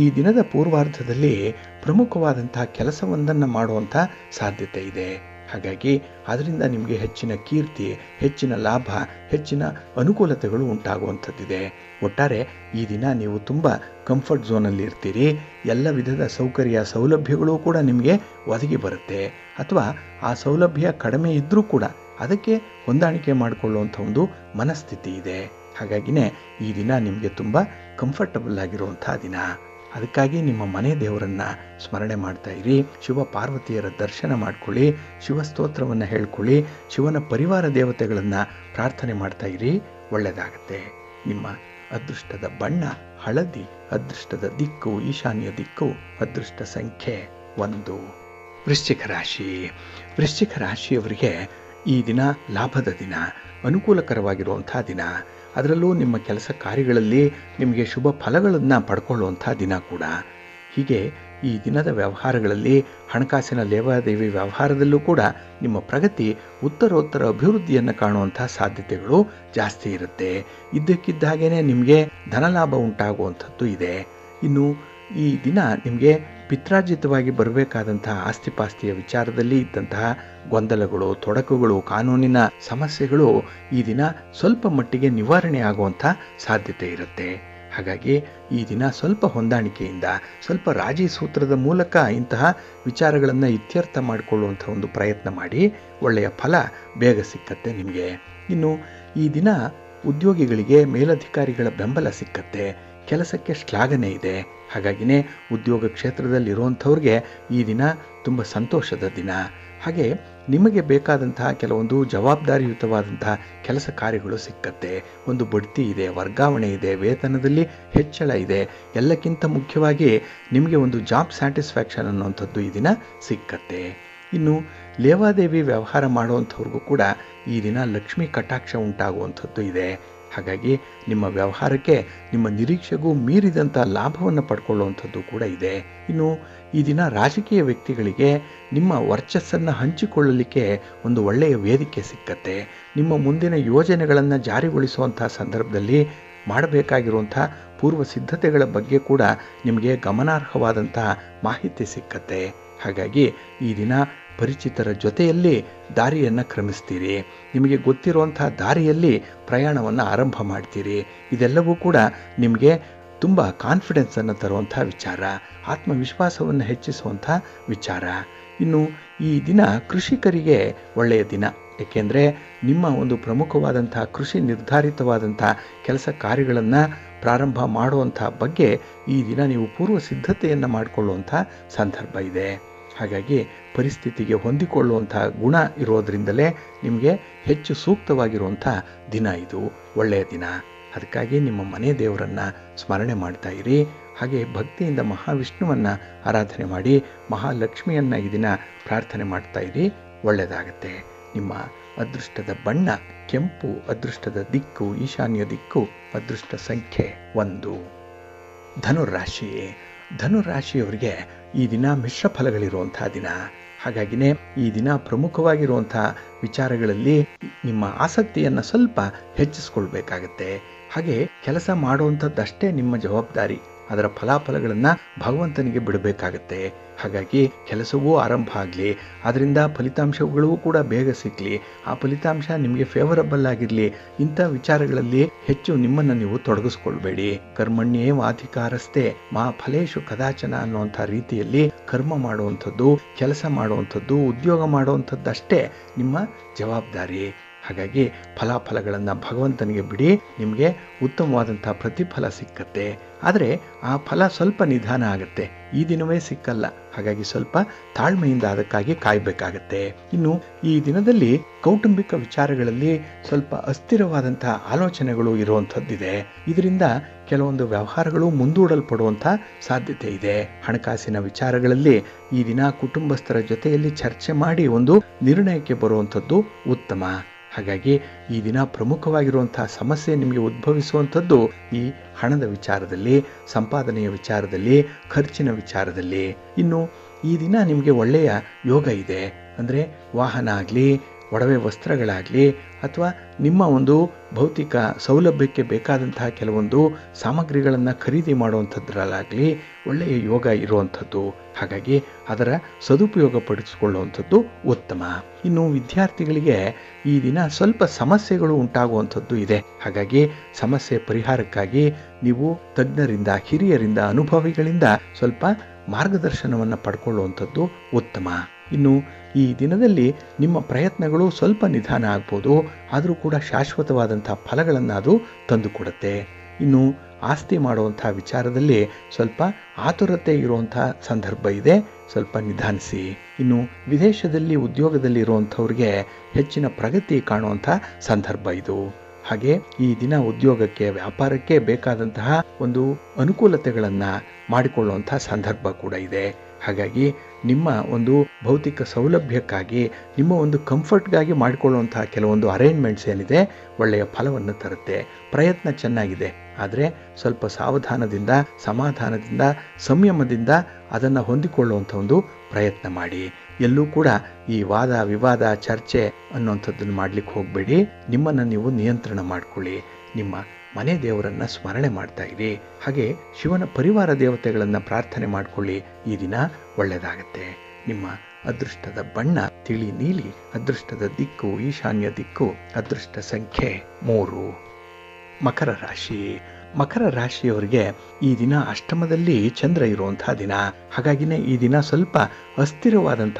ಈ ದಿನದ ಪೂರ್ವಾರ್ಧದಲ್ಲಿ ಪ್ರಮುಖವಾದಂಥ ಕೆಲಸವೊಂದನ್ನು ಮಾಡುವಂಥ ಸಾಧ್ಯತೆ ಇದೆ. ಹಾಗಾಗಿ ಅದರಿಂದ ನಿಮಗೆ ಹೆಚ್ಚಿನ ಕೀರ್ತಿ, ಹೆಚ್ಚಿನ ಲಾಭ, ಹೆಚ್ಚಿನ ಅನುಕೂಲತೆಗಳು ಉಂಟಾಗುವಂಥದ್ದಿದೆ. ಒಟ್ಟಾರೆ ಈ ದಿನ ನೀವು ತುಂಬ ಕಂಫರ್ಟ್ ಝೋನಲ್ಲಿ ಇರ್ತೀರಿ. ಎಲ್ಲ ವಿಧದ ಸೌಕರ್ಯ, ಸೌಲಭ್ಯಗಳು ಕೂಡ ನಿಮಗೆ ಒದಗಿ ಬರುತ್ತೆ. ಅಥವಾ ಆ ಸೌಲಭ್ಯ ಕಡಿಮೆ ಇದ್ದರೂ ಕೂಡ ಅದಕ್ಕೆ ಹೊಂದಾಣಿಕೆ ಮಾಡಿಕೊಳ್ಳುವಂಥ ಒಂದು ಮನಸ್ಥಿತಿ ಇದೆ. ಹಾಗಾಗಿನೇ ಈ ದಿನ ನಿಮಗೆ ತುಂಬ ಕಂಫರ್ಟಬಲ್ ಆಗಿರುವಂಥ ದಿನ. ಅದಕ್ಕಾಗಿ ನಿಮ್ಮ ಮನೆ ದೇವರನ್ನು ಸ್ಮರಣೆ ಮಾಡ್ತಾ ಇರಿ. ಶಿವ ಪಾರ್ವತಿಯರ ದರ್ಶನ ಮಾಡ್ಕೊಳ್ಳಿ, ಶಿವಸ್ತೋತ್ರವನ್ನು ಹೇಳ್ಕೊಳ್ಳಿ, ಶಿವನ ಪರಿವಾರ ದೇವತೆಗಳನ್ನು ಪ್ರಾರ್ಥನೆ ಮಾಡ್ತಾ ಇರಿ, ಒಳ್ಳೆಯದಾಗತ್ತೆ. ನಿಮ್ಮ ಅದೃಷ್ಟದ ಬಣ್ಣ ಹಳದಿ, ಅದೃಷ್ಟದ ದಿಕ್ಕು ಈಶಾನ್ಯ ದಿಕ್ಕು, ಅದೃಷ್ಟ ಸಂಖ್ಯೆ 1. ವೃಶ್ಚಿಕ ರಾಶಿ. ವೃಶ್ಚಿಕ ರಾಶಿಯವರಿಗೆ ಈ ದಿನ ಲಾಭದ ದಿನ, ಅನುಕೂಲಕರವಾಗಿರುವಂಥ ದಿನ. ಅದರಲ್ಲೂ ನಿಮ್ಮ ಕೆಲಸ ಕಾರ್ಯಗಳಲ್ಲಿ ನಿಮಗೆ ಶುಭ ಫಲಗಳನ್ನು ಪಡ್ಕೊಳ್ಳುವಂಥ ದಿನ ಕೂಡ. ಹೀಗೆ ಈ ದಿನದ ವ್ಯವಹಾರಗಳಲ್ಲಿ, ಹಣಕಾಸಿನ ಲೇವಾದೇವಿ ವ್ಯವಹಾರದಲ್ಲೂ ಕೂಡ ನಿಮ್ಮ ಪ್ರಗತಿ, ಉತ್ತರೋತ್ತರ ಅಭಿವೃದ್ಧಿಯನ್ನು ಕಾಣುವಂಥ ಸಾಧ್ಯತೆಗಳು ಜಾಸ್ತಿ ಇರುತ್ತೆ. ಇದ್ದಕ್ಕಿದ್ದ ಹಾಗೇ ನಿಮಗೆ ಧನಲಾಭ ಉಂಟಾಗುವಂಥದ್ದು ಇದೆ. ಇನ್ನು ಈ ದಿನ ನಿಮಗೆ ಪಿತ್ರಾರ್ಜಿತವಾಗಿ ಬರಬೇಕಾದಂತಹ ಆಸ್ತಿಪಾಸ್ತಿಯ ವಿಚಾರದಲ್ಲಿ ಇದ್ದಂತಹ ಗೊಂದಲಗಳು, ತೊಡಕುಗಳು, ಕಾನೂನಿನ ಸಮಸ್ಯೆಗಳು ಈ ದಿನ ಸ್ವಲ್ಪ ಮಟ್ಟಿಗೆ ನಿವಾರಣೆ ಆಗುವಂಥ ಸಾಧ್ಯತೆ ಇರುತ್ತೆ. ಹಾಗಾಗಿ ಈ ದಿನ ಸ್ವಲ್ಪ ಹೊಂದಾಣಿಕೆಯಿಂದ, ಸ್ವಲ್ಪ ರಾಜಿ ಸೂತ್ರದ ಮೂಲಕ ಇಂತಹ ವಿಚಾರಗಳನ್ನು ಇತ್ಯರ್ಥ ಮಾಡಿಕೊಳ್ಳುವಂಥ ಒಂದು ಪ್ರಯತ್ನ ಮಾಡಿ, ಒಳ್ಳೆಯ ಫಲ ಬೇಗ ಸಿಕ್ಕತ್ತೆ ನಿಮಗೆ. ಇನ್ನು ಈ ದಿನ ಉದ್ಯೋಗಿಗಳಿಗೆ ಮೇಲಧಿಕಾರಿಗಳ ಬೆಂಬಲ ಸಿಕ್ಕತ್ತೆ, ಕೆಲಸಕ್ಕೆ ಶ್ಲಾಘನೆ ಇದೆ. ಹಾಗಾಗಿನೇ ಉದ್ಯೋಗ ಕ್ಷೇತ್ರದಲ್ಲಿರುವಂಥವ್ರಿಗೆ ಈ ದಿನ ತುಂಬ ಸಂತೋಷದ ದಿನ. ಹಾಗೆ ನಿಮಗೆ ಬೇಕಾದಂತಹ ಕೆಲವೊಂದು ಜವಾಬ್ದಾರಿಯುತವಾದಂತಹ ಕೆಲಸ ಕಾರ್ಯಗಳು ಸಿಕ್ಕತ್ತೆ. ಒಂದು ಬಡ್ತಿ ಇದೆ, ವರ್ಗಾವಣೆ ಇದೆ, ವೇತನದಲ್ಲಿ ಹೆಚ್ಚಳ ಇದೆ. ಎಲ್ಲಕ್ಕಿಂತ ಮುಖ್ಯವಾಗಿ ನಿಮಗೆ ಒಂದು ಜಾಬ್ ಸ್ಯಾಟಿಸ್ಫ್ಯಾಕ್ಷನ್ ಅನ್ನುವಂಥದ್ದು ಈ ದಿನ ಸಿಕ್ಕತ್ತೆ. ಇನ್ನು ಲೇವಾದೇವಿ ವ್ಯವಹಾರ ಮಾಡುವಂಥವ್ರಿಗೂ ಕೂಡ ಈ ದಿನ ಲಕ್ಷ್ಮೀ ಕಟಾಕ್ಷ ಉಂಟಾಗುವಂಥದ್ದು ಇದೆ. ಹಾಗಾಗಿ ನಿಮ್ಮ ವ್ಯವಹಾರಕ್ಕೆ ನಿಮ್ಮ ನಿರೀಕ್ಷೆಗೂ ಮೀರಿದಂಥ ಲಾಭವನ್ನು ಪಡ್ಕೊಳ್ಳುವಂಥದ್ದು ಕೂಡ ಇದೆ. ಇನ್ನು ಈ ದಿನ ರಾಜಕೀಯ ವ್ಯಕ್ತಿಗಳಿಗೆ ನಿಮ್ಮ ವರ್ಚಸ್ಸನ್ನು ಹಂಚಿಕೊಳ್ಳಲಿಕ್ಕೆ ಒಂದು ಒಳ್ಳೆಯ ವೇದಿಕೆ ಸಿಕ್ಕತ್ತೆ. ನಿಮ್ಮ ಮುಂದಿನ ಯೋಜನೆಗಳನ್ನು ಜಾರಿಗೊಳಿಸುವಂಥ ಸಂದರ್ಭದಲ್ಲಿ ಮಾಡಬೇಕಾಗಿರುವಂಥ ಪೂರ್ವ ಸಿದ್ಧತೆಗಳ ಬಗ್ಗೆ ಕೂಡ ನಿಮಗೆ ಗಮನಾರ್ಹವಾದಂಥ ಮಾಹಿತಿ ಸಿಕ್ಕತ್ತೆ. ಹಾಗಾಗಿ ಈ ದಿನ ಪರಿಚಿತರ ಜೊತೆಯಲ್ಲಿ ದಾರಿಯನ್ನು ಕ್ರಮಿಸ್ತೀರಿ. ನಿಮಗೆ ಗೊತ್ತಿರುವಂಥ ದಾರಿಯಲ್ಲಿ ಪ್ರಯಾಣವನ್ನು ಆರಂಭ ಮಾಡ್ತೀರಿ. ಇದೆಲ್ಲವೂ ಕೂಡ ನಿಮಗೆ ತುಂಬ ಕಾನ್ಫಿಡೆನ್ಸನ್ನು ತರುವಂಥ ವಿಚಾರ, ಆತ್ಮವಿಶ್ವಾಸವನ್ನು ಹೆಚ್ಚಿಸುವಂಥ ವಿಚಾರ. ಇನ್ನು ಈ ದಿನ ಕೃಷಿಕರಿಗೆ ಒಳ್ಳೆಯ ದಿನ. ಏಕೆಂದರೆ ನಿಮ್ಮ ಒಂದು ಪ್ರಮುಖವಾದಂಥ ಕೃಷಿ ನಿರ್ಧಾರಿತವಾದಂಥ ಕೆಲಸ ಕಾರ್ಯಗಳನ್ನು ಪ್ರಾರಂಭ ಮಾಡುವಂಥ ಬಗ್ಗೆ ಈ ದಿನ ನೀವು ಪೂರ್ವ ಸಿದ್ಧತೆಯನ್ನು ಮಾಡಿಕೊಳ್ಳುವಂಥ ಸಂದರ್ಭ ಇದೆ. ಹಾಗಾಗಿ ಪರಿಸ್ಥಿತಿಗೆ ಹೊಂದಿಕೊಳ್ಳುವಂಥ ಗುಣ ಇರೋದರಿಂದಲೇ ನಿಮಗೆ ಹೆಚ್ಚು ಸೂಕ್ತವಾಗಿರುವಂಥ ದಿನ ಇದು, ಒಳ್ಳೆಯ ದಿನ. ಅದಕ್ಕಾಗಿ ನಿಮ್ಮ ಮನೆ ದೇವರನ್ನು ಸ್ಮರಣೆ ಮಾಡ್ತಾ ಇರಿ. ಹಾಗೆ ಭಕ್ತಿಯಿಂದ ಮಹಾವಿಷ್ಣುವನ್ನು ಆರಾಧನೆ ಮಾಡಿ, ಮಹಾಲಕ್ಷ್ಮಿಯನ್ನು ಈ ದಿನ ಪ್ರಾರ್ಥನೆ ಮಾಡ್ತಾ ಇರಿ, ಒಳ್ಳೆಯದಾಗತ್ತೆ. ನಿಮ್ಮ ಅದೃಷ್ಟದ ಬಣ್ಣ ಕೆಂಪು, ಅದೃಷ್ಟದ ದಿಕ್ಕು ಈಶಾನ್ಯ ದಿಕ್ಕು, ಅದೃಷ್ಟ ಸಂಖ್ಯೆ 1. ಧನುರಾಶಿ. ಧನುರಾಶಿಯವರಿಗೆ ಈ ದಿನ ಮಿಶ್ರ ಫಲಗಳಿರುವಂಥ ದಿನ. ಹಾಗಾಗಿನೇ ಈ ದಿನ ಪ್ರಮುಖವಾಗಿರುವಂಥ ವಿಚಾರಗಳಲ್ಲಿ ನಿಮ್ಮ ಆಸಕ್ತಿಯನ್ನು ಸ್ವಲ್ಪ ಹೆಚ್ಚಿಸ್ಕೊಳ್ಬೇಕಾಗತ್ತೆ. ಹಾಗೆ ಕೆಲಸ ಮಾಡುವಂಥದ್ದಷ್ಟೇ ನಿಮ್ಮ ಜವಾಬ್ದಾರಿ, ಅದರ ಫಲಾಫಲಗಳನ್ನು ಭಗವಂತನಿಗೆ ಬಿಡಬೇಕಾಗತ್ತೆ. ಹಾಗಾಗಿ ಕೆಲಸವೂ ಆರಂಭ ಆಗಲಿ, ಅದರಿಂದ ಫಲಿತಾಂಶಗಳು ಕೂಡ ಬೇಗ ಸಿಕ್ಕಲಿ, ಆ ಫಲಿತಾಂಶ ನಿಮಗೆ ಫೇವರಬಲ್ ಆಗಿರಲಿ. ಇಂಥ ವಿಚಾರಗಳಲ್ಲಿ ಹೆಚ್ಚು ನಿಮ್ಮನ್ನು ನೀವು ತೊಡಗಿಸ್ಕೊಳ್ಬೇಡಿ. ಕರ್ಮಣ್ಯೇವಾಧಿಕಾರಸ್ಥೆ ಮಾ ಫಲೇಶು ಕದಾಚನ ಅನ್ನುವಂಥ ರೀತಿಯಲ್ಲಿ ಕರ್ಮ ಮಾಡುವಂಥದ್ದು, ಕೆಲಸ ಮಾಡುವಂಥದ್ದು, ಉದ್ಯೋಗ ಮಾಡುವಂಥದ್ದಷ್ಟೇ ನಿಮ್ಮ ಜವಾಬ್ದಾರಿ. ಹಾಗಾಗಿ ಫಲಾಫಲಗಳನ್ನು ಭಗವಂತನಿಗೆ ಬಿಡಿ, ನಿಮಗೆ ಉತ್ತಮವಾದಂಥ ಪ್ರತಿಫಲ ಸಿಕ್ಕತ್ತೆ. ಆದರೆ ಆ ಫಲ ಸ್ವಲ್ಪ ನಿಧಾನ ಆಗುತ್ತೆ, ಈ ದಿನವೇ ಸಿಕ್ಕಲ್ಲ. ಹಾಗಾಗಿ ಸ್ವಲ್ಪ ತಾಳ್ಮೆಯಿಂದ ಅದಕ್ಕಾಗಿ ಕಾಯಬೇಕಾಗತ್ತೆ. ಇನ್ನು ಈ ದಿನದಲ್ಲಿ ಕೌಟುಂಬಿಕ ವಿಚಾರಗಳಲ್ಲಿ ಸ್ವಲ್ಪ ಅಸ್ಥಿರವಾದಂಥ ಆಲೋಚನೆಗಳು ಇರುವಂಥದ್ದಿದೆ. ಇದರಿಂದ ಕೆಲವೊಂದು ವ್ಯವಹಾರಗಳು ಮುಂದೂಡಲ್ಪಡುವಂಥ ಸಾಧ್ಯತೆ ಇದೆ. ಹಣಕಾಸಿನ ವಿಚಾರಗಳಲ್ಲಿ ಈ ದಿನ ಕುಟುಂಬಸ್ಥರ ಜೊತೆಯಲ್ಲಿ ಚರ್ಚೆ ಮಾಡಿ ಒಂದು ನಿರ್ಣಯಕ್ಕೆ ಬರುವಂಥದ್ದು ಉತ್ತಮ. ಹಾಗಾಗಿ ಈ ದಿನ ಪ್ರಮುಖವಾಗಿರುವಂತಹ ಸಮಸ್ಯೆ ನಿಮಗೆ ಉದ್ಭವಿಸುವಂಥದ್ದು ಈ ಹಣದ ವಿಚಾರದಲ್ಲಿ, ಸಂಪಾದನೆಯ ವಿಚಾರದಲ್ಲಿ, ಖರ್ಚಿನ ವಿಚಾರದಲ್ಲಿ. ಇನ್ನು ಈ ದಿನ ನಿಮಗೆ ಒಳ್ಳೆಯ ಯೋಗ ಇದೆ. ಅಂದರೆ ವಾಹನ ಆಗಲಿ, ಒಡವೆ ವಸ್ತ್ರಗಳಾಗಲಿ, ಅಥವಾ ನಿಮ್ಮ ಒಂದು ಭೌತಿಕ ಸೌಲಭ್ಯಕ್ಕೆ ಬೇಕಾದಂತಹ ಕೆಲವೊಂದು ಸಾಮಗ್ರಿಗಳನ್ನು ಖರೀದಿ ಮಾಡುವಂಥದ್ರಲ್ಲಾಗಲಿ ಒಳ್ಳೆಯ ಯೋಗ ಇರುವಂಥದ್ದು. ಹಾಗಾಗಿ ಅದರ ಸದುಪಯೋಗ ಪಡಿಸಿಕೊಳ್ಳುವಂಥದ್ದು ಉತ್ತಮ. ಇನ್ನು ವಿದ್ಯಾರ್ಥಿಗಳಿಗೆ ಈ ದಿನ ಸ್ವಲ್ಪ ಸಮಸ್ಯೆಗಳು ಉಂಟಾಗುವಂಥದ್ದು ಇದೆ. ಹಾಗಾಗಿ ಸಮಸ್ಯೆ ಪರಿಹಾರಕ್ಕಾಗಿ ನೀವು ತಜ್ಞರಿಂದ, ಹಿರಿಯರಿಂದ, ಅನುಭವಿಗಳಿಂದ ಸ್ವಲ್ಪ ಮಾರ್ಗದರ್ಶನವನ್ನು ಪಡ್ಕೊಳ್ಳುವಂಥದ್ದು ಉತ್ತಮ. ಇನ್ನು ಈ ದಿನದಲ್ಲಿ ನಿಮ್ಮ ಪ್ರಯತ್ನಗಳು ಸ್ವಲ್ಪ ನಿಧಾನ ಆಗ್ಬೋದು, ಆದರೂ ಕೂಡ ಶಾಶ್ವತವಾದಂಥ ಫಲಗಳನ್ನು ಅದು ತಂದುಕೊಡುತ್ತೆ. ಇನ್ನು ಆಸ್ತಿ ಮಾಡುವಂಥ ವಿಚಾರದಲ್ಲಿ ಸ್ವಲ್ಪ ಆತುರತೆ ಇರುವಂಥ ಸಂದರ್ಭ ಇದೆ, ಸ್ವಲ್ಪ ನಿಧಾನಿಸಿ. ಇನ್ನು ವಿದೇಶದಲ್ಲಿ ಉದ್ಯೋಗದಲ್ಲಿ ಇರುವಂಥವ್ರಿಗೆ ಹೆಚ್ಚಿನ ಪ್ರಗತಿ ಕಾಣುವಂಥ ಸಂದರ್ಭ ಇದು. ಹಾಗೆ ಈ ದಿನ ಉದ್ಯೋಗಕ್ಕೆ, ವ್ಯಾಪಾರಕ್ಕೆ ಬೇಕಾದಂತಹ ಒಂದು ಅನುಕೂಲತೆಗಳನ್ನು ಮಾಡಿಕೊಳ್ಳುವಂಥ ಸಂದರ್ಭ ಕೂಡ ಇದೆ. ಹಾಗಾಗಿ ನಿಮ್ಮ ಒಂದು ಭೌತಿಕ ಸೌಲಭ್ಯಕ್ಕಾಗಿ, ನಿಮ್ಮ ಒಂದು ಕಂಫರ್ಟ್ಗಾಗಿ ಮಾಡಿಕೊಳ್ಳುವಂತಹ ಕೆಲವೊಂದು ಅರೇಂಜ್ಮೆಂಟ್ಸ್ ಏನಿದೆ ಒಳ್ಳೆಯ ಫಲವನ್ನು ತರುತ್ತೆ. ಪ್ರಯತ್ನ ಚೆನ್ನಾಗಿದೆ, ಆದರೆ ಸ್ವಲ್ಪ ಸಾವಧಾನದಿಂದ, ಸಮಾಧಾನದಿಂದ, ಸಂಯಮದಿಂದ ಅದನ್ನು ಹೊಂದಿಕೊಳ್ಳುವಂಥ ಒಂದು ಪ್ರಯತ್ನ ಮಾಡಿ. ಎಲ್ಲೂ ಕೂಡ ಈ ವಾದ ವಿವಾದ, ಚರ್ಚೆ ಅನ್ನುವಂಥದ್ದನ್ನು ಮಾಡಲಿಕ್ಕೆ ಹೋಗಬೇಡಿ. ನಿಮ್ಮನ್ನು ನೀವು ನಿಯಂತ್ರಣ ಮಾಡಿಕೊಳ್ಳಿ. ನಿಮ್ಮ ಮನೆ ದೇವರನ್ನು ಸ್ಮರಣೆ ಮಾಡ್ತಾ ಇರಿ. ಹಾಗೆ ಶಿವನ ಪರಿವಾರ ದೇವತೆಗಳನ್ನು ಪ್ರಾರ್ಥನೆ ಮಾಡಿಕೊಳ್ಳಿ. ಈ ದಿನ ಒಳ್ಳೆಯದಾಗತ್ತೆ. ನಿಮ್ಮ ಅದೃಷ್ಟದ ಬಣ್ಣ ತಿಳಿ ನೀಲಿ, ಅದೃಷ್ಟದ ದಿಕ್ಕು ಈಶಾನ್ಯ ದಿಕ್ಕು, ಅದೃಷ್ಟ ಸಂಖ್ಯೆ 3. ಮಕರ ರಾಶಿ. ಮಕರ ರಾಶಿಯವರಿಗೆ ಈ ದಿನ ಅಷ್ಟಮದಲ್ಲಿ ಚಂದ್ರ ಇರುವಂತಹ ದಿನ. ಹಾಗಾಗಿನೇ ಈ ದಿನ ಸ್ವಲ್ಪ ಅಸ್ಥಿರವಾದಂಥ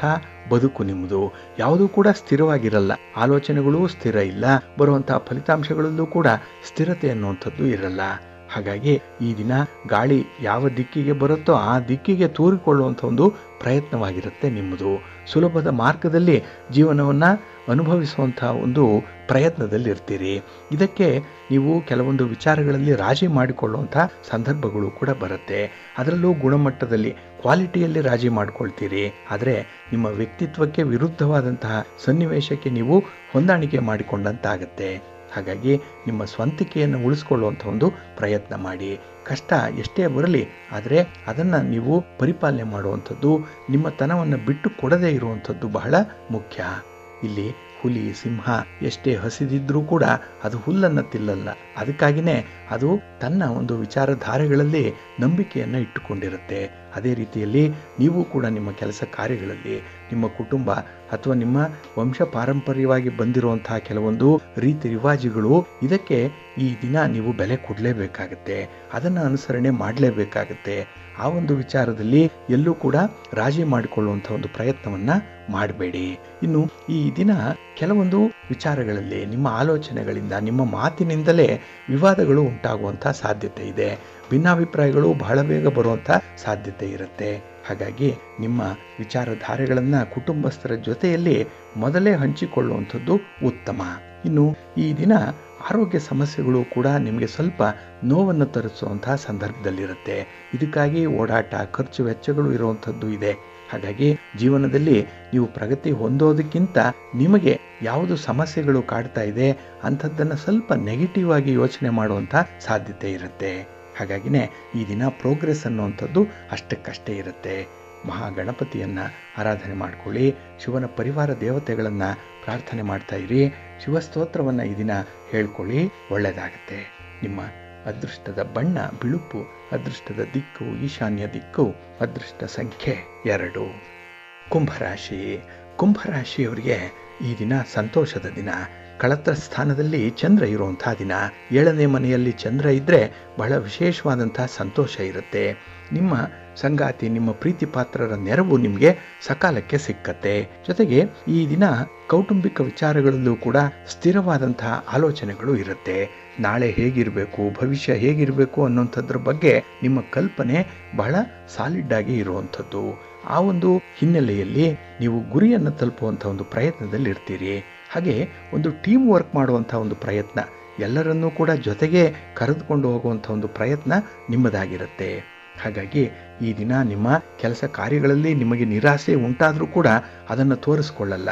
ಬದುಕು ನಿಮ್ಮದು. ಯಾವುದೂ ಕೂಡ ಸ್ಥಿರವಾಗಿರಲ್ಲ, ಆಲೋಚನೆಗಳೂ ಸ್ಥಿರ ಇಲ್ಲ, ಬರುವಂತಹ ಫಲಿತಾಂಶಗಳಲ್ಲೂ ಕೂಡ ಸ್ಥಿರತೆ ಅನ್ನುವಂಥದ್ದು ಇರಲ್ಲ. ಹಾಗಾಗಿ ಈ ದಿನ ಗಾಳಿ ಯಾವ ದಿಕ್ಕಿಗೆ ಬರುತ್ತೋ ಆ ದಿಕ್ಕಿಗೆ ತೂರಿಕೊಳ್ಳುವಂಥ ಒಂದು ಪ್ರಯತ್ನವಾಗಿರುತ್ತೆ ನಿಮ್ಮದು. ಸುಲಭದ ಮಾರ್ಗದಲ್ಲಿ ಜೀವನವನ್ನು ಅನುಭವಿಸುವಂಥ ಒಂದು ಪ್ರಯತ್ನದಲ್ಲಿರ್ತೀರಿ. ಇದಕ್ಕೆ ನೀವು ಕೆಲವೊಂದು ವಿಚಾರಗಳಲ್ಲಿ ರಾಜಿ ಮಾಡಿಕೊಳ್ಳುವಂಥ ಸಂದರ್ಭಗಳು ಕೂಡ ಬರುತ್ತೆ. ಅದರಲ್ಲೂ ಗುಣಮಟ್ಟದಲ್ಲಿ, ಕ್ವಾಲಿಟಿಯಲ್ಲಿ ರಾಜಿ ಮಾಡಿಕೊಳ್ತೀರಿ. ಆದರೆ ನಿಮ್ಮ ವ್ಯಕ್ತಿತ್ವಕ್ಕೆ ವಿರುದ್ಧವಾದಂತಹ ಸನ್ನಿವೇಶಕ್ಕೆ ನೀವು ಹೊಂದಾಣಿಕೆ ಮಾಡಿಕೊಂಡಂತಾಗತ್ತೆ. ಹಾಗಾಗಿ ನಿಮ್ಮ ಸ್ವಂತಿಕೆಯನ್ನು ಉಳಿಸ್ಕೊಳ್ಳುವಂಥ ಒಂದು ಪ್ರಯತ್ನ ಮಾಡಿ. ಕಷ್ಟ ಎಷ್ಟೇ ಬರಲಿ, ಆದರೆ ಅದನ್ನು ನೀವು ಪರಿಪಾಲನೆ ಮಾಡುವಂಥದ್ದು, ನಿಮ್ಮ ತನವನ್ನು ಬಿಟ್ಟು ಕೊಡದೇ ಇರುವಂಥದ್ದು ಬಹಳ ಮುಖ್ಯ. ಇಲ್ಲಿ ಹುಲಿ, ಸಿಂಹ ಎಷ್ಟೇ ಹಸಿದಿದ್ರೂ ಕೂಡ ಅದು ಹುಲ್ಲನ್ನು ತಿನ್ನಲ್ಲ. ಅದಕ್ಕಾಗಿಯೇ ಅದು ತನ್ನ ಒಂದು ವಿಚಾರಧಾರೆಗಳಲ್ಲಿ ನಂಬಿಕೆಯನ್ನು ಇಟ್ಟುಕೊಂಡಿರುತ್ತೆ. ಅದೇ ರೀತಿಯಲ್ಲಿ ನೀವು ಕೂಡ ನಿಮ್ಮ ಕೆಲಸ ಕಾರ್ಯಗಳಲ್ಲಿ, ನಿಮ್ಮ ಕುಟುಂಬ ಅಥವಾ ನಿಮ್ಮ ವಂಶ ಪಾರಂಪರ್ಯವಾಗಿ ಬಂದಿರುವಂತಹ ಕೆಲವೊಂದು ರೀತಿ ರಿವಾಜುಗಳು, ಇದಕ್ಕೆ ಈ ದಿನ ನೀವು ಬೆಲೆ ಕೊಡಲೇಬೇಕಾಗತ್ತೆ. ಅದನ್ನು ಅನುಸರಣೆ ಮಾಡಲೇಬೇಕಾಗತ್ತೆ. ಆ ಒಂದು ವಿಚಾರದಲ್ಲಿ ಎಲ್ಲೂ ಕೂಡ ರಾಜಿ ಮಾಡಿಕೊಳ್ಳುವಂಥ ಒಂದು ಪ್ರಯತ್ನವನ್ನು ಮಾಡಬೇಡಿ. ಇನ್ನು ಈ ದಿನ ಕೆಲವೊಂದು ವಿಚಾರಗಳಲ್ಲಿ ನಿಮ್ಮ ಆಲೋಚನೆಗಳಿಂದ, ನಿಮ್ಮ ಮಾತಿನಿಂದಲೇ ವಿವಾದಗಳು ಉಂಟಾಗುವಂಥ ಸಾಧ್ಯತೆ ಇದೆ. ಭಿನ್ನಾಭಿಪ್ರಾಯಗಳು ಬಹಳ ಬೇಗ ಬರುವಂಥ ಸಾಧ್ಯತೆ ಇರುತ್ತೆ. ಹಾಗಾಗಿ ನಿಮ್ಮ ವಿಚಾರಧಾರೆಗಳನ್ನು ಕುಟುಂಬಸ್ಥರ ಜೊತೆಯಲ್ಲಿ ಮೊದಲೇ ಹಂಚಿಕೊಳ್ಳುವಂಥದ್ದು ಉತ್ತಮ. ಇನ್ನು ಈ ದಿನ ಆರೋಗ್ಯ ಸಮಸ್ಯೆಗಳು ಕೂಡ ನಿಮಗೆ ಸ್ವಲ್ಪ ನೋವನ್ನು ತರಿಸುವಂತಹ ಸಂದರ್ಭದಲ್ಲಿರುತ್ತೆ. ಇದಕ್ಕಾಗಿ ಓಡಾಟ, ಖರ್ಚು ವೆಚ್ಚಗಳು ಇರುವಂಥದ್ದು ಇದೆ. ಹಾಗಾಗಿ ಜೀವನದಲ್ಲಿ ನೀವು ಪ್ರಗತಿ ಹೊಂದೋದಕ್ಕಿಂತ ನಿಮಗೆ ಯಾವುದು ಸಮಸ್ಯೆಗಳು ಕಾಡ್ತಾ ಇದೆ ಅಂಥದ್ದನ್ನು ಸ್ವಲ್ಪ ನೆಗೆಟಿವ್ ಆಗಿ ಯೋಚನೆ ಮಾಡುವಂಥ ಸಾಧ್ಯತೆ ಇರುತ್ತೆ. ಹಾಗಾಗಿನೇ ಈ ದಿನ ಪ್ರೋಗ್ರೆಸ್ ಅನ್ನುವಂಥದ್ದು ಅಷ್ಟಕ್ಕಷ್ಟೇ ಇರುತ್ತೆ. ಮಹಾಗಣಪತಿಯನ್ನು ಆರಾಧನೆ ಮಾಡಿಕೊಳ್ಳಿ. ಶಿವನ ಪರಿವಾರ ದೇವತೆಗಳನ್ನು ಪ್ರಾರ್ಥನೆ ಮಾಡ್ತಾ ಇರಿ. ಶಿವಸ್ತೋತ್ರವನ್ನು ಈ ದಿನ ಹೇಳ್ಕೊಳ್ಳಿ, ಒಳ್ಳೆಯದಾಗತ್ತೆ. ನಿಮ್ಮ ಅದೃಷ್ಟದ ಬಣ್ಣ ಬಿಳುಪು, ಅದೃಷ್ಟದ ದಿಕ್ಕು ಈಶಾನ್ಯ ದಿಕ್ಕು, ಅದೃಷ್ಟ ಸಂಖ್ಯೆ 2. ಕುಂಭರಾಶಿ. ಕುಂಭರಾಶಿಯವರಿಗೆ ಈ ದಿನ ಸಂತೋಷದ ದಿನ. ಕಳತ್ರ ಸ್ಥಾನದಲ್ಲಿ ಚಂದ್ರ ಇರುವಂಥ ದಿನ. 7ನೇ ಮನೆಯಲ್ಲಿ ಚಂದ್ರ ಇದ್ದರೆ ಬಹಳ ವಿಶೇಷವಾದಂಥ ಸಂತೋಷ ಇರುತ್ತೆ. ನಿಮ್ಮ ಸಂಗಾತಿ, ನಿಮ್ಮ ಪ್ರೀತಿ ಪಾತ್ರರ ನೆರವು ನಿಮಗೆ ಸಕಾಲಕ್ಕೆ ಸಿಕ್ಕತ್ತೆ. ಜೊತೆಗೆ ಈ ದಿನ ಕೌಟುಂಬಿಕ ವಿಚಾರಗಳಲ್ಲೂ ಕೂಡ ಸ್ಥಿರವಾದಂತಹ ಆಲೋಚನೆಗಳು ಇರುತ್ತೆ. ನಾಳೆ ಹೇಗಿರಬೇಕು, ಭವಿಷ್ಯ ಹೇಗಿರಬೇಕು ಅನ್ನೋಂಥದ್ರ ಬಗ್ಗೆ ನಿಮ್ಮ ಕಲ್ಪನೆ ಬಹಳ ಸಾಲಿಡ್ ಆಗಿ ಇರುವಂಥದ್ದು. ಆ ಒಂದು ಹಿನ್ನೆಲೆಯಲ್ಲಿ ನೀವು ಗುರಿಯನ್ನು ತಲುಪುವಂಥ ಒಂದು ಪ್ರಯತ್ನದಲ್ಲಿ ಇರ್ತೀರಿ. ಹಾಗೆ ಒಂದು ಟೀಮ್ ವರ್ಕ್ ಮಾಡುವಂಥ ಒಂದು ಪ್ರಯತ್ನ, ಎಲ್ಲರನ್ನೂ ಕೂಡ ಜೊತೆಗೆ ಕರೆದುಕೊಂಡು ಹೋಗುವಂಥ ಒಂದು ಪ್ರಯತ್ನ ನಿಮ್ಮದಾಗಿರುತ್ತೆ. ಹಾಗಾಗಿ ಈ ದಿನ ನಿಮ್ಮ ಕೆಲಸ ಕಾರ್ಯಗಳಲ್ಲಿ ನಿಮಗೆ ನಿರಾಸೆ ಉಂಟಾದರೂ ಕೂಡ ಅದನ್ನು ತೋರಿಸ್ಕೊಳ್ಳಲ್ಲ.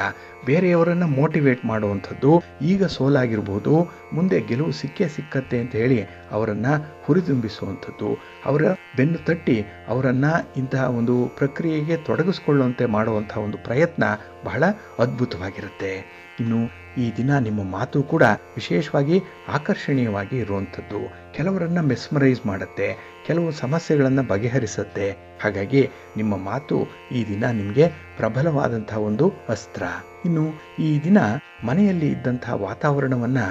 ಬೇರೆಯವರನ್ನು ಮೋಟಿವೇಟ್ ಮಾಡುವಂಥದ್ದು, ಈಗ ಸೋಲಾಗಿರ್ಬೋದು, ಮುಂದೆ ಗೆಲುವು ಸಿಕ್ಕತ್ತೆ ಅಂತ ಹೇಳಿ ಅವರನ್ನು ಹುರಿದುಂಬಿಸುವಂಥದ್ದು, ಅವರ ಬೆನ್ನು ತಟ್ಟಿ ಅವರನ್ನು ಇಂತಹ ಒಂದು ಪ್ರಕ್ರಿಯೆಗೆ ತೊಡಗಿಸ್ಕೊಳ್ಳುವಂತೆ ಮಾಡುವಂಥ ಒಂದು ಪ್ರಯತ್ನ ಬಹಳ ಅದ್ಭುತವಾಗಿರುತ್ತೆ. ಇನ್ನು ಈ ದಿನ ನಿಮ್ಮ ಮಾತು ಕೂಡ ವಿಶೇಷವಾಗಿ ಆಕರ್ಷಣೀಯವಾಗಿ ಇರುವಂಥದ್ದು. ಕೆಲವರನ್ನು ಮೆಸ್ಮರೈಸ್ ಮಾಡುತ್ತೆ, ಕೆಲವು ಸಮಸ್ಯೆಗಳನ್ನು ಬಗೆಹರಿಸುತ್ತೆ. ಹಾಗಾಗಿ ನಿಮ್ಮ ಮಾತು ಈ ದಿನ ನಿಮಗೆ ಪ್ರಬಲವಾದಂಥ ಒಂದು ಅಸ್ತ್ರ. ಇನ್ನು ಈ ದಿನ ಮನೆಯಲ್ಲಿ ಇದ್ದಂತಹ ವಾತಾವರಣವನ್ನು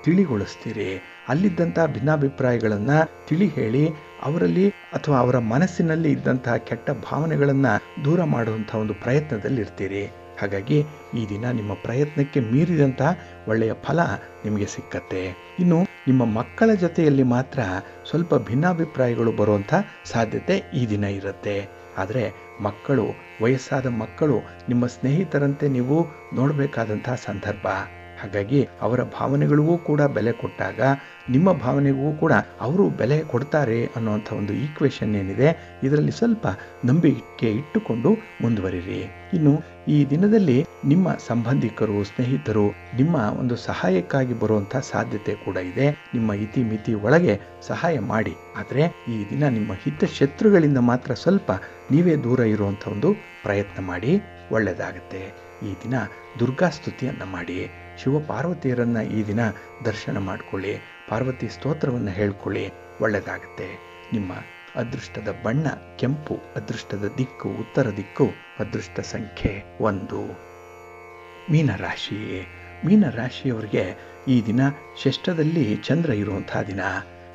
ತಿಳಿಗೊಳಿಸ್ತೀರಿ. ಅಲ್ಲಿದ್ದಂಥ ಭಿನ್ನಾಭಿಪ್ರಾಯಗಳನ್ನು ತಿಳಿ ಹೇಳಿ ಅವರಲ್ಲಿ ಅಥವಾ ಅವರ ಮನಸ್ಸಿನಲ್ಲಿ ಇದ್ದಂತಹ ಕೆಟ್ಟ ಭಾವನೆಗಳನ್ನು ದೂರ ಮಾಡುವಂಥ ಒಂದು ಪ್ರಯತ್ನದಲ್ಲಿರ್ತೀರಿ. ಹಾಗಾಗಿ ಈ ದಿನ ನಿಮ್ಮ ಪ್ರಯತ್ನಕ್ಕೆ ಮೀರಿದಂಥ ಒಳ್ಳೆಯ ಫಲ ನಿಮಗೆ ಸಿಕ್ಕತ್ತೆ. ಇನ್ನು ನಿಮ್ಮ ಮಕ್ಕಳ ಜೊತೆಯಲ್ಲಿ ಮಾತ್ರ ಸ್ವಲ್ಪ ಭಿನ್ನಾಭಿಪ್ರಾಯಗಳು ಬರುವಂಥ ಸಾಧ್ಯತೆ ಈ ದಿನ ಇರುತ್ತೆ. ಆದರೆ ಮಕ್ಕಳು, ವಯಸ್ಸಾದ ಮಕ್ಕಳು ನಿಮ್ಮ ಸ್ನೇಹಿತರಂತೆ ನೀವು ನೋಡಬೇಕಾದಂಥ ಸಂದರ್ಭ. ಹಾಗಾಗಿ ಅವರ ಭಾವನೆಗಳಿಗೂ ಕೂಡ ಬೆಲೆ ಕೊಟ್ಟಾಗ ನಿಮ್ಮ ಭಾವನೆಗೂ ಕೂಡ ಅವರು ಬೆಲೆ ಕೊಡ್ತಾರೆ ಅನ್ನುವಂಥ ಒಂದು ಈಕ್ವೇಷನ್ ಏನಿದೆ, ಇದರಲ್ಲಿ ಸ್ವಲ್ಪ ನಂಬಿಕೆ ಇಟ್ಟುಕೊಂಡು ಮುಂದುವರಿರಿ. ಇನ್ನು ಈ ದಿನದಲ್ಲಿ ನಿಮ್ಮ ಸಂಬಂಧಿಕರು, ಸ್ನೇಹಿತರು ನಿಮ್ಮ ಒಂದು ಸಹಾಯಕ್ಕಾಗಿ ಬರುವಂಥ ಸಾಧ್ಯತೆ ಕೂಡ ಇದೆ. ನಿಮ್ಮ ಇತಿಮಿತಿ ಒಳಗೆ ಸಹಾಯ ಮಾಡಿ. ಆದರೆ ಈ ದಿನ ನಿಮ್ಮ ಹಿತಶತ್ರುಗಳಿಂದ ಮಾತ್ರ ಸ್ವಲ್ಪ ನೀವೇ ದೂರ ಇರುವಂಥ ಒಂದು ಪ್ರಯತ್ನ ಮಾಡಿ, ಒಳ್ಳೆಯದಾಗತ್ತೆ. ಈ ದಿನ ದುರ್ಗಾ ಸ್ತುತಿಯನ್ನು ಮಾಡಿ. ಶಿವ ಪಾರ್ವತಿಯರನ್ನು ಈ ದಿನ ದರ್ಶನ ಮಾಡಿಕೊಳ್ಳಿ, ಪಾರ್ವತಿ ಸ್ತೋತ್ರವನ್ನು ಹೇಳ್ಕೊಳ್ಳಿ, ಒಳ್ಳೆಯದಾಗತ್ತೆ. ನಿಮ್ಮ ಅದೃಷ್ಟದ ಬಣ್ಣ ಕೆಂಪು, ಅದೃಷ್ಟದ ದಿಕ್ಕು ಉತ್ತರ ದಿಕ್ಕು, ಅದೃಷ್ಟ ಸಂಖ್ಯೆ 1. ಮೀನರಾಶಿ. ಮೀನರಾಶಿಯವರಿಗೆ ಈ ದಿನ ಷಷ್ಠದಲ್ಲಿ ಚಂದ್ರ ಇರುವಂಥ ದಿನ.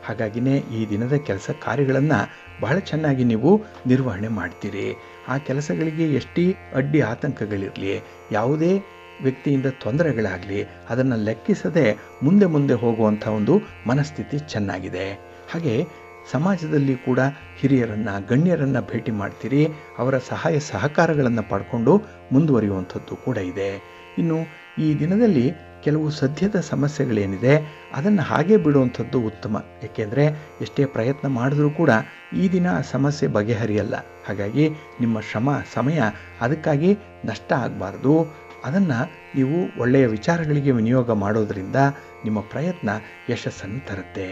ಹಾಗಾಗಿನೇ ಈ ದಿನದ ಕೆಲಸ ಕಾರ್ಯಗಳನ್ನು ಬಹಳ ಚೆನ್ನಾಗಿ ನೀವು ನಿರ್ವಹಣೆ ಮಾಡ್ತೀರಿ. ಆ ಕೆಲಸಗಳಿಗೆ ಎಷ್ಟೇ ಅಡ್ಡಿ ಆತಂಕಗಳಿರಲಿ, ಯಾವುದೇ ವ್ಯಕ್ತಿಯಿಂದ ತೊಂದರೆಗಳಾಗಲಿ, ಅದನ್ನು ಲೆಕ್ಕಿಸದೆ ಮುಂದೆ ಹೋಗುವಂಥ ಒಂದು ಮನಸ್ಥಿತಿ ಚೆನ್ನಾಗಿದೆ. ಹಾಗೆ ಸಮಾಜದಲ್ಲಿ ಕೂಡ ಹಿರಿಯರನ್ನು ಗಣ್ಯರನ್ನು ಭೇಟಿ ಮಾಡ್ತೀರಿ. ಅವರ ಸಹಾಯ ಸಹಕಾರಗಳನ್ನು ಪಡ್ಕೊಂಡು ಮುಂದುವರಿಯುವಂಥದ್ದು ಕೂಡ ಇದೆ. ಇನ್ನು ಈ ದಿನದಲ್ಲಿ ಕೆಲವು ಸದ್ಯದ ಸಮಸ್ಯೆಗಳೇನಿದೆ ಅದನ್ನು ಹಾಗೆ ಬಿಡುವಂಥದ್ದು ಉತ್ತಮ. ಏಕೆಂದರೆ ಎಷ್ಟೇ ಪ್ರಯತ್ನ ಮಾಡಿದ್ರೂ ಕೂಡ ಈ ದಿನ ಆ ಸಮಸ್ಯೆ ಬಗೆಹರಿಯಲ್ಲ. ಹಾಗಾಗಿ ನಿಮ್ಮ ಶ್ರಮ ಸಮಯ ಅದಕ್ಕಾಗಿ ನಷ್ಟ ಆಗಬಾರ್ದು. ಅದನ್ನು ನೀವು ಒಳ್ಳೆಯ ವಿಚಾರಗಳಿಗೆ ವಿನಿಯೋಗ ಮಾಡೋದರಿಂದ ನಿಮ್ಮ ಪ್ರಯತ್ನ ಯಶಸ್ಸನ್ನು ತರುತ್ತೆ.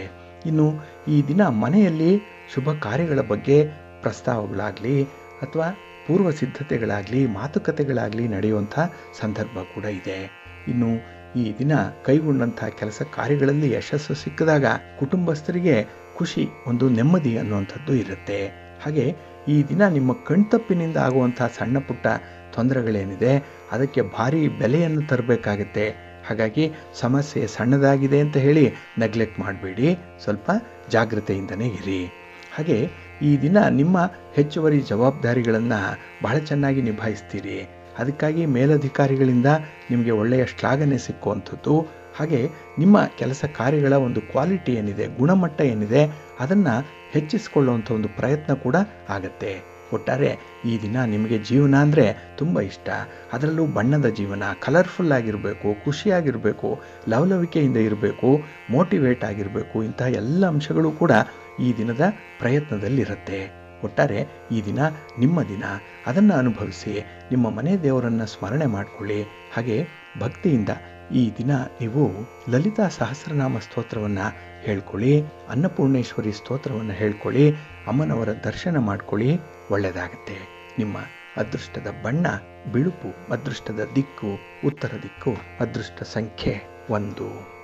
ಇನ್ನು ಈ ದಿನ ಮನೆಯಲ್ಲಿ ಶುಭ ಕಾರ್ಯಗಳ ಬಗ್ಗೆ ಪ್ರಸ್ತಾವಗಳಾಗಲಿ ಅಥವಾ ಪೂರ್ವ ಸಿದ್ಧತೆಗಳಾಗಲಿ ಮಾತುಕತೆಗಳಾಗಲಿ ನಡೆಯುವಂಥ ಸಂದರ್ಭ ಕೂಡ ಇದೆ. ಇನ್ನು ಈ ದಿನ ಕೈಗೊಂಡಂಥ ಕೆಲಸ ಕಾರ್ಯಗಳಲ್ಲಿ ಯಶಸ್ಸು ಸಿಕ್ಕಿದಾಗ ಕುಟುಂಬಸ್ಥರಿಗೆ ಖುಷಿ, ಒಂದು ನೆಮ್ಮದಿ ಅನ್ನುವಂಥದ್ದು ಇರುತ್ತೆ. ಹಾಗೆ ಈ ದಿನ ನಿಮ್ಮ ಕಣ್ತಪ್ಪಿನಿಂದ ಆಗುವಂಥ ಸಣ್ಣ ಪುಟ್ಟ ತೊಂದರೆಗಳೇನಿದೆ ಅದಕ್ಕೆ ಭಾರಿ ಬೆಲೆಯನ್ನು ತರಬೇಕಾಗತ್ತೆ. ಹಾಗಾಗಿ ಸಮಸ್ಯೆ ಸಣ್ಣದಾಗಿದೆ ಅಂತ ಹೇಳಿ ನೆಗ್ಲೆಕ್ಟ್ ಮಾಡಬೇಡಿ, ಸ್ವಲ್ಪ ಜಾಗ್ರತೆಯಿಂದನೇ ಇರಿ. ಹಾಗೆ ಈ ದಿನ ನಿಮ್ಮ ಹೆಚ್ಚುವರಿ ಜವಾಬ್ದಾರಿಗಳನ್ನು ಬಹಳ ಚೆನ್ನಾಗಿ ನಿಭಾಯಿಸ್ತೀರಿ. ಅದಕ್ಕಾಗಿ ಮೇಲಧಿಕಾರಿಗಳಿಂದ ನಿಮಗೆ ಒಳ್ಳೆಯ ಶ್ಲಾಘನೆ ಸಿಕ್ಕುವಂಥದ್ದು. ಹಾಗೆ ನಿಮ್ಮ ಕೆಲಸ ಕಾರ್ಯಗಳ ಒಂದು ಕ್ವಾಲಿಟಿ ಏನಿದೆ, ಗುಣಮಟ್ಟ ಏನಿದೆ ಅದನ್ನು ಹೆಚ್ಚಿಸಿಕೊಳ್ಳುವಂಥ ಒಂದು ಪ್ರಯತ್ನ ಕೂಡ ಆಗತ್ತೆ. ಒಟ್ಟಾರೆ ಈ ದಿನ ನಿಮಗೆ ಜೀವನ ಅಂದರೆ ತುಂಬ ಇಷ್ಟ. ಅದರಲ್ಲೂ ಬಣ್ಣದ ಜೀವನ, ಕಲರ್ಫುಲ್ ಆಗಿರಬೇಕು, ಖುಷಿಯಾಗಿರಬೇಕು, ಲವಲವಿಕೆಯಿಂದ ಇರಬೇಕು, ಮೋಟಿವೇಟ್ ಆಗಿರಬೇಕು. ಇಂತಹ ಎಲ್ಲ ಅಂಶಗಳು ಕೂಡ ಈ ದಿನದ ಪ್ರಯತ್ನದಲ್ಲಿರುತ್ತೆ. ಒಟ್ಟಾರೆ ಈ ದಿನ ನಿಮ್ಮ ದಿನ, ಅದನ್ನು ಅನುಭವಿಸಿ ನಿಮ್ಮ ಮನೆ ದೇವರನ್ನು ಸ್ಮರಣೆ ಮಾಡಿಕೊಳ್ಳಿ. ಹಾಗೆ ಭಕ್ತಿಯಿಂದ ಈ ದಿನ ನೀವು ಲಲಿತಾ ಸಹಸ್ರನಾಮ ಸ್ತೋತ್ರವನ್ನು ಹೇಳ್ಕೊಳ್ಳಿ, ಅನ್ನಪೂರ್ಣೇಶ್ವರಿ ಸ್ತೋತ್ರವನ್ನು ಹೇಳ್ಕೊಳ್ಳಿ, ಅಮ್ಮನವರ ದರ್ಶನ ಮಾಡ್ಕೊಳ್ಳಿ. ಒಳ್ಳೆಯದಾಗತ್ತೆ. ನಿಮ್ಮ ಅದೃಷ್ಟದ ಬಣ್ಣ ಬಿಳುಪು, ಅದೃಷ್ಟದ ದಿಕ್ಕು ಉತ್ತರ ದಿಕ್ಕು, ಅದೃಷ್ಟ ಸಂಖ್ಯೆ 1.